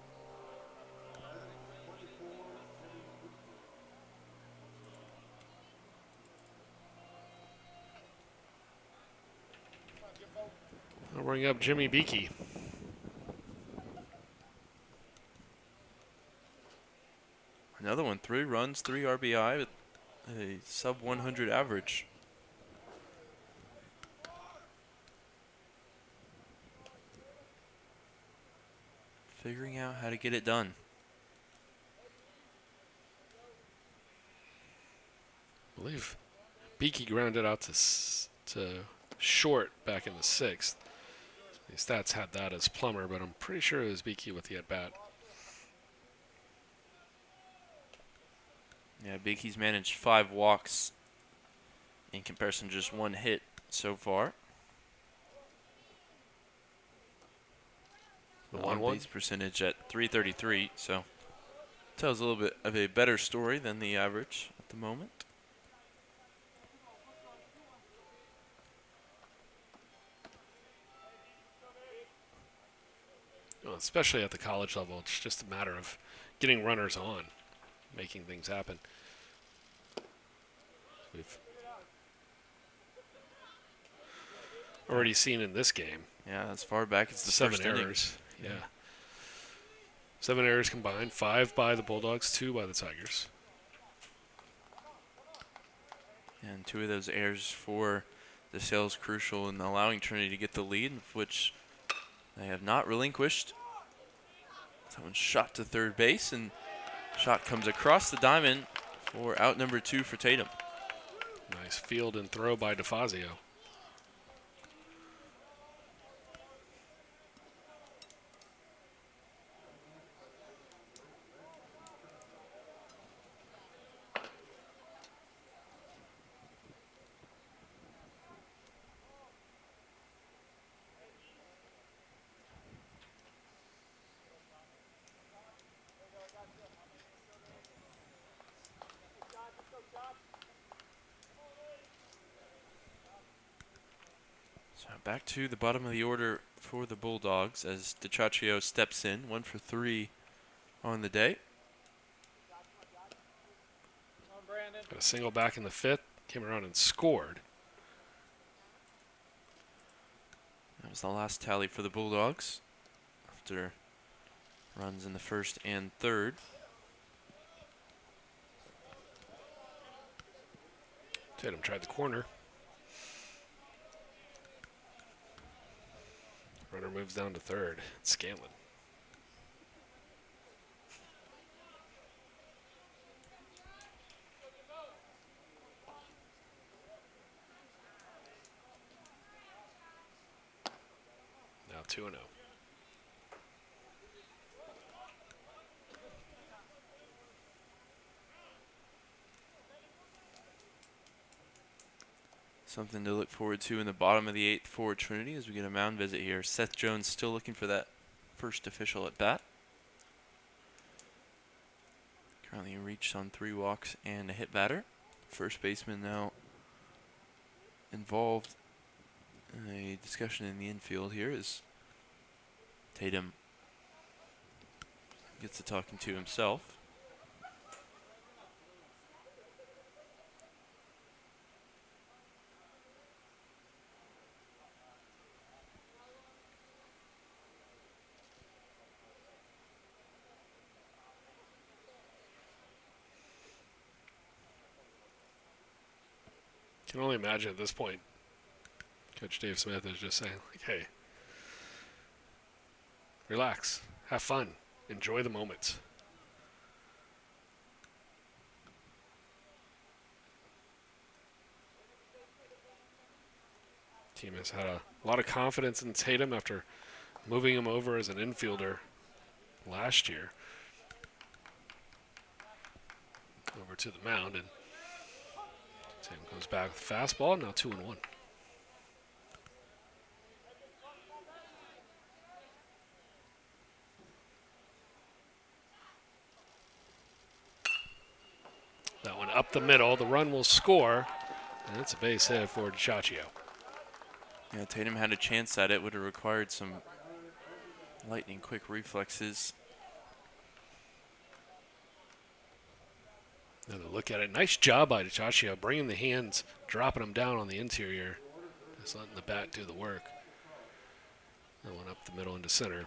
I'll bring up Jimmy Beakey. Another one, 3 runs, 3 RBI with a sub 100 average. Figuring out how to get it done. I believe Beakey grounded out to short back in the 6th. The stats had that as Plummer, but I'm pretty sure it was Beakey with the at-bat. Yeah, Beakey's managed 5 walks in comparison to just 1 hit so far. The on 1-1 base percentage at .333, so tells a little bit of a better story than the average at the moment. Well, especially at the college level, it's just a matter of getting runners on, making things happen. We've already seen in this game. Yeah, as far back as the 7 first inning. errors. Yeah. 7 errors combined, 5 by the Bulldogs, 2 by the Tigers. And 2 of those errors for DeSales crucial in allowing Trinity to get the lead, which they have not relinquished. Someone shot to third base, and shot comes across the diamond for out number 2 for Tatum. Nice field and throw by DeFazio. So back to the bottom of the order for the Bulldogs as DiCiaccio steps in, 1 for 3 on the day. Got a single back in the 5th, came around and scored. That was the last tally for the Bulldogs after runs in the 1st and 3rd. Tatum tried the corner. Runner moves down to 3rd. It's Scanlon. Now 2-0. Something to look forward to in the bottom of the 8th for Trinity as we get a mound visit here. Seth Jones still looking for that first official at bat. Currently reached on 3 walks and a hit batter. First baseman now involved in a discussion in the infield here as Tatum Gets to talking to himself. Can only imagine at this point, Coach Dave Smith is just saying, like, hey, relax, have fun, enjoy the moments. Team has had a lot of confidence in Tatum after moving him over as an infielder last year over to the mound, and Tatum comes back with fastball, now 2-1. That one up the middle, the run will score, and it's a base hit for DiCiaccio. Yeah, Tatum had a chance at it. Would have required some lightning quick reflexes. Another look at it. Nice job by DiCiaccio, bringing the hands, dropping them down on the interior. Just letting the bat do the work. That one up the middle into center.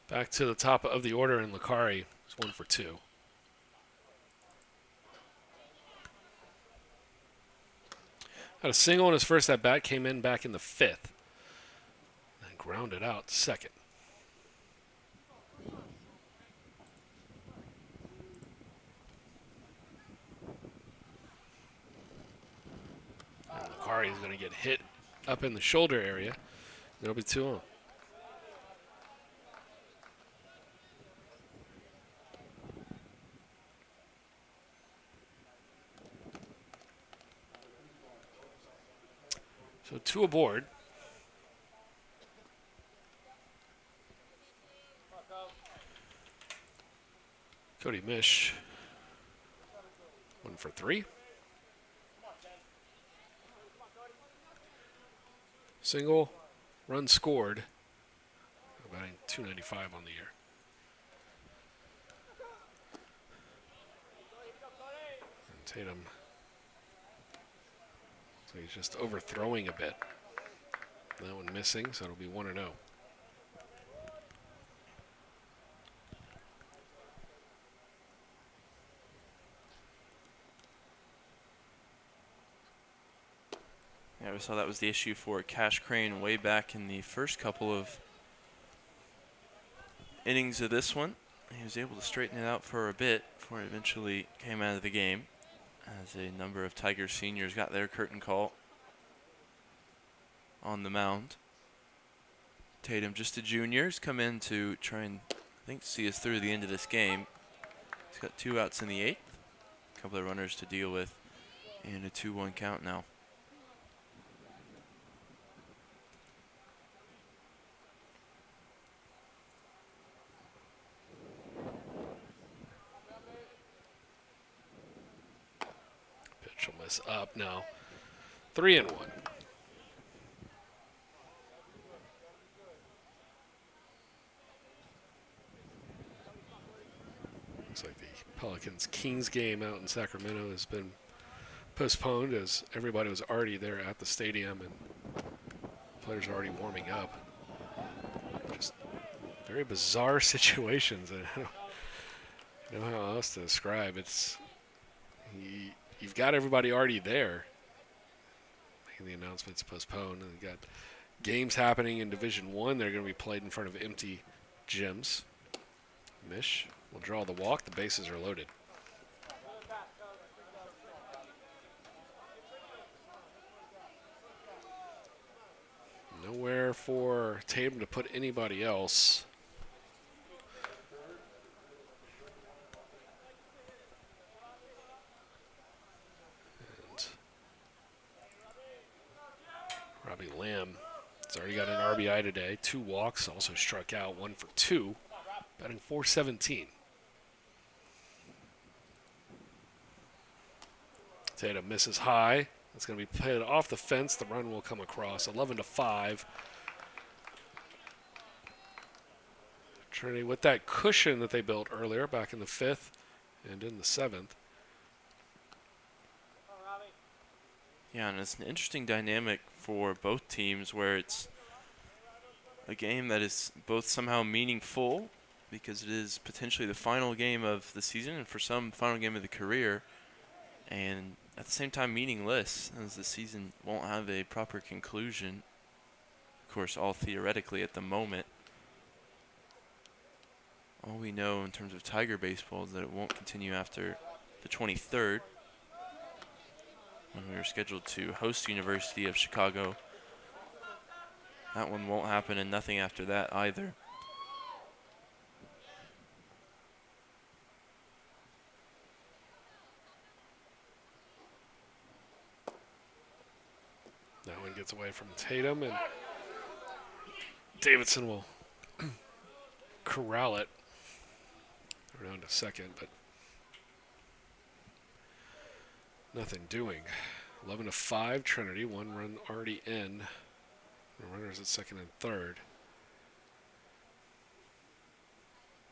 Back to the top of the order, and Licari is 1 for 2. Had a single in his first at bat, came in back in the 5th. And grounded out to second. And Licari is going to get hit up in the shoulder area. It'll be 2 on. So 2 aboard. Cody Mish, 1 for 3. Single, run scored. Batting .295 on the year. And Tatum, so he's just overthrowing a bit. That one missing, so it'll be 1-0. Yeah, we saw that was the issue for Cash Crane way back in the first couple of innings of this one. He was able to straighten it out for a bit before it eventually came out of the game, as a number of Tigers seniors got their curtain call on the mound. Tatum, just a junior, has come in to try and, I think, see us through the end of this game. He's got 2 outs in the 8th, a couple of runners to deal with, and a 2-1 count now. Pitch will miss up now. 3-1. Looks like the Pelicans-Kings game out in Sacramento has been postponed, as everybody was already there at the stadium and players are already warming up. Just very bizarre situations. And I don't know how else to describe. It's you've got everybody already there. Making the announcements postponed, and you've got games happening in Division I. They're going to be played in front of empty gyms. Mish will draw the walk. The bases are loaded. for Tatum to put anybody else. And Robbie Lamb has already got an RBI today. 2 walks, also struck out, 1 for 2, batting .417. Tatum misses high. It's going to be played off the fence. The run will come across. 11-5. Trinity with that cushion that they built earlier back in the 5th and in the 7th. Yeah, and it's an interesting dynamic for both teams where it's a game that is both somehow meaningful because it is potentially the final game of the season and for some, final game of the career, and at the same time meaningless as the season won't have a proper conclusion. Of course, all theoretically at the moment. All we know in terms of Tiger baseball is that it won't continue after the 23rd, when we were scheduled to host the University of Chicago. That one won't happen, and nothing after that either. That one gets away from Tatum, and Davidson will corral it. We're down to second, but nothing doing. 11-5, Trinity. 1 run already in. The runners at second and third.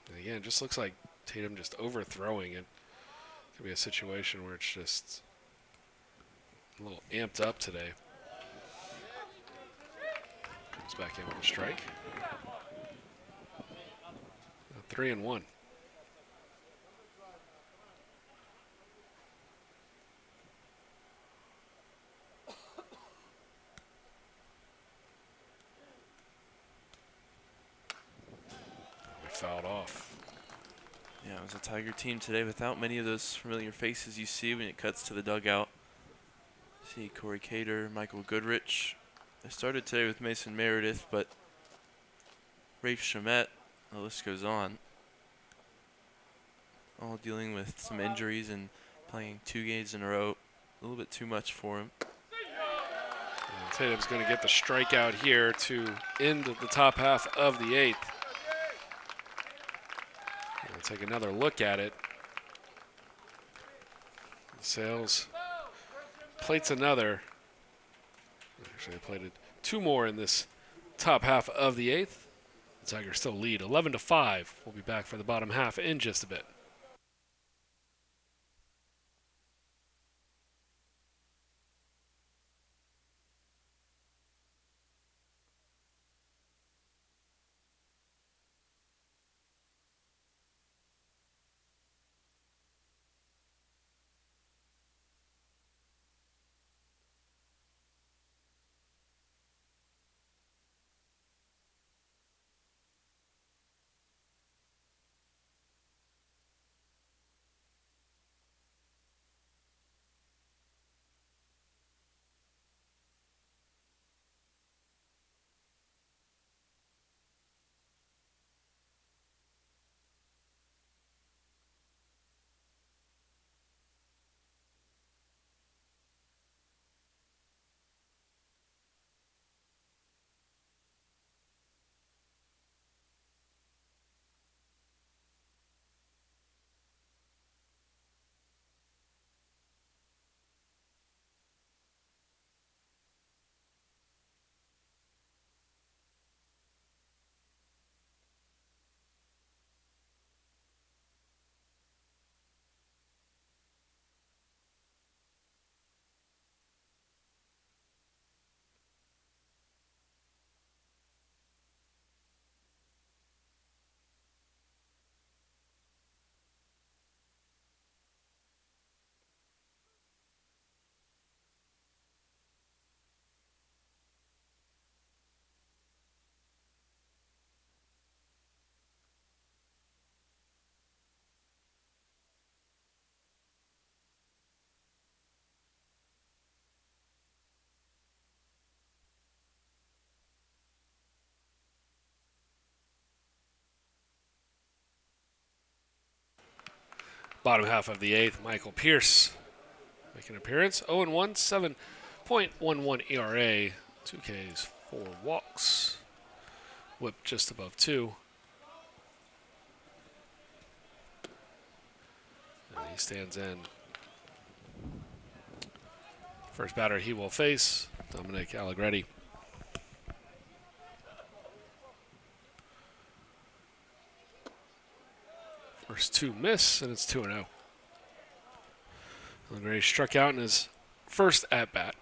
And again, it just looks like Tatum just overthrowing it. Could be a situation where it's just a little amped up today. Comes back in with a strike. 3-1. Fouled off. Yeah, it was a Tiger team today without many of those familiar faces you see when it cuts to the dugout. See Corey Cater, Michael Goodrich. They started today with Mason Meredith, but Rafe Shamet, the list goes on. All dealing with some injuries and playing 2 games in a row. A little bit too much for him. And Tatum's going to get the strikeout here to end the top half of the 8th. We'll take another look at it. DeSales plates another. Actually, they plated 2 more in this top half of the 8th. The Tigers still lead 11-5. We'll be back for the bottom half in just a bit. Bottom half of the 8th, Michael Pierce making an appearance. 0-1, 7.11 ERA, 2 Ks, 4 walks. Whip just above 2. And he stands in. First batter he will face, Dominic Allegretti. First 2 miss, and it's 2-0. Allegretti struck out in his first at-bat.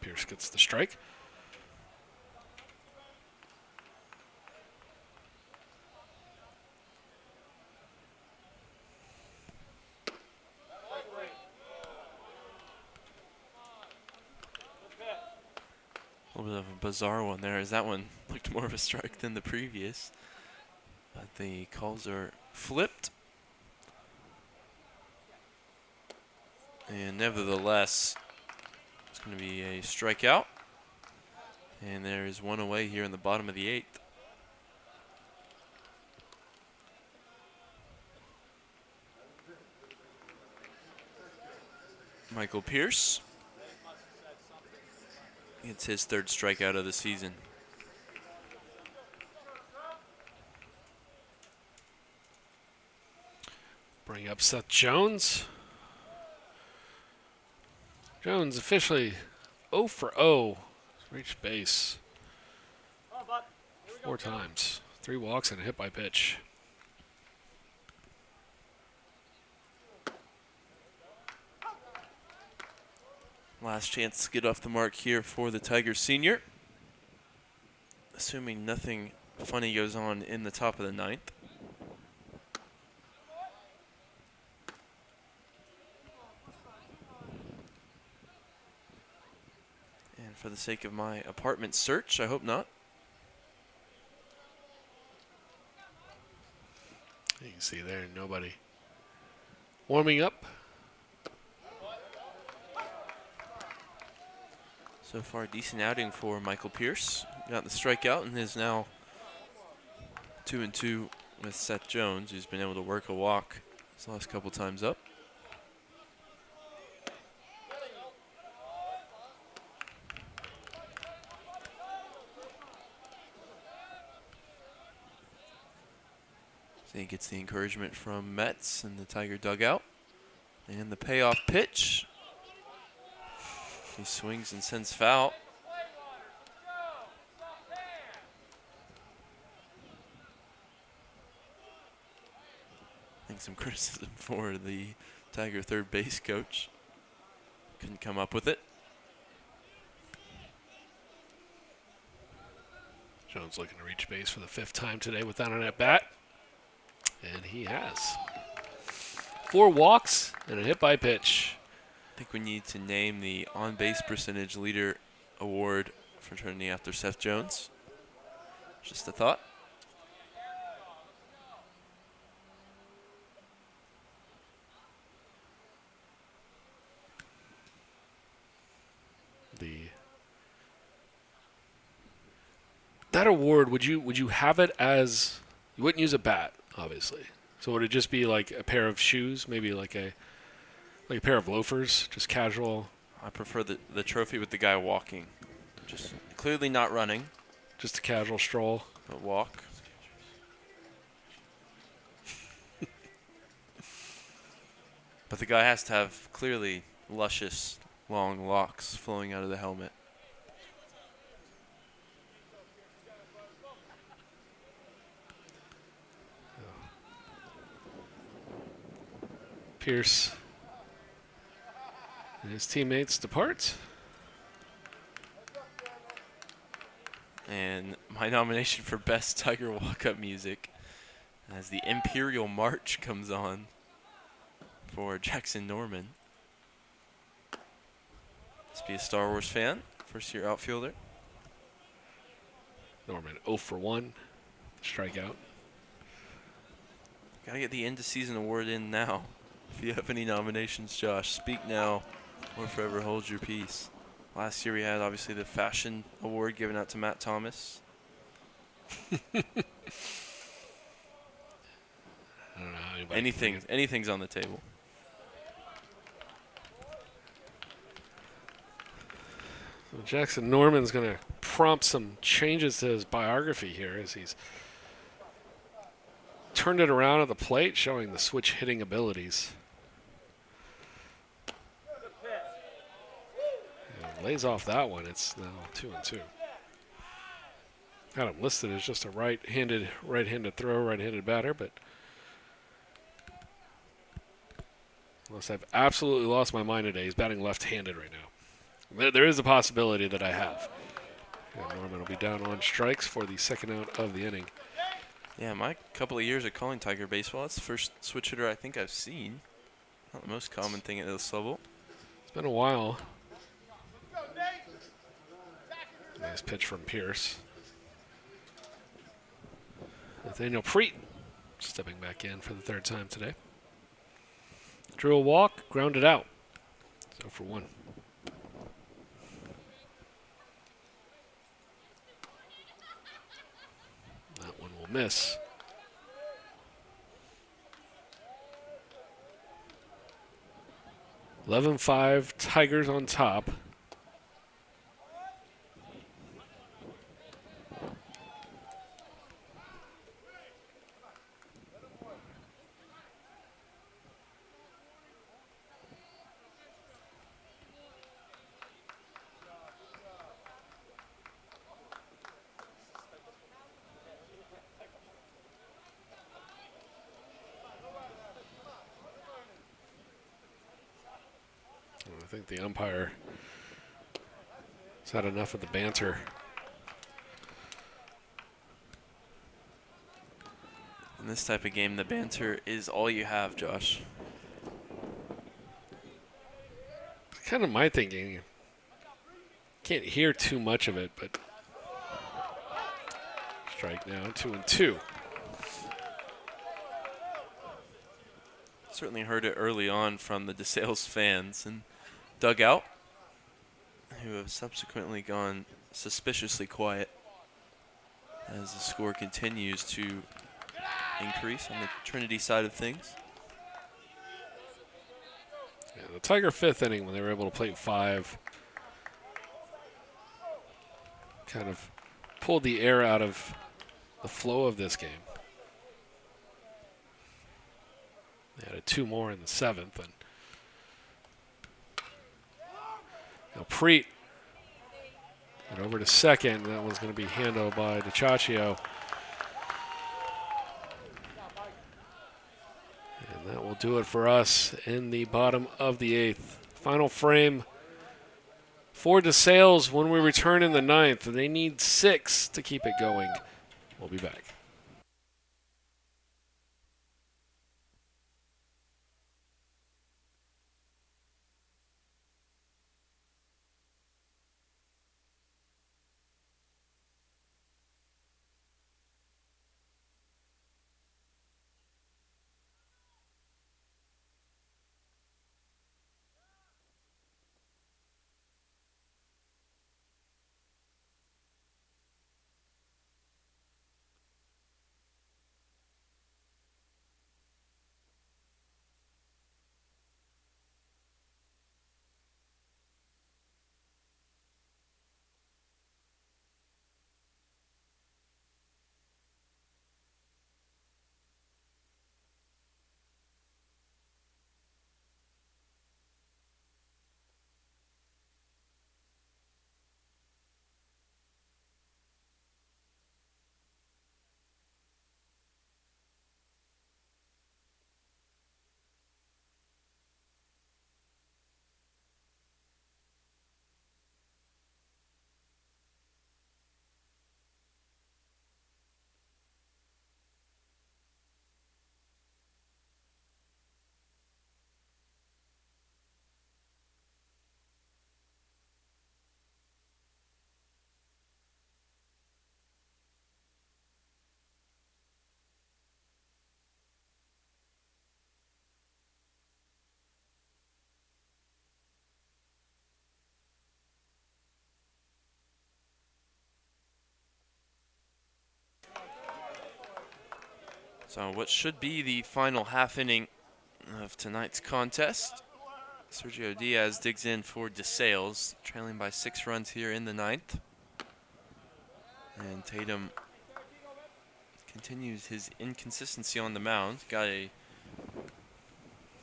Pierce gets the strike. A little bit of a bizarre one there, as that one looked more of a strike than the previous. But the calls are flipped. And nevertheless, it's going to be a strikeout. And there is one away here in the bottom of the 8th. Michael Pierce gets his 3rd strikeout of the season. Bring up Seth Jones. Jones officially 0 for 0. Reached base 4 times. 3 walks and a hit by pitch. Last chance to get off the mark here for the Tigers senior. Assuming nothing funny goes on in the top of the 9th. And for the sake of my apartment search, I hope not. You can see there, nobody. Warming up. So far, a decent outing for Michael Pierce. Got the strikeout and is now 2-2 with Seth Jones, who's been able to work a walk his last couple times up. So he gets the encouragement from Metz in the Tiger dugout. And the payoff pitch. He swings and sends foul. I think some criticism for the Tiger third base coach. Couldn't come up with it. Jones looking to reach base for the 5th time today without an at-bat. And he has. 4 walks and a hit by pitch. I think we need to name the on-base percentage leader award for Trinity after Seth Jones. Just a thought. That award, would you have it as, you wouldn't use a bat, obviously. So would it just be like a pair of shoes, maybe like a pair of loafers, just casual? I prefer the trophy with the guy walking. Just clearly not running. Just a casual stroll. But walk. But the guy has to have clearly luscious, long locks flowing out of the helmet. Pierce and his teammates depart. And my nomination for Best Tiger Walk-Up Music as the Imperial March comes on for Jackson Norman. Must be a Star Wars fan, first-year outfielder. Norman 0 for 1, strikeout. Gotta get the end-of-season award in now. If you have any nominations, Josh, speak now or forever hold your peace. Last year we had obviously the fashion award given out to Matt Thomas. I don't know how anybody can forget. Anything's on the table. So Jackson Norman's going to prompt some changes to his biography here as he's turned it around at the plate, showing the switch hitting abilities. And lays off that one. It's now 2-2. Got him listed as just a right-handed thrower, right-handed batter, but unless I've absolutely lost my mind today, he's batting left-handed right now. There is a possibility that I have. And Norman will be down on strikes for the second out of the inning. Yeah, my couple of years of calling Tiger baseball, that's the first switch hitter I think I've seen. Not the most common thing at this level. It's been a while. Nice pitch from Pierce. Nathaniel Preet stepping back in for the third time today. Drew a walk, grounded out. 0-for-1. That one will miss. (11-5) Tigers on top. I think the umpire has had enough of the banter. In this type of game, the banter is all you have, Josh. It's kind of my thinking. Can't hear too much of it, but strike now, 2-2. Certainly heard it early on from the DeSales fans and dugout, who have subsequently gone suspiciously quiet as the score continues to increase on the Trinity side of things. Yeah, the Tiger fifth inning, when they were able to plate 5, kind of pulled the air out of the flow of this game. They added 2 more in the 7th, and now Preet and over to second. That one's going to be handled by DiCiaccio. And that will do it for us in the bottom of the 8th. Final frame for DeSales when we return in the 9th. They need 6 to keep it going. We'll be back. So what should be the final half inning of tonight's contest. Sergio Diaz digs in for DeSales, trailing by 6 runs here in the 9th. And Tatum continues his inconsistency on the mound. Got a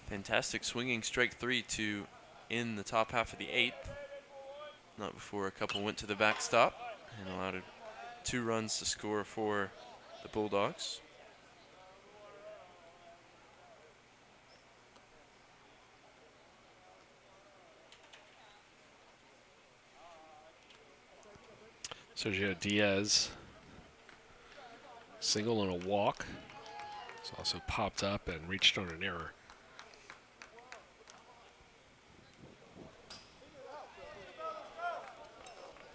fantastic swinging strike 3 to in the top half of the 8th. Not before a couple went to the backstop and allowed 2 runs to score for the Bulldogs. Sergio Diaz, single and a walk. It's also popped up and reached on an error.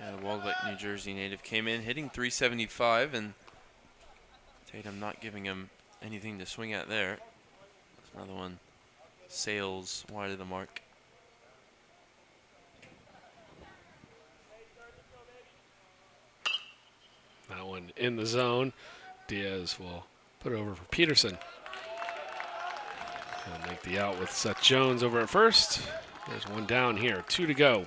Yeah, the Waldbeck, New Jersey native came in hitting .375, and Tatum not giving him anything to swing at there. There's another one. Sails wide of the mark. That one in the zone. Diaz will put it over for Peterson. He'll make the out with Seth Jones over at first. There's one down here, 2 to go.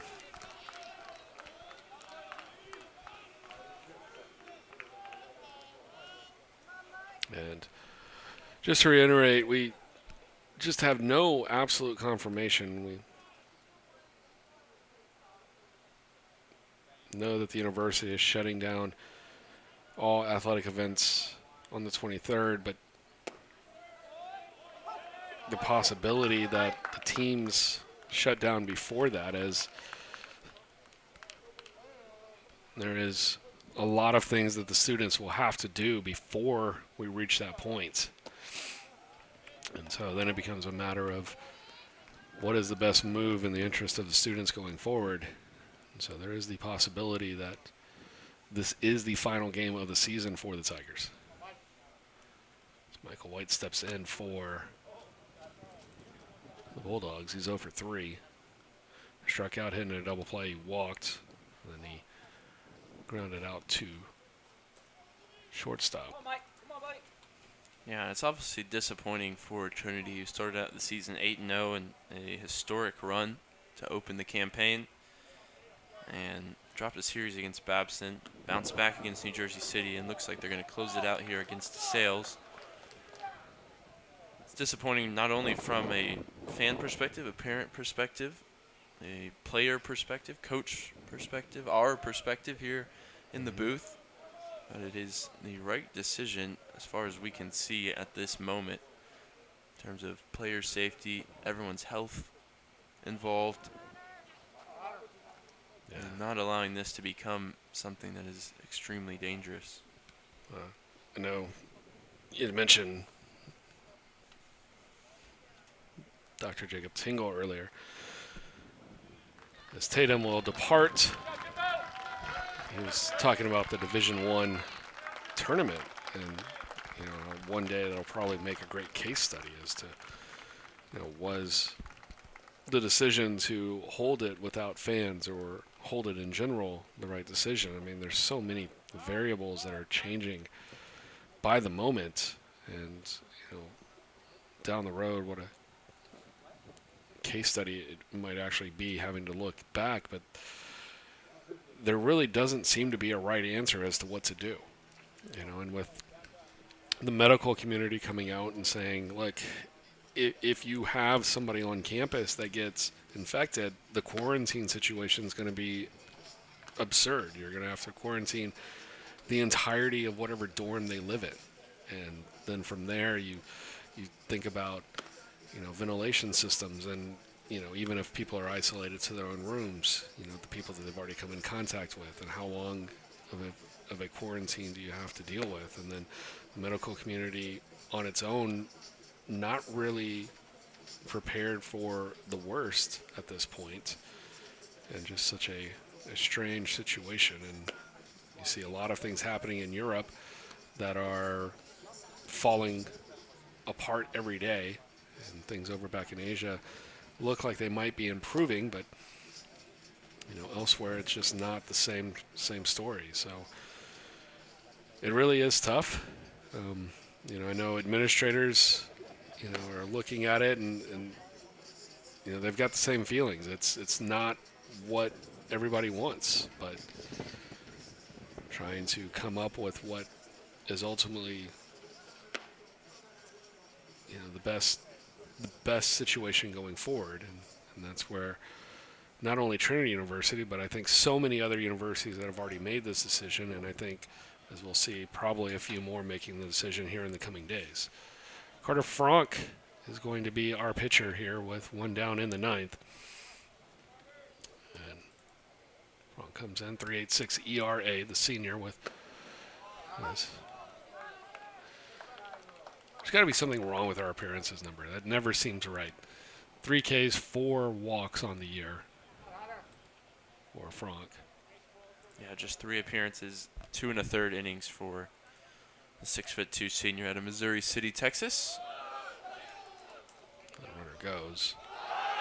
And just to reiterate, we just have no absolute confirmation. We know that the university is shutting down all athletic events on the 23rd, but the possibility that the teams shut down before that, as there is a lot of things that the students will have to do before we reach that point. And so then it becomes a matter of what is the best move in the interest of the students going forward. And so there is the possibility that this is the final game of the season for the Tigers. As Michael White steps in for the Bulldogs. He's 0 for 3. Struck out, hitting a double play. He walked. And then he grounded out to shortstop. Come on, Mike. Come on, buddy. Yeah, it's obviously disappointing for Trinity, who started out the season 8-0 and a historic run to open the campaign, and dropped a series against Babson, bounced back against New Jersey City, and looks like they're going to close it out here against DeSales. It's disappointing not only from a fan perspective, a parent perspective, a player perspective, coach perspective, our perspective here in the booth, but it is the right decision as far as we can see at this moment in terms of player safety, everyone's health involved, and not allowing this to become something that is extremely dangerous. I know you had mentioned Dr. Jacob Tingle earlier. As Tatum will depart, he was talking about the Division I tournament, and one day that'll probably make a great case study as to was the decision to hold it without fans or hold it in general the right decision. I mean, there's so many variables that are changing by the moment, and down the road, what a case study it might actually be, having to look back. But there really doesn't seem to be a right answer as to what to do, and with the medical community coming out and saying, look, if you have somebody on campus that gets infected, the quarantine situation is going to be absurd. You're going to have to quarantine the entirety of whatever dorm they live in. And then from there, you think about, ventilation systems, and, even if people are isolated to their own rooms, the people that they've already come in contact with, and how long of a quarantine do you have to deal with? And then the medical community on its own, not really prepared for the worst at this point, and just such a strange situation. And you see a lot of things happening in Europe that are falling apart every day, and things over back in Asia look like they might be improving, but elsewhere it's just not the same story. So it really is tough. I know administrators, are looking at it and they've got the same feelings. It's not what everybody wants, but trying to come up with what is ultimately, the best situation going forward, and that's where not only Trinity University, but I think so many other universities that have already made this decision, and I think, as we'll see, probably a few more making the decision here in the coming days. Carter Frank is going to be our pitcher here with one down in the ninth. And Frank comes in, 3.86 ERA, the senior with this. There's got to be something wrong with our appearances number. That never seems right. 3 Ks, 4 walks on the year for Frank. Yeah, just 3 appearances, 2 1/3 innings for the 6'2" senior out of Missouri City, Texas. The runner goes,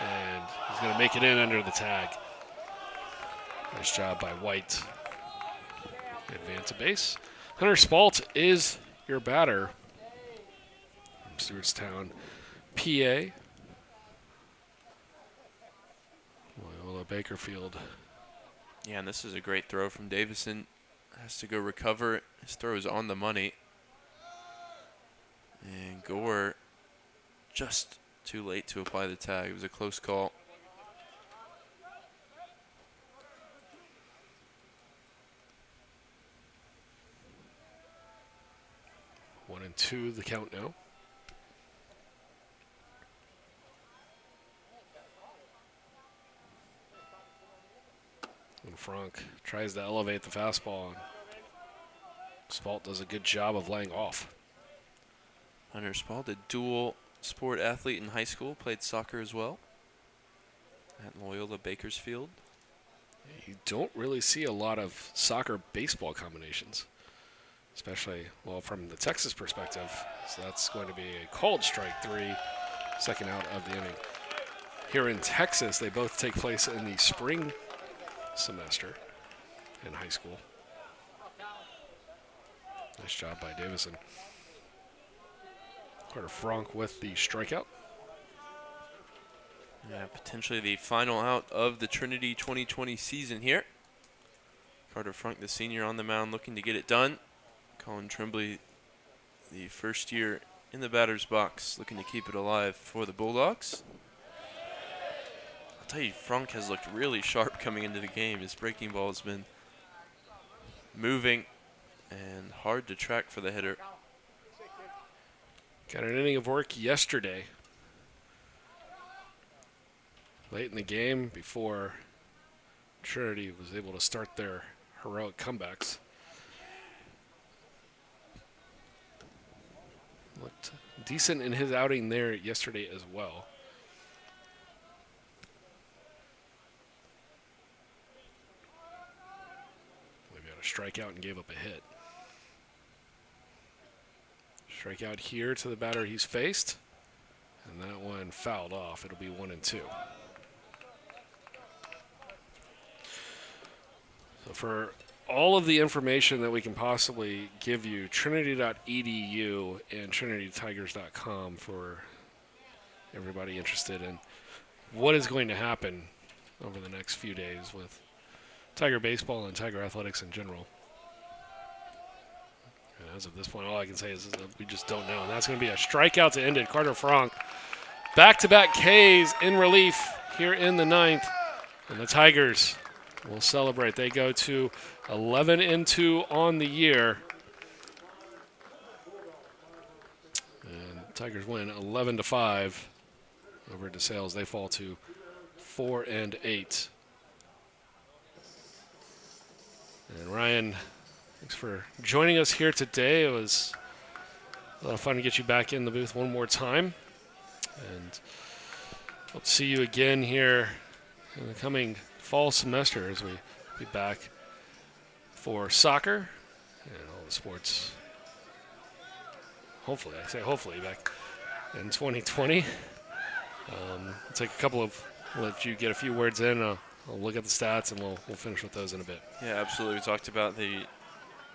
and he's going to make it in under the tag. Nice job by White. Advance to base. Hunter Spalt is your batter from Stewartstown, PA. Loyola Bakerfield. Yeah, and this is a great throw from Davison. Has to go recover. His throw is on the money. And Gore just too late to apply the tag. It was a close call. 1-2 the count now. And Frank tries to elevate the fastball. Spalt does a good job of laying off. Hunter Spalt, a dual sport athlete in high school, played soccer as well at Loyola Bakersfield. You don't really see a lot of soccer-baseball combinations, especially, from the Texas perspective. So that's going to be a called strike 3, second out of the inning. Here in Texas, they both take place in the spring semester in high school. Nice job by Davison. Carter Frank with the strikeout. Yeah, potentially the final out of the Trinity 2020 season here. Carter Frank, the senior, on the mound looking to get it done. Colin Tremblay, the first year in the batter's box, looking to keep it alive for the Bulldogs. I'll tell you, Frank has looked really sharp coming into the game. His breaking ball has been moving and hard to track for the hitter. Got an inning of work yesterday. Late in the game before Trinity was able to start their heroic comebacks. Looked decent in his outing there yesterday as well. Maybe got a strikeout and gave up a hit. Strikeout here to the batter he's faced. And that one fouled off. It'll be 1-2. So for all of the information that we can possibly give you, trinity.edu and trinitytigers.com for everybody interested in what is going to happen over the next few days with Tiger baseball and Tiger athletics in general. And as of this point, all I can say is that we just don't know. And that's going to be a strikeout to end it. Carter Frank, back-to-back Ks in relief here in the ninth. And the Tigers will celebrate. They go to 11-2 on the year. And Tigers win 11-5 over DeSales. They fall to 4-8. And Ryan, thanks for joining us here today. It was a lot of fun to get you back in the booth one more time. And hope to see you again here in the coming fall semester as we be back for soccer and all the sports. Hopefully, I say hopefully, back in 2020. I'll take a couple of, let you get a few words in. I'll look at the stats and we'll finish with those in a bit. Yeah, absolutely. We talked about the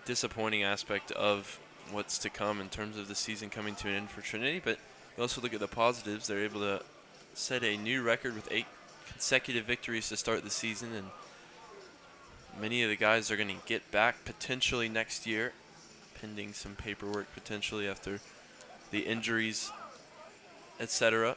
disappointing aspect of what's to come in terms of the season coming to an end for Trinity. But we also look at the positives. They're able to set a new record with 8 consecutive victories to start the season, and many of the guys are going to get back potentially next year, pending some paperwork potentially after the injuries, etc.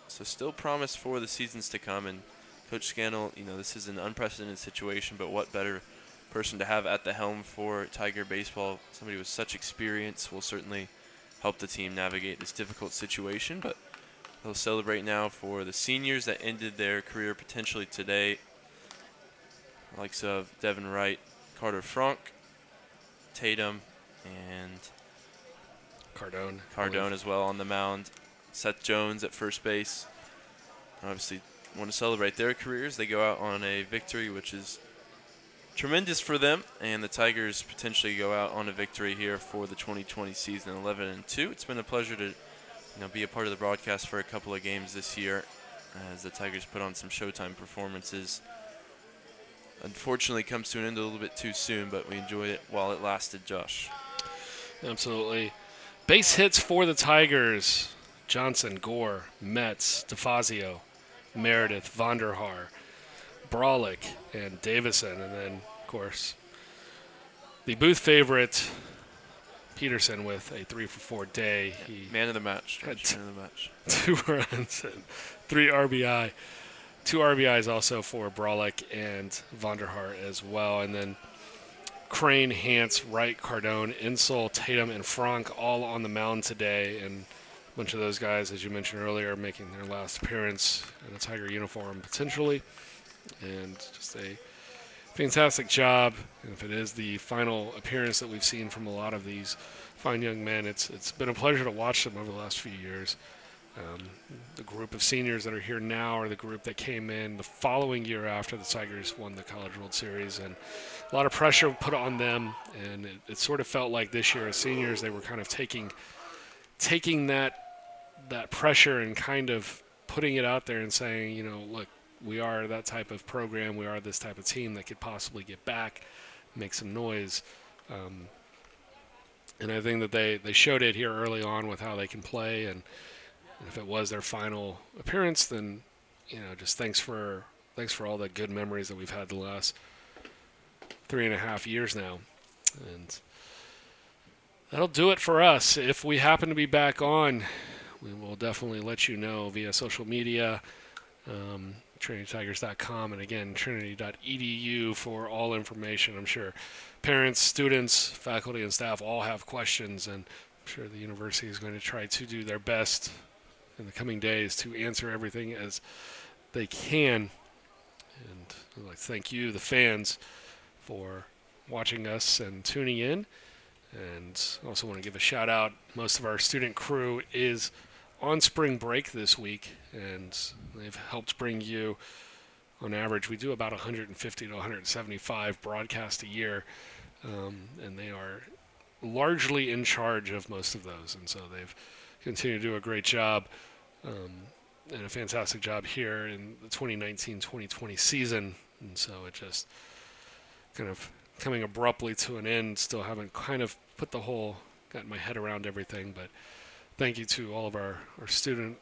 So still promise for the seasons to come. And Coach Scannell, this is an unprecedented situation, but what better person to have at the helm for Tiger baseball? Somebody with such experience will certainly help the team navigate this difficult situation. But they'll celebrate now for the seniors that ended their career potentially today. The likes of Devin Wright, Carter Frank, Tatum, and Cardone as well on the mound. Seth Jones at first base. Obviously want to celebrate their careers. They go out on a victory, which is tremendous for them, and the Tigers potentially go out on a victory here for the 2020 season, 11-2. It's been a pleasure to be a part of the broadcast for a couple of games this year as the Tigers put on some Showtime performances. Unfortunately, comes to an end a little bit too soon, but we enjoyed it while it lasted, Josh. Absolutely. Base hits for the Tigers: Johnson, Gore, Metz, DeFazio, Meredith, Vonderhaar, Brolick, and Davison. And then, of course, the booth favorite, Peterson, with a 3-for-4 day. He man of the match. had Man of the match. 2 runs and 3 RBI. 2 RBIs also for Brolick and Vonderhaar as well. And then Crane, Hance, Wright, Cardone, Insole, Tatum, and Frank all on the mound today. And a bunch of those guys, as you mentioned earlier, making their last appearance in a Tiger uniform potentially. And just a fantastic job. And if it is the final appearance that we've seen from a lot of these fine young men, it's been a pleasure to watch them over the last few years. The group of seniors that are here now are the group that came in the following year after the Tigers won the College World Series, and a lot of pressure put on them. And it sort of felt like this year as seniors, they were kind of taking that pressure and kind of putting it out there and saying, look, we are that type of program. We are this type of team that could possibly get back, make some noise. And I think that they showed it here early on with how they can play. And if it was their final appearance, then, just thanks for all the good memories that we've had the last 3.5 years now. And that'll do it for us. If we happen to be back on, we will definitely let you know via social media, TrinityTigers.com, and again, Trinity.edu for all information. I'm sure parents, students, faculty, and staff all have questions, and I'm sure the university is going to try to do their best in the coming days to answer everything as they can. And I'd like to thank you, the fans, for watching us and tuning in. And I also want to give a shout out. Most of our student crew is on spring break this week, and they've helped bring you, on average, we do about 150 to 175 broadcasts a year, and they are largely in charge of most of those. And so they've continued to do a great job and a fantastic job here in the 2019-2020 season. And so it just kind of coming abruptly to an end. Still haven't kind of got my head around everything, but thank you to all of our student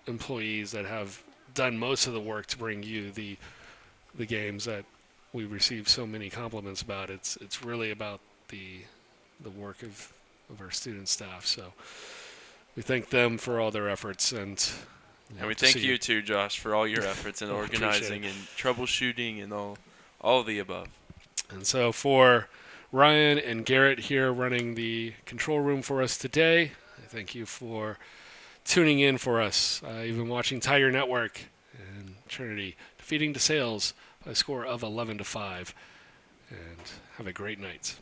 employees that have done most of the work to bring you the games that we receive so many compliments about. It's really about the work of our student staff. So we thank them for all their efforts, and we thank you too, Josh, for all your efforts in organizing and troubleshooting and all of the above. And so for Ryan and Garrett here running the control room for us today, I thank you for tuning in for us, even watching Tiger Network and Trinity defeating DeSales by a score of 11-5. And have a great night.